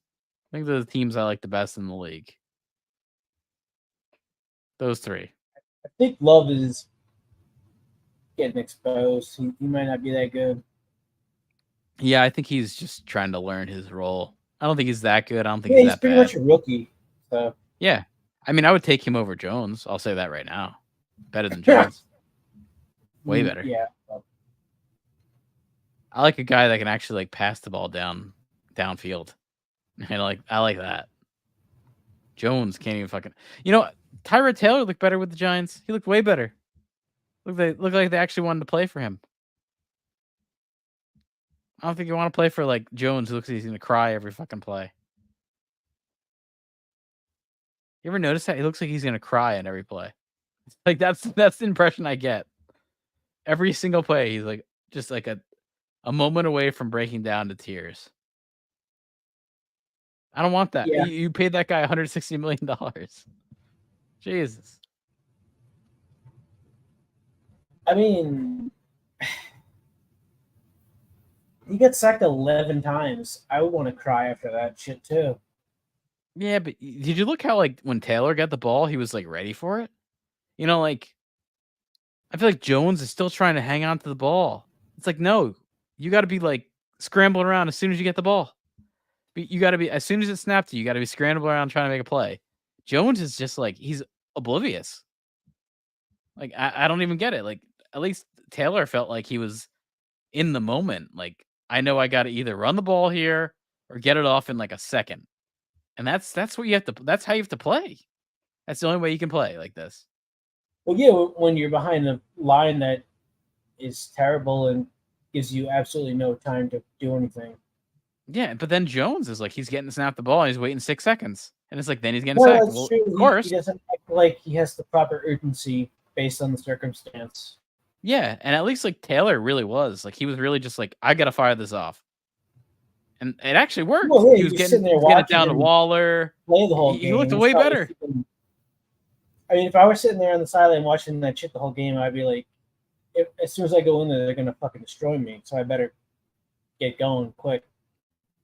I think they're the teams I like the best in the league. Those 3. I think Love is getting exposed. He might not be that good. Yeah, I think he's just trying to learn his role. I don't think he's that good. I don't think Yeah, he's he's that pretty bad. much a rookie. So Yeah. I mean, I would take him over Jones. I'll say that right now. Better than Jones. Way better. Yeah. I like a guy that can actually like pass the ball downfield. And I like that. Jones can't even fucking. You know, Tyrod Taylor looked better with the Giants. He looked way better. Looked like they actually wanted to play for him. I don't think you want to play for like Jones, who looks like he's gonna cry every fucking play. You ever notice that he looks like he's gonna cry in every play? Like that's the impression I get. Every single play, he's like just like a moment away from breaking down to tears. I don't want that. Yeah. You paid that guy $160 million. Jesus. I mean, he got sacked 11 times. I would want to cry after that shit too. Yeah, but did you look how like when Taylor got the ball, he was like ready for it? You know, like I feel like Jones is still trying to hang on to the ball. It's like, no, you got to be like scrambling around as soon as you get the ball. You got to be, as soon as it snapped to you, got to be scrambling around trying to make a play. Jones is just like, he's oblivious. Like, I don't even get it. Like, at least Taylor felt like he was in the moment. Like, I know I got to either run the ball here or get it off in like a second. And that's what you have to, that's how you have to play. That's the only way you can play like this. Well, yeah, when you're behind a line that is terrible and gives you absolutely no time to do anything. Yeah, but then Jones is like, he's getting snapped the ball and he's waiting 6 seconds. And it's like, then he's getting No, sacked. that's Well, true. of course. He doesn't act like he has the proper urgency based on the circumstance. Yeah, and at least like Taylor really was. Like he was really just like, I got to fire this off. And it actually worked. Well, yeah, he was sitting there getting it watching down to him Waller. Play the whole He game. looked He's way probably better. I mean, if I were sitting there on the sideline watching that shit the whole game, I'd be like, as soon as I go in there, they're gonna fucking destroy me. So I better get going quick.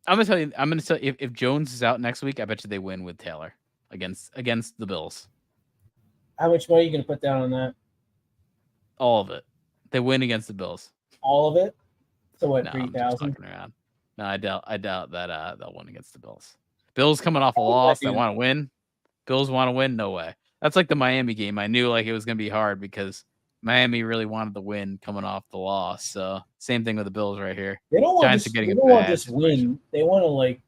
I'm gonna tell you if Jones is out next week, I bet you they win with Taylor against the Bills. How much money are you gonna put down on that? All of it. They win against the Bills. All of it? So what, No, 3,000? around. No, I doubt that they'll win against the Bills. Bills coming off a loss, they want to win. Bills want to win? No way. That's like the Miami game. I knew like it was gonna be hard because Miami really wanted the win coming off the loss. So same thing with the Bills right here. They don't want Giants just, are getting they a don't want bad just win. They want to like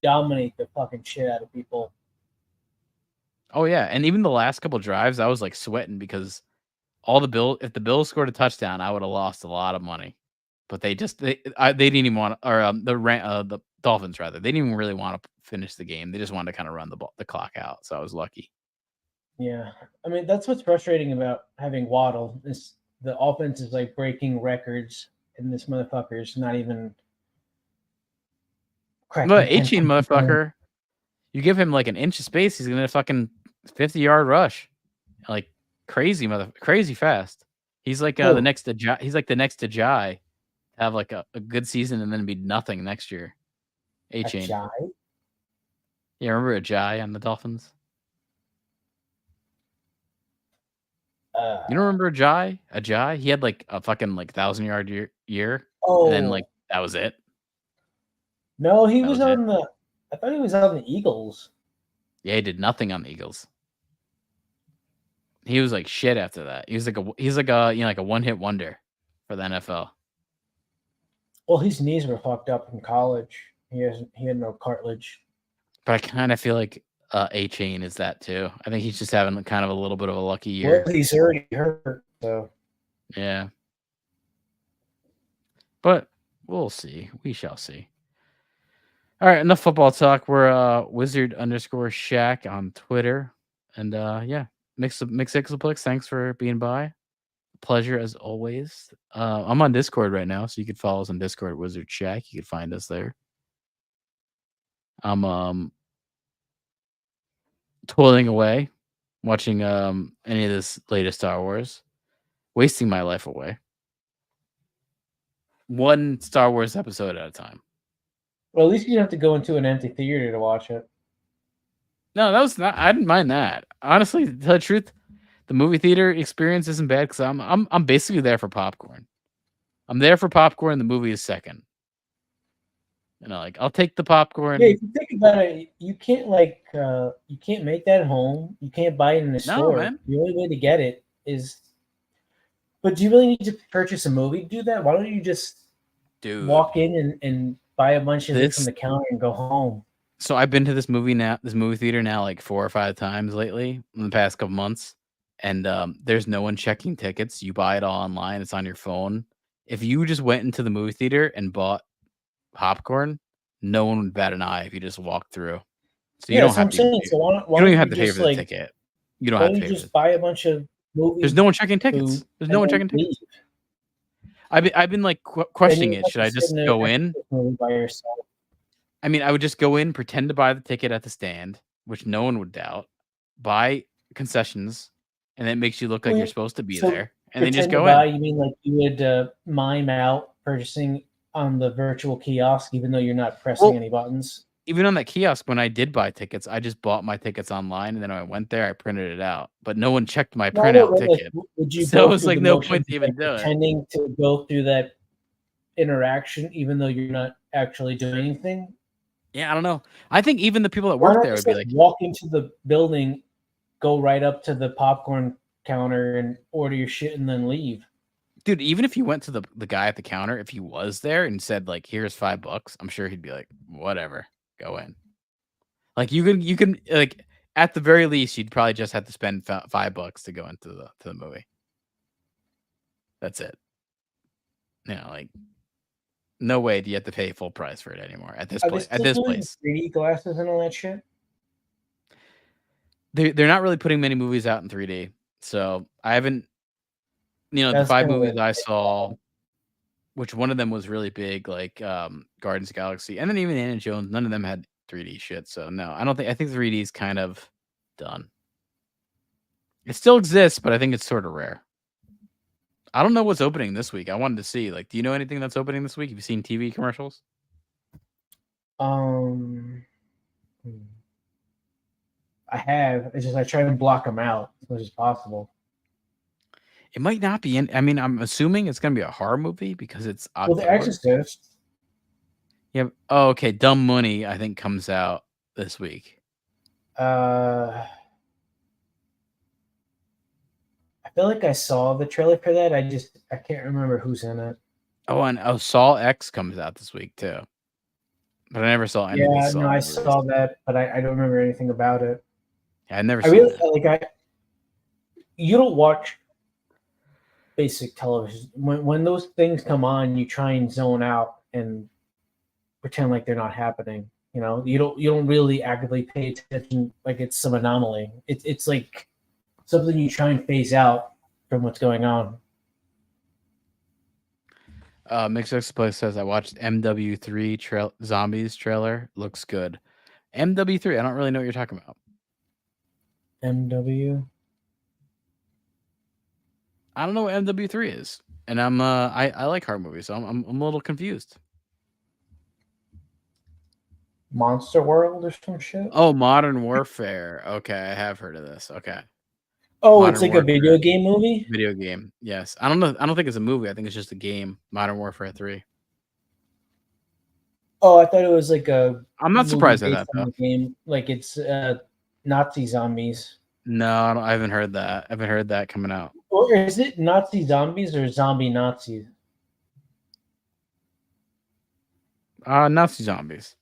dominate the fucking shit out of people. Oh yeah, and even the last couple drives, I was like sweating because if the Bills scored a touchdown, I would have lost a lot of money. But they didn't even want, or the Dolphins rather, they didn't even really want to finish the game. They just wanted to kind of run the clock out. So I was lucky. Yeah, I mean that's what's frustrating about having Waddle is the offense is like breaking records, and this motherfucker's not even. But 18 motherfucker, you give him like an inch of space, he's gonna fucking 50-yard rush, like crazy crazy fast. He's like the next Ajay. He's like the next Ajay, have like a good season and then be nothing next year. A-Chain. Ajay? Yeah, remember Ajay on the Dolphins? You don't remember Ajay? Ajay? He had like a fucking like 1,000-yard year. Oh, and then like that was it. No, he was on the. I thought he was on the Eagles. Yeah, he did nothing on the Eagles. He was like shit after that. He's like a one-hit wonder for the NFL. Well, his knees were fucked up in college. He had no cartilage. But I kind of feel like A-Chain is that too. I think he's just having kind of a little bit of a lucky year. Well, he's already hurt, so yeah. But we'll see. We shall see. All right, enough football talk. We're Wizard_Shack on Twitter. And yeah, Mixixaplex, thanks for being by. Pleasure as always. I'm on Discord right now, so you can follow us on Discord, WizardShack. You can find us there. I'm toiling away, watching any of this latest Star Wars, wasting my life away. One Star Wars episode at a time. Well, at least you don't have to go into an empty theater to watch it. No, that was not. I didn't mind that. Honestly, to tell the truth, the movie theater experience isn't bad because I'm basically there for popcorn. I'm there for popcorn. The movie is second. You know, like I'll take the popcorn. Yeah, if you think about it, you can't you can't make that at home. You can't buy it in a store. man. The only way to get it is. But do you really need to purchase a movie to do that? Why don't you just walk in and buy a bunch of it from the counter and go home? So I've been to this movie theater now like 4 or 5 times lately in the past couple months, and there's no one checking tickets. You buy it all online. It's on your phone. If you just went into the movie theater and bought popcorn, no one would bat an eye if you just walked through. So you don't have to. So why you don't even have to pay for the ticket. You don't have to pay for just buy a bunch of movies. There's no one checking tickets. There's no one checking tickets. I've been like questioning it. Should I just go in? By yourself. I mean, I would just go in, pretend to buy the ticket at the stand, which no one would doubt, buy concessions, and it makes you look like you're supposed to be there, and then just go in. You mean like you would mime out purchasing on the virtual kiosk, even though you're not pressing any buttons? Even on that kiosk, when I did buy tickets, I just bought my tickets online, and then when I went there, I printed it out. But no one checked my printout ticket. So it was like no point to even do it. Pretending to go through that interaction, even though you're not actually doing anything? Yeah, I don't know. I think even the people that work there would be like, walk into the building, go right up to the popcorn counter and order your shit and then leave. Dude, even if you went to the guy at the counter, if he was there and said like, here's $5, I'm sure he'd be like, whatever, go in. Like you can like at the very least, you'd probably just have to spend $5 to go into the movie. That's it. You know, like no way do you have to pay full price for it anymore at this place. At this place, 3D glasses and all that shit. They're not really putting many movies out in 3D, so I haven't. You know, the 5 movies I saw, which one of them was really big, like Guardians of the Galaxy, and then even Indiana Jones. None of them had 3D shit, so no, I don't think. I think 3D is kind of done. It still exists, but I think it's sort of rare. I don't know what's opening this week. I wanted to see. Like, do you know anything that's opening this week? Have you seen TV commercials? I have. It's just I try to block them out as much as possible. It might not be. I mean, I'm assuming it's going to be a horror movie because it's October. Well, The Exorcist. Yeah. Oh, okay. Dumb Money, I think, comes out this week. I feel like I saw the trailer for that. I can't remember who's in it. Oh, and Saw X comes out this week too. But I never saw any. Yeah, no, I saw that, but I don't remember anything about it. Yeah, I never. You don't watch basic television. When those things come on, you try and zone out and pretend like they're not happening. You know, you don't really actively pay attention like it's some anomaly. It's like something you try and phase out from what's going on. Mixed Express says I watched MW3 Zombies trailer. Looks good. MW3. I don't really know what you're talking about. MW. I don't know what MW3 is, and I like horror movies, so I'm a little confused. Monster World or some shit. Oh, Modern Warfare. Okay, I have heard of this. Okay. Oh, Modern it's like Warfare. A video game movie? Video game, yes. I don't know. I don't think it's a movie. I think it's just a game. Modern Warfare 3. Oh, I thought it was like a. I'm not surprised at that though. Game, like it's Nazi zombies. No, I haven't heard that. I haven't heard that coming out. Or is it Nazi zombies or zombie Nazis? Nazi zombies.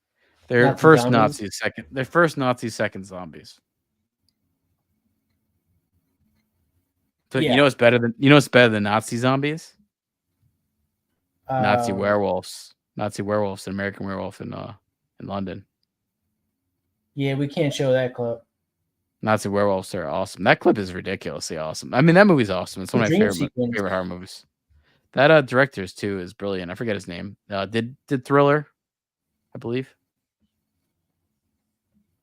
They're Nazi first zombies? Nazis, second. They're first Nazis, second zombies. So yeah. You know what's better than Nazi zombies? Nazi werewolves. Nazi werewolves, an American Werewolf in London. Yeah, we can't show that clip. Nazi werewolves are awesome. That clip is ridiculously awesome. I mean, that movie's awesome. It's one of my favorite horror movies. That director's too is brilliant. I forget his name. Did Thriller, I believe.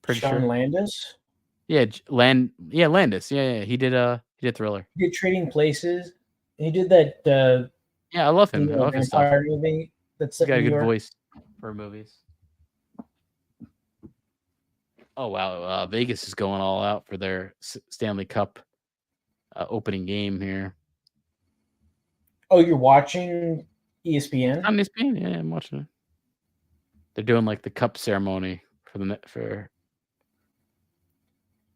Pretty Sean sure. Landis. Yeah, Landis. Yeah. He did Thriller. He did Trading Places. He did that. Yeah, I love him. I love his stuff. Movie. That's He's got a good voice for movies. Oh wow, Vegas is going all out for their Stanley Cup opening game here. Oh, you're watching ESPN? On ESPN, yeah, I'm watching it. They're doing like the cup ceremony for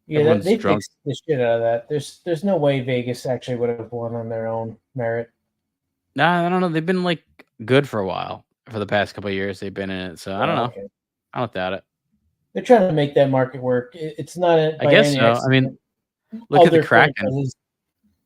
Yeah, everyone's they drunk. fixed the shit out of that. There's no way Vegas actually would have won on their own merit. Nah, I don't know. They've been like good for a while. For the past couple of years, they've been in it. So I don't know. Okay. I don't doubt it. They're trying to make that market work. It's not I by guess any so. I accident. mean, look at the Other Kraken. franchises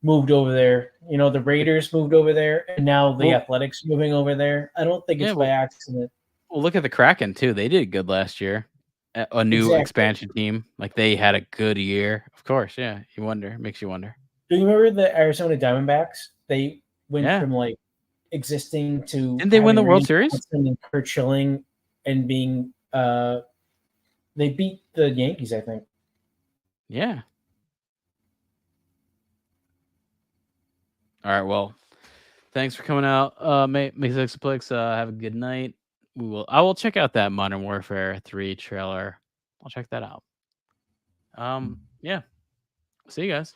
moved over there. You know, the Raiders moved over there, and now the Well- Athletics moving over there. I don't think it's Yeah, by well- accident. Well, look at the Kraken too. They did good last year. A new Exactly. expansion team. Like they had a good year. Of course, yeah. You wonder. Makes you wonder. Do you remember the Arizona Diamondbacks? They went Yeah. from like existing to Didn't they win the having World Randy Series? Johnson and Kurt Schilling and being they beat the Yankees, I think. Yeah. All right. Well, thanks for coming out. Make Sixplex. Have a good night. I will check out that Modern Warfare 3 trailer. I'll check that out. Yeah. See you guys.